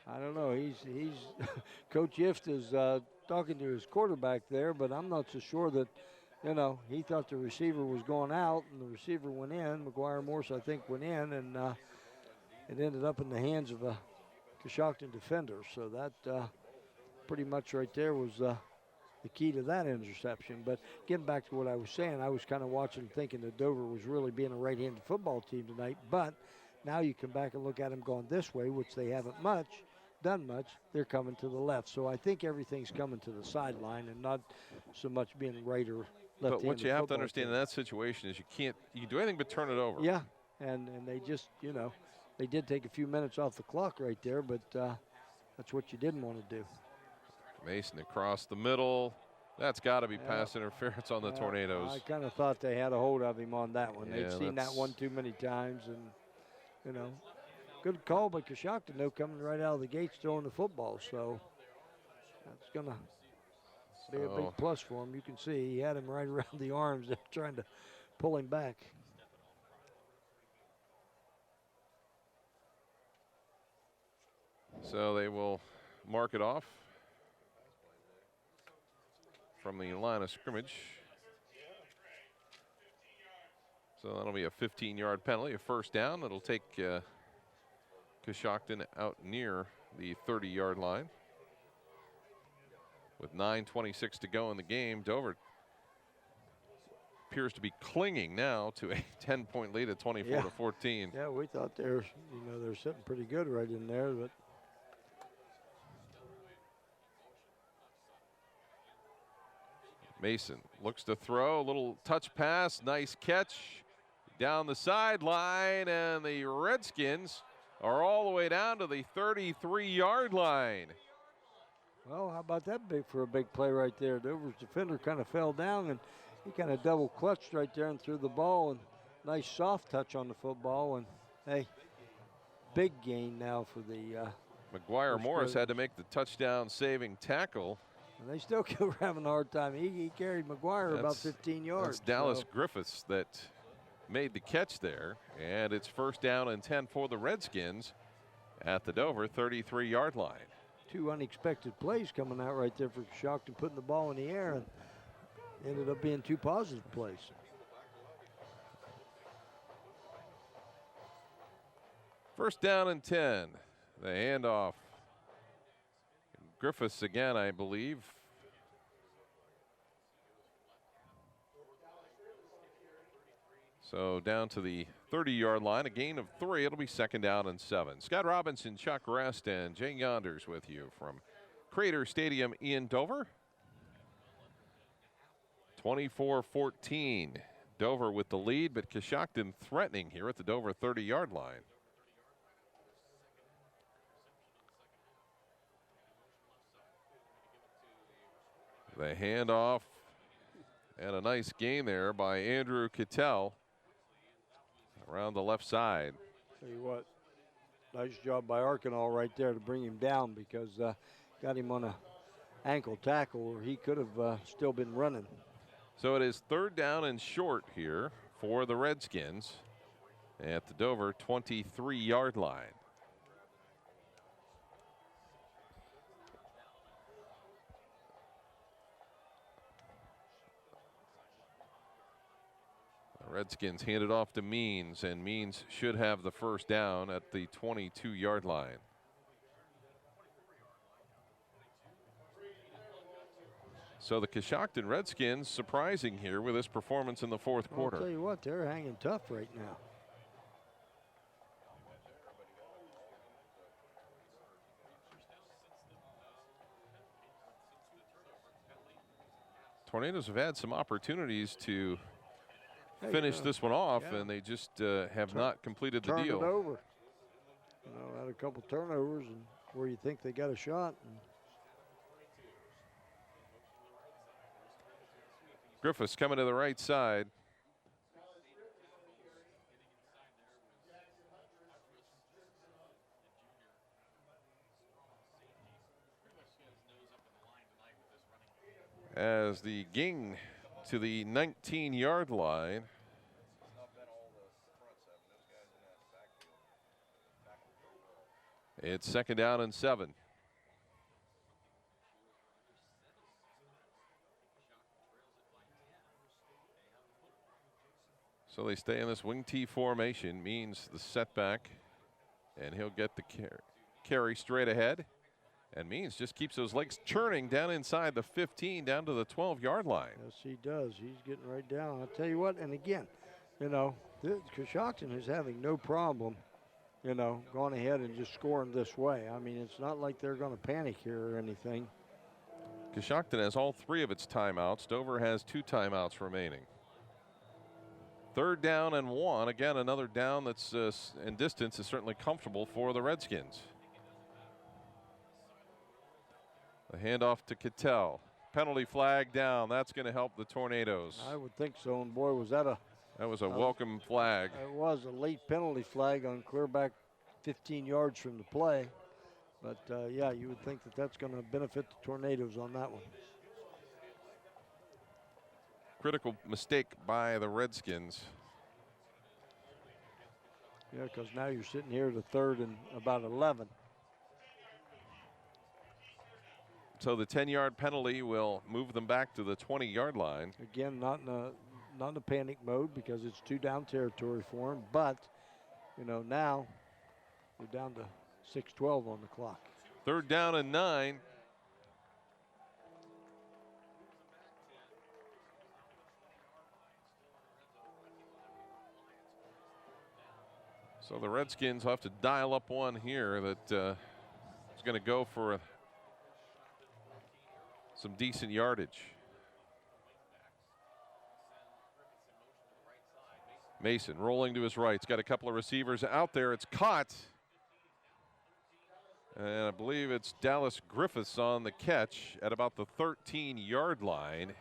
I don't know. He's Coach Yift is talking to his quarterback there, but I'm not so sure that, you know, he thought the receiver was going out, and the receiver went in. McGuire Morse, I think, went in, and it ended up in the hands of a Coshocton defender. So that pretty much right there was the key to that interception. But getting back to what I was saying, I was kind of watching thinking that Dover was really being a right-handed football team tonight, but now you come back and look at them going this way, which they haven't done much. They're coming to the left. So I think everything's coming to the sideline and not so much being right or But what you have to understand in that situation is you can do anything but turn it over. Yeah, and they just, they did take a few minutes off the clock right there, but that's what you didn't want to do. Mason across the middle. That's got to be pass interference on the Tornadoes. I kind of thought they had a hold of him on that one. Yeah, They've seen that one too many times, and, good call by Coshocton, though, coming right out of the gates throwing the football. So that's going to be a big plus for him. You can see he had him right around the arms there trying to pull him back. So they will mark it off from the line of scrimmage. So that'll be a 15-yard penalty, a first down. It'll take Coshocton out near the 30-yard line. With 9:26 to go in the game, Dover appears to be clinging now to a 10-point lead at 24-14. Yeah, we thought they're sitting pretty good right in there, but Mason looks to throw, a little touch pass, nice catch down the sideline, and the Redskins are all the way down to the 33-yard line. Well, how about that for a big play right there? Dover's defender kind of fell down, and he kind of double clutched right there and threw the ball, and nice soft touch on the football, and hey, big gain now for the McGuire Morris had to make the touchdown saving tackle. And they still were having a hard time. He carried McGuire about 15 yards. That's Dallas Griffiths that made the catch there, and it's first down and 10 for the Redskins at the Dover 33-yard line. Two unexpected plays coming out right there for Coshocton, putting the ball in the air, and ended up being two positive plays. First down and 10. The handoff. Griffiths again, I believe. So down to the 30-yard line, a gain of 3. It'll be second down and 7. Scott Robinson, Chuck Rest, and Jay Yonders with you from Crater Stadium in Dover. 24-14. Dover with the lead, but Coshocton threatening here at the Dover 30-yard line. The handoff and a nice gain there by Andrew Cattell around the left side. Tell you what, nice job by Arkinall right there to bring him down, because got him on a ankle tackle where he could have still been running. So it is third down and short here for the Redskins at the Dover 23-yard line. Redskins hand it off to Means, and Means should have the first down at the 22-yard line. So the Coshocton Redskins surprising here with this performance in the fourth quarter. I'll tell you what, they're hanging tough right now. Tornadoes have had some opportunities to finish this one off, and they just have not completed the deal. Turned it over. Had a couple turnovers, and where you think they got a shot. Griffiths coming to the right side. As the ging to the 19-yard line. It's second down and 7. So they stay in this wing T formation, means the setback, and he'll get the carry straight ahead. And Means just keeps those legs churning down inside the 15, down to the 12-yard line. Yes, he does. He's getting right down. I'll tell you what, and again, Coshocton is having no problem, going ahead and just scoring this way. I mean, it's not like they're going to panic here or anything. Coshocton has all 3 of its timeouts. Dover has 2 timeouts remaining. 3rd down and 1. Again, another down that's in distance is certainly comfortable for the Redskins. The handoff to Cattell. Penalty flag down. That's going to help the Tornadoes. I would think so. And boy, was that a welcome flag. It was a late penalty flag on clear back 15 yards from the play. But, yeah, you would think that that's going to benefit the Tornadoes on that one. Critical mistake by the Redskins. Yeah, because now you're sitting here to 3rd and about 11. So the 10-yard penalty will move them back to the 20-yard line. Again, not in a panic mode because it's 2 down territory for them. But, you know, now we're down to 6:12 on the clock. 3rd down and 9. So the Redskins will have to dial up one here that is going to go for some decent yardage. Mason rolling to his right. He's got a couple of receivers out there. It's caught. And I believe it's Dallas Griffiths on the catch at about the 13-yard line.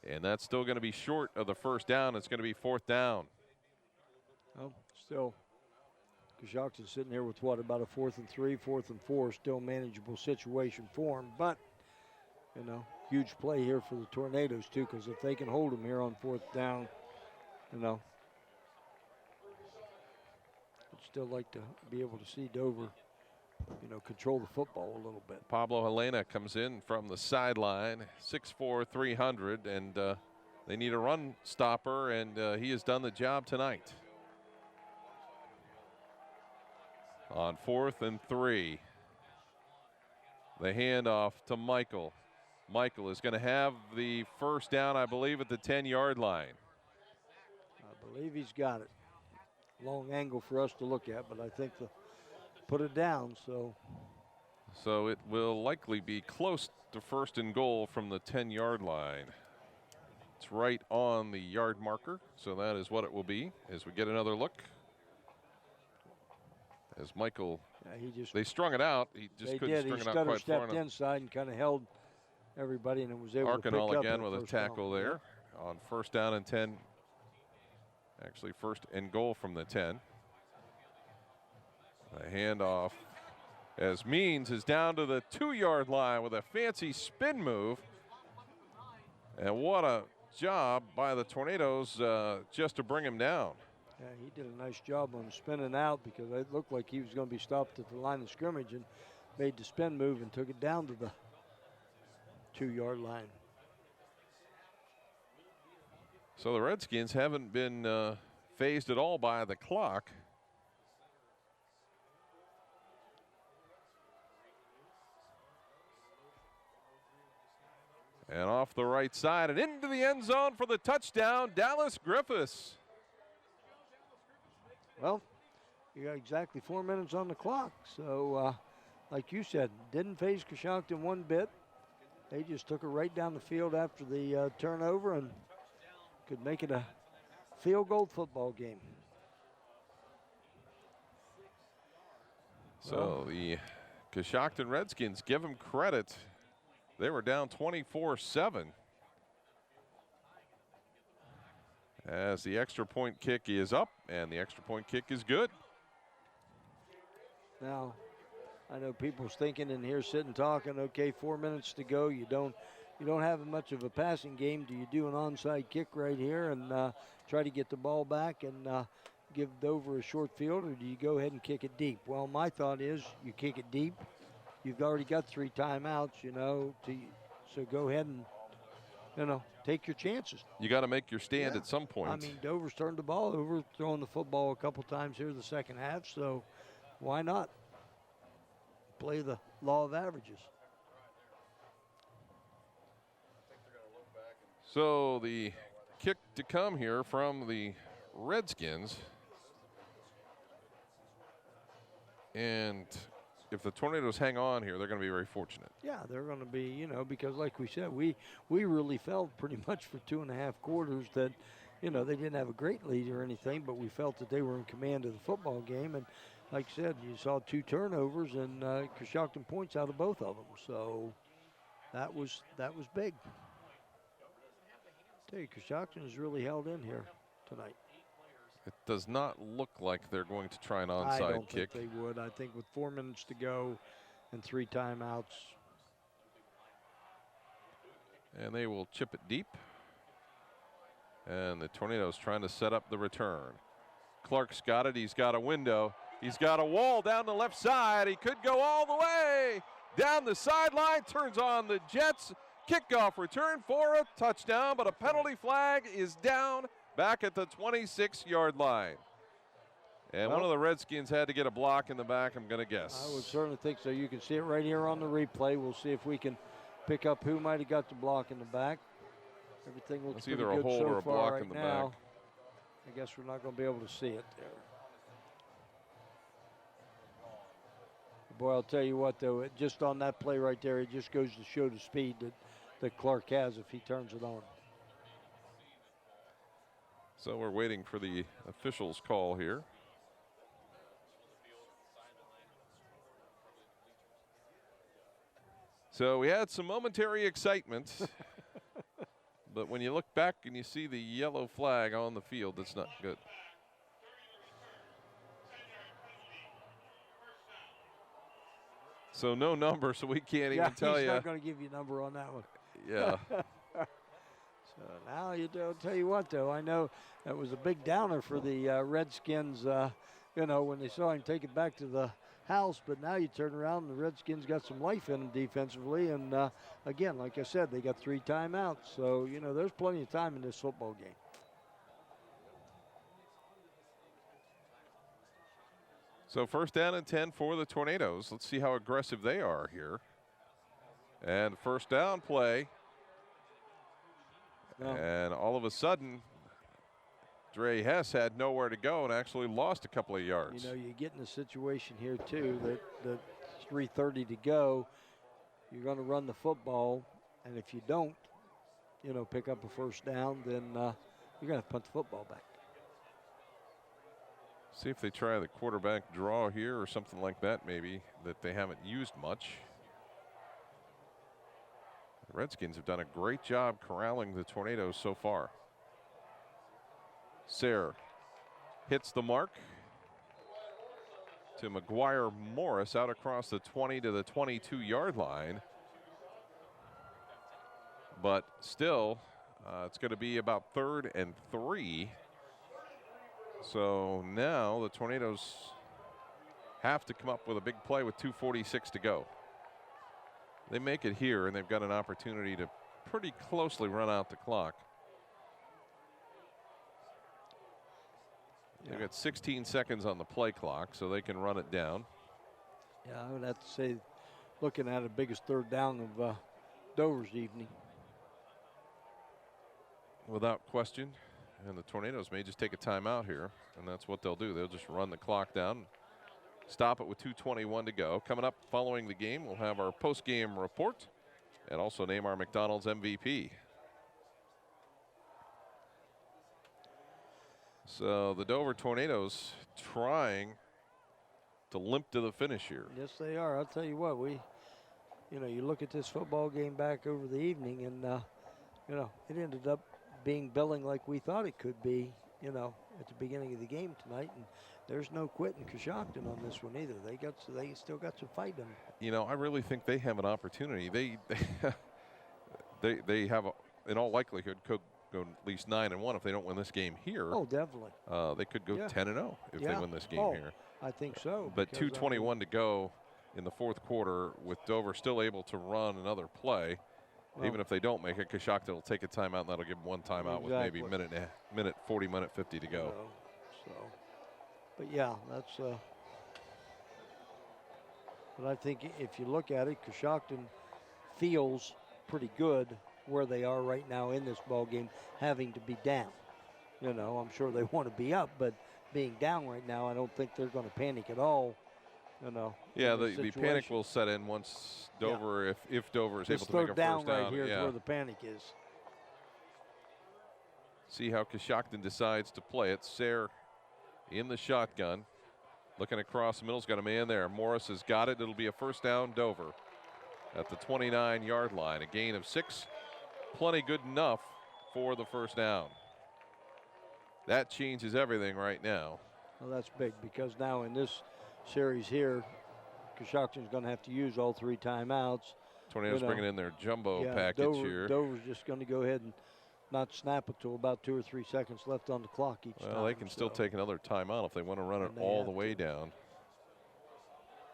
And that's still going to be short of the 1st down. It's going to be 4th down. Well, still, Coshocton's sitting here with what, about a 4th and 3, 4th and 4, still manageable situation for him. But, you know, huge play here for the Tornadoes, too, because if they can hold them here on 4th down, you know, I'd still like to be able to see Dover, you know, control the football a little bit. Pablo Helena comes in from the sideline, 6'4", 300, and they need a run stopper, and he has done the job tonight. On 4th and 3, the handoff to Michael. Michael is going to have the 1st down, I believe, at the 10-yard line. I believe he's got it. Long angle for us to look at, but I think the put it down, so it will likely be close to 1st and goal from the 10-yard line. It's right on the yard marker, so that is what it will be as we get another look. As Michael, they strung it out. He just couldn't string it out quite far enough. He stepped inside and kind of held everybody, and it was able to pick up. Arkinall again with a tackle there on 1st down and 10. Actually, 1st and goal from the 10. A handoff as Means is down to the 2-yard line with a fancy spin move. And what a job by the Tornadoes just to bring him down. Yeah, he did a nice job on spinning out because it looked like he was going to be stopped at the line of scrimmage and made the spin move and took it down to the 2-yard line. So the Redskins haven't been phased at all by the clock. And off the right side and into the end zone for the touchdown, Dallas Griffiths. Well, you got exactly 4 minutes on the clock. So, like you said, didn't phase Coshocton one bit. They just took it right down the field after the turnover and could make it a field goal football game. So the Coshocton Redskins, give them credit. They were down 24-7. As the extra point kick is up, and the extra point kick is good. Now, I know people's thinking in here, sitting talking, okay, 4 minutes to go. You don't have much of a passing game. Do you do an onside kick right here and try to get the ball back and give Dover a short field, or do you go ahead and kick it deep? Well, my thought is you kick it deep. You've already got 3 timeouts, you know, so go ahead and, you know, take your chances. You got to make your stand at some point. I mean, Dover's turned the ball over, throwing the football a couple times here in the second half, so why not play the law of averages? So the kick to come here from the Redskins. And if the Tornadoes hang on here, they're going to be very fortunate. Yeah, they're going to be, because like we said, we really felt pretty much for 2.5 quarters that, they didn't have a great lead or anything, but we felt that they were in command of the football game. And like I said, you saw 2 turnovers and Coshocton points out of both of them. So that was big. I tell you, Coshocton has really held in here tonight. It does not look like they're going to try an onside I don't kick. think they would. I think with 4 minutes to go and 3 timeouts. And they will chip it deep. And the Tornadoes trying to set up the return. Clark's got it. He's got a window. He's got a wall down the left side. He could go all the way down the sideline. Turns on the Jets. Kickoff return for a touchdown, but a penalty flag is down back at the 26-yard line. And one of the Redskins had to get a block in the back, I'm going to guess. I would certainly think so. You can see it right here on the replay. We'll see if we can pick up who might have got the block in the back. Everything looks pretty either a good hold so or a far block right in the now. back. I guess we're not going to be able to see it there. Boy, I'll tell you what, though, just on that play right there, it just goes to show the speed that Clark has if he turns it on. So we're waiting for the officials' call here. So we had some momentary excitement, but when you look back and you see the yellow flag on the field, that's not good. So no number, so we can't even tell he's you. not going to give you a number on that one. Yeah. So now I'll tell you what, though, I know that was a big downer for the Redskins, when they saw him take it back to the house. But now you turn around and the Redskins got some life in them defensively. And, again, like I said, they got 3 timeouts. So, there's plenty of time in this football game. So 1st down and 10 for the Tornadoes. Let's see how aggressive they are here. And 1st down play. And all of a sudden, Dre Hess had nowhere to go and actually lost a couple of yards. You get in a situation here, too, that 3:30 to go, you're going to run the football. And if you don't, pick up a 1st down, then you're going to punt the football back. See if they try the quarterback draw here or something like that, maybe, that they haven't used much. The Redskins have done a great job corralling the Tornadoes so far. Sayre hits the mark to McGuire Morris out across the 20 to the 22-yard line. But still, it's going to be about 3rd and 3. So now the Tornadoes have to come up with a big play with 2:46 to go. They make it here, and they've got an opportunity to pretty closely run out the clock. They've got 16 seconds on the play clock, so they can run it down. Yeah, I would have to say, looking at the biggest 3rd down of Dover's evening. Without question. And the Tornadoes may just take a timeout here, and that's what they'll do. They'll just run the clock down, stop it with 2:21 to go. Coming up following the game, we'll have our post-game report and also name our McDonald's MVP. So the Dover Tornadoes trying to limp to the finish here. Yes, they are. I'll tell you what, you look at this football game back over the evening, and, it ended up being billing like we thought it could be, at the beginning of the game tonight. And there's no quitting Coshocton on this one either. They still got some fight in them. I really think they have an opportunity. They have, in all likelihood, could go at least 9-1 if they don't win this game here. Oh, definitely. They could go 10-0 if they win this game here. I think so. But 2:21 to go in the 4th quarter with Dover still able to run another play. Even if they don't make it, Coshocton will take a timeout, and that'll give them 1 timeout with maybe minute 40, minute 50 to go. But yeah, that's. But I think if you look at it, Coshocton feels pretty good where they are right now in this ball game, having to be down. I'm sure they want to be up, but being down right now, I don't think they're going to panic at all. Yeah, the panic will set in once Dover, if Dover is able to make a first down. Right here is where the panic is. See how Coshocton decides to play it. Sayre in the shotgun. Looking across the middle's got a man there. Morris has got it. It'll be a first down, Dover, at the 29-yard line. A gain of 6. Plenty good enough for the first down. That changes everything right now. Well, that's big because now in this series here, Coshocton's going to have to use all 3 timeouts. Tornadoes bringing in their jumbo package here. Dover's just going to go ahead and not snap it till about 2 or 3 seconds left on the clock each time. Well, they can still take another timeout if they want to run it all the way down.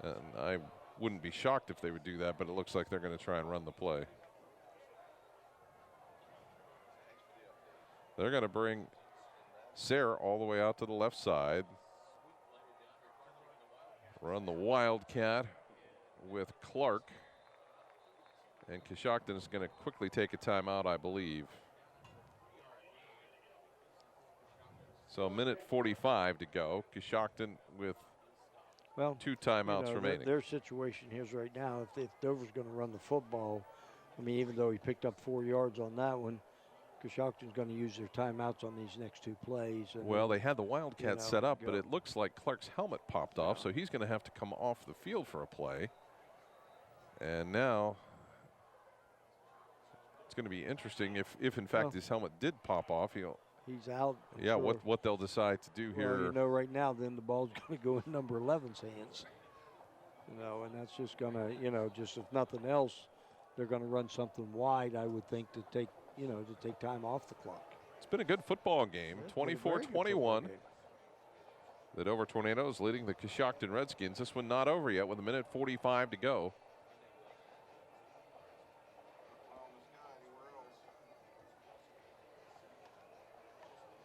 And I wouldn't be shocked if they would do that, but it looks like they're going to try and run the play. They're going to bring Sayre all the way out to the left side. Run the Wildcat with Clark. And Coshocton is going to quickly take a timeout, I believe. So a minute 45 to go. Coshocton with 2 timeouts remaining. Their situation here is right now, if Dover's going to run the football, I mean, even though he picked up 4 yards on that one, Coshocton's going to use their timeouts on these next 2 plays. And well, they had the Wildcat set up, but it looks like Clark's helmet popped off, so he's going to have to come off the field for a play. And now it's going to be interesting if in fact his helmet did pop off. He's out. Yeah, what they'll decide to do here. Well, right now, then the ball's going to go in number 11's hands. And that's just going to, just if nothing else, they're going to run something wide, I would think, to take time off the clock. It's been a good football game, 24-21. The Dover Tornadoes leading the Coshocton Redskins. This one not over yet with a minute 45 to go.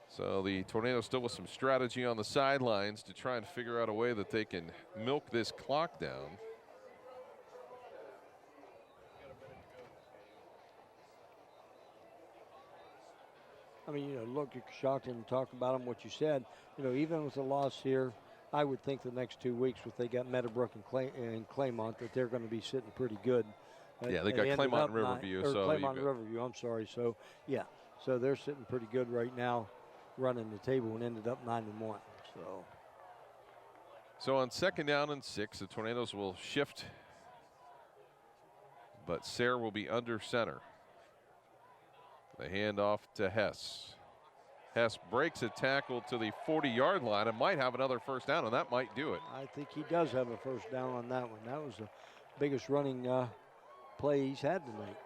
So the Tornadoes still with some strategy on the sidelines to try and figure out a way that they can milk this clock down. I mean, look at Coshocton and talk about them, what you said. Even with the loss here, I would think the next 2 weeks, if they got Meadowbrook and Claymont, that they're going to be sitting pretty good. Yeah, they got Claymont and Riverview. Claymont and Riverview, I'm sorry. So, yeah, so they're sitting pretty good right now, running the table, and ended up 9-1. So on 2nd down and 6, the Tornadoes will shift, but Sayre will be under center. The handoff to Hess. Hess breaks a tackle to the 40-yard line and might have another first down, and that might do it. I think he does have a first down on that one. That was the biggest running play he's had tonight.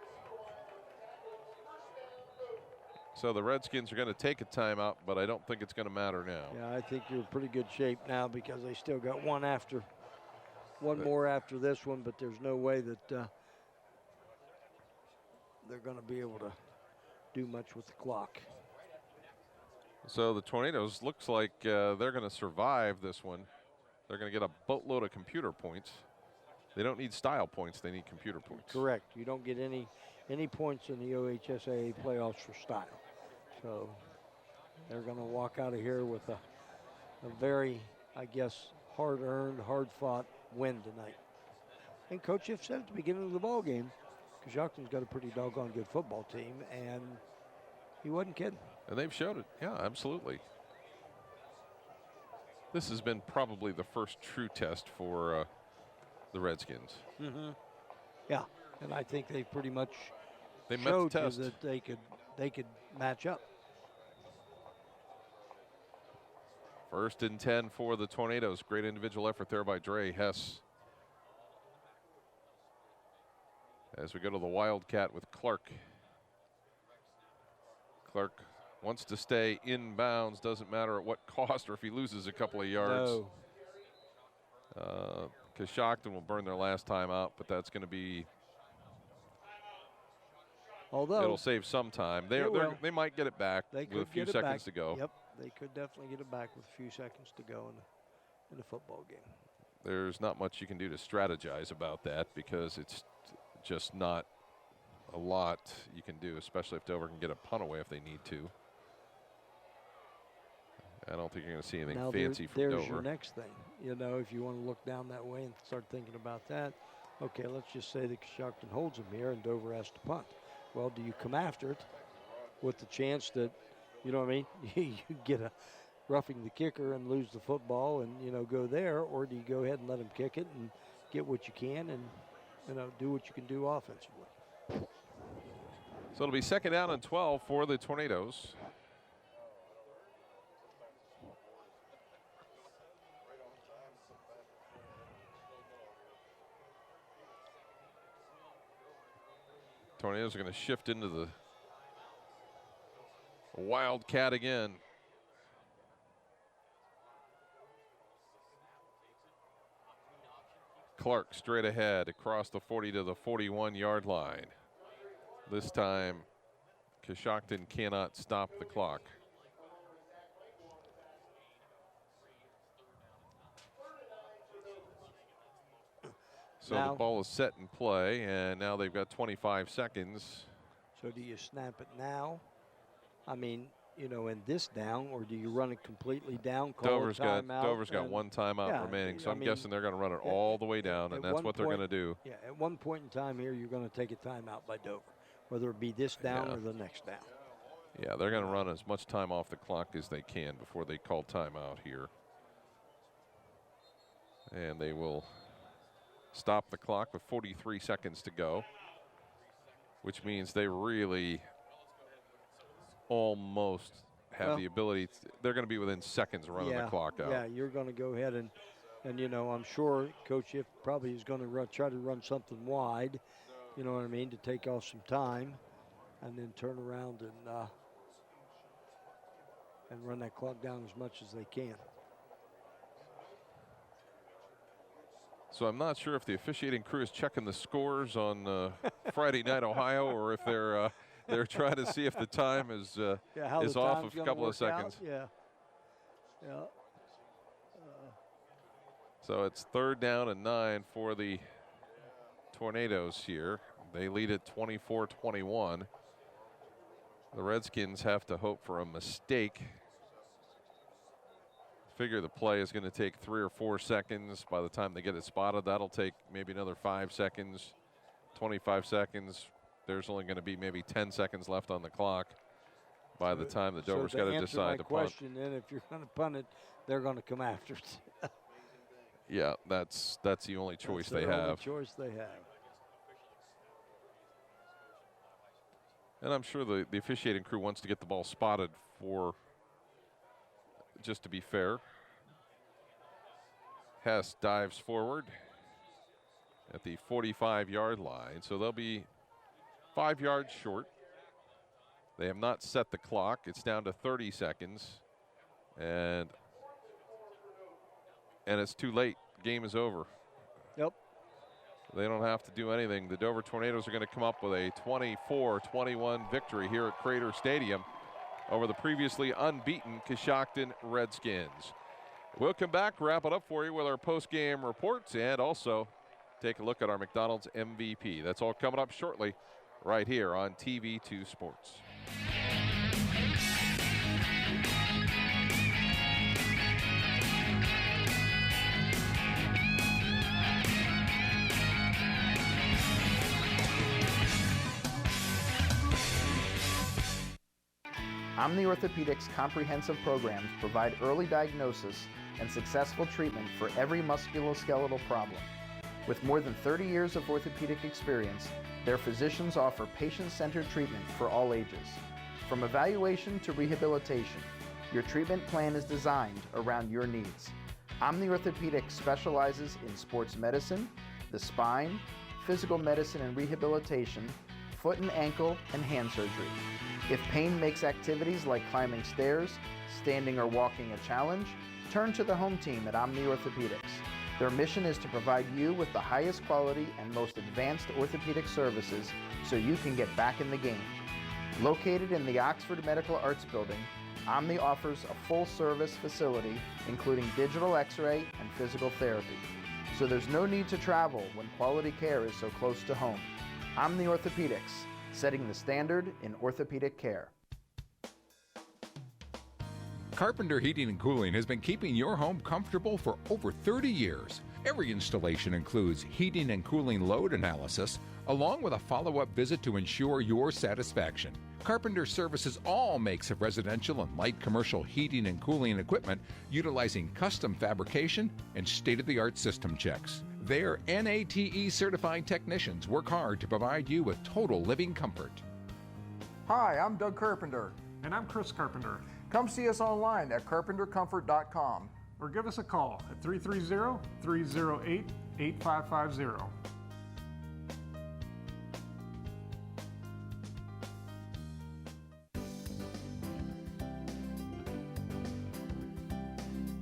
So the Redskins are going to take a timeout, but I don't think it's going to matter now. Yeah, I think you're in pretty good shape now because they still got one more after this one, but there's no way that they're going to be able to do much with the clock. So the Tornadoes looks like they're going to survive this one. They're going to get a boatload of computer points. They don't need style points, they need computer points. Correct. You don't get any points in the OHSAA playoffs for style. So they're going to walk out of here with a very, I guess, hard-earned, hard-fought win tonight. And Coach Schiff said at the beginning of the ball game, Coshocton's got a pretty doggone good football team, and he wasn't kidding. And they've showed it. Yeah, absolutely. This has been probably the first true test for the Redskins. Mm-hmm. Yeah, and I think they pretty much showed met the test. That they could match up. 1st and 10 for the Tornadoes. Great individual effort there by Dre Hess. As we go to the Wildcat with Clark. Clark wants to stay inbounds, doesn't matter at what cost or if he loses a couple of yards. No. Coshocton will burn their last time out, but that's going to be, it'll save some time. They might get it back with a few seconds to go. Yep, they could definitely get it back with a few seconds to go in the football game. There's not much you can do to strategize about that because it's just not a lot you can do, especially if Dover can get a punt away if they need to. I don't think you're going to see anything now fancy from there's Dover. Your next thing. You know, if you want to look down that way and start thinking about that, okay, let's just say that Coshocton holds them here and Dover has to punt. Well, do you come after it with the chance that, you know what I mean, you get a roughing the kicker and lose the football and, you know, go there, or do you go ahead and let him kick it and get what you can and, you know, do what you can do offensively? So it'll be 2nd down and 12 for the Tornadoes. Tornadoes are going to shift into the Wildcat again. Clark straight ahead across the 40 to the 41-yard line. This time, Coshocton cannot stop the clock. So now, the ball is set in play, and now they've got 25 seconds. So do you snap it now? I mean, you know, in this down, or do you run it completely down, call Dover's a timeout? got one timeout remaining, so I'm guessing they're going to run it all the way down, and that's what they're going to do. Yeah, at one point in time here, you're going to take a timeout by Dover, whether it be this down or the next down. Yeah, they're going to run as much time off the clock as they can before they call timeout here. And they will stop the clock with 43 seconds to go, which means they really almost have the ability. They're going to be within seconds of running the clock out. Yeah, you're going to go ahead and you know, I'm sure Coach If probably is going to try to run something wide, you know what I mean, to take off some time, and then turn around and run that clock down as much as they can. So I'm not sure if the officiating crew is checking the scores on Friday Night Ohio, or if they're trying to see if the time is off of a couple of seconds. Yeah. So it's 3rd down and 9 for the Tornadoes here. They lead at 24-21. The Redskins have to hope for a mistake. Figure the play is going to take 3 or 4 seconds. By the time they get it spotted, that'll take maybe another 5 seconds, 25 seconds. There's only going to be maybe 10 seconds left on the clock by the time the Dover's got to decide to punt. Question, then, if you're going to punt it, they're going to come after it. Yeah, that's the only choice they have. Only choice they have. And I'm sure the officiating crew wants to get the ball spotted for, just to be fair. Hess dives forward at the 45-yard line, so they'll be 5 yards short. They have not set the clock. It's down to 30 seconds, and it's too late. Game is over. Yep. They don't have to do anything. The Dover Tornadoes are going to come up with a 24-21 victory here at Crater Stadium over the previously unbeaten Coshocton Redskins. We'll come back, wrap it up for you with our post-game reports, and also take a look at our McDonald's MVP. That's all coming up shortly right here on TV2 Sports. Omni Orthopedics comprehensive programs provide early diagnosis and successful treatment for every musculoskeletal problem. With more than 30 years of orthopedic experience, their physicians offer patient-centered treatment for all ages. From evaluation to rehabilitation, your treatment plan is designed around your needs. Omni Orthopedics specializes in sports medicine, the spine, physical medicine and rehabilitation, foot and ankle, and hand surgery. If pain makes activities like climbing stairs, standing or walking a challenge, turn to the home team at Omni Orthopedics. Their mission is to provide you with the highest quality and most advanced orthopedic services so you can get back in the game. Located in the Oxford Medical Arts Building, Omni offers a full-service facility including digital x-ray and physical therapy. So there's no need to travel when quality care is so close to home. Omni Orthopedics, setting the standard in orthopedic care. Carpenter Heating and Cooling has been keeping your home comfortable for over 30 years. Every installation includes heating and cooling load analysis, along with a follow-up visit to ensure your satisfaction. Carpenter services all makes of residential and light commercial heating and cooling equipment utilizing custom fabrication and state-of-the-art system checks. Their NATE certified technicians work hard to provide you with total living comfort. Hi, I'm Doug Carpenter. And I'm Chris Carpenter. Come see us online at carpentercomfort.com. Or give us a call at 330-308-8550.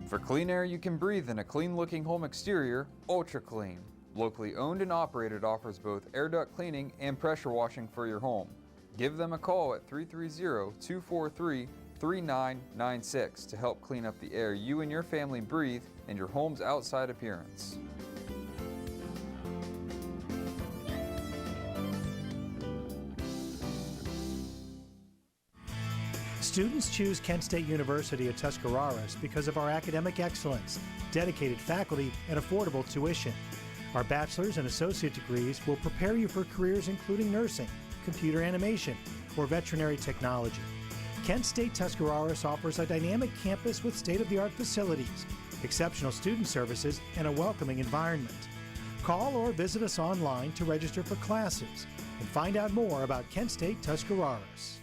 For clean air you can breathe in a clean-looking home exterior, Ultra Clean. Locally owned and operated, offers both air duct cleaning and pressure washing for your home. Give them a call at 330-243-3996 to help clean up the air you and your family breathe and your home's outside appearance. Students choose Kent State University at Tuscarawas because of our academic excellence, dedicated faculty, and affordable tuition. Our bachelor's and associate degrees will prepare you for careers including nursing, computer animation, or veterinary technology. Kent State Tuscarawas offers a dynamic campus with state-of-the-art facilities, exceptional student services, and a welcoming environment. Call or visit us online to register for classes and find out more about Kent State Tuscarawas.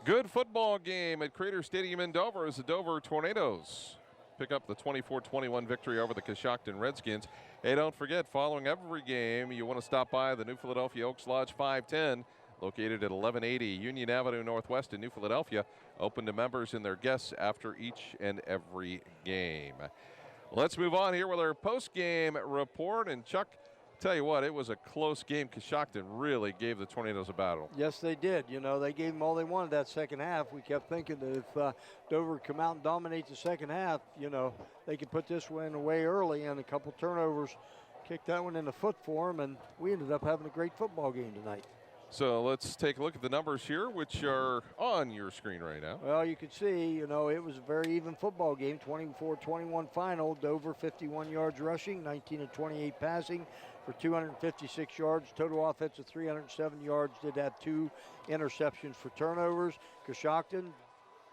Good football game at Crater Stadium in Dover as the Dover Tornadoes pick up the 24-21 victory over the Coshocton Redskins. Hey, don't forget, following every game, you want to stop by the New Philadelphia Oaks Lodge 510, located at 1180 Union Avenue Northwest in New Philadelphia, open to members and their guests after each and every game. Let's move on here with our post-game report. And Chuck, tell you what, it was a close game. Coshocton really gave the Tornadoes a battle. Yes, they did. You know, they gave them all they wanted that second half. We kept thinking that if Dover would come out and dominate the second half, you know, they could put this one away early, and a couple turnovers kicked that one in the foot for them, and we ended up having a great football game tonight. So let's take a look at the numbers here, which are on your screen right now. Well, you can see, you know, it was a very even football game, 24-21 final. Dover 51 yards rushing, 19 of 28 passing for 256 yards. Total offense of 307 yards. Did have 2 interceptions for turnovers. Coshocton,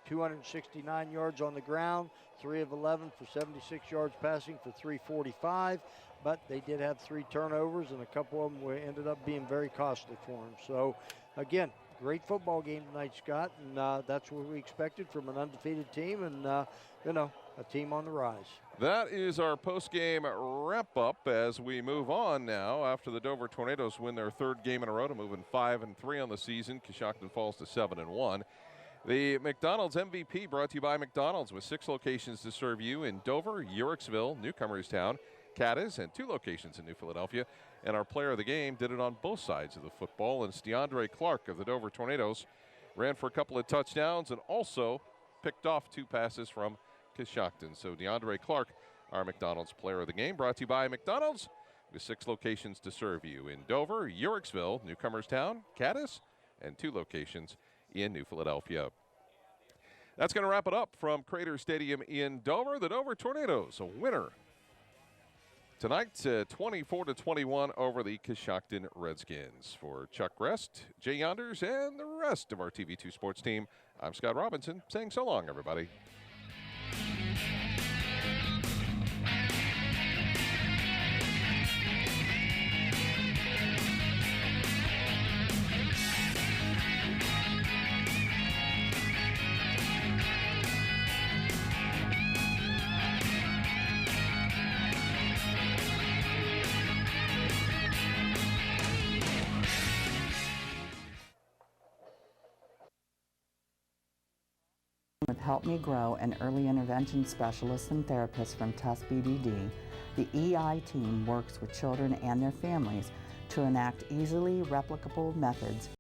269 yards on the ground, 3 of 11 for 76 yards passing for 345. But they did have 3 turnovers, and a couple of them ended up being very costly for them. So, again, great football game tonight, Scott, and that's what we expected from an undefeated team and, you know, a team on the rise. That is our post-game wrap-up as we move on now. After the Dover Tornadoes win their 3rd game in a row to move in 5-3 on the season, Coshocton falls to 7-1. The McDonald's MVP brought to you by McDonald's with 6 locations to serve you in Dover, Uricksville, Newcomerstown, Cadiz, and 2 locations in New Philadelphia. And our player of the game did it on both sides of the football. And it's DeAndre Clark of the Dover Tornadoes. Ran for a couple of touchdowns and also picked off 2 passes from Coshocton. So DeAndre Clark, our McDonald's player of the game, brought to you by McDonald's with 6 locations to serve you in Dover, Uricksville, Newcomerstown, Cadiz, and 2 locations in New Philadelphia. That's going to wrap it up from Crater Stadium in Dover. The Dover Tornadoes, a winner tonight, 24-21 over the Coshocton Redskins. For Chuck Rest, Jay Yonders, and the rest of our TV2 Sports team, I'm Scott Robinson, saying so long, everybody. With Help Me Grow, an early intervention specialist and therapist from TUS BDD, the EI team works with children and their families to enact easily replicable methods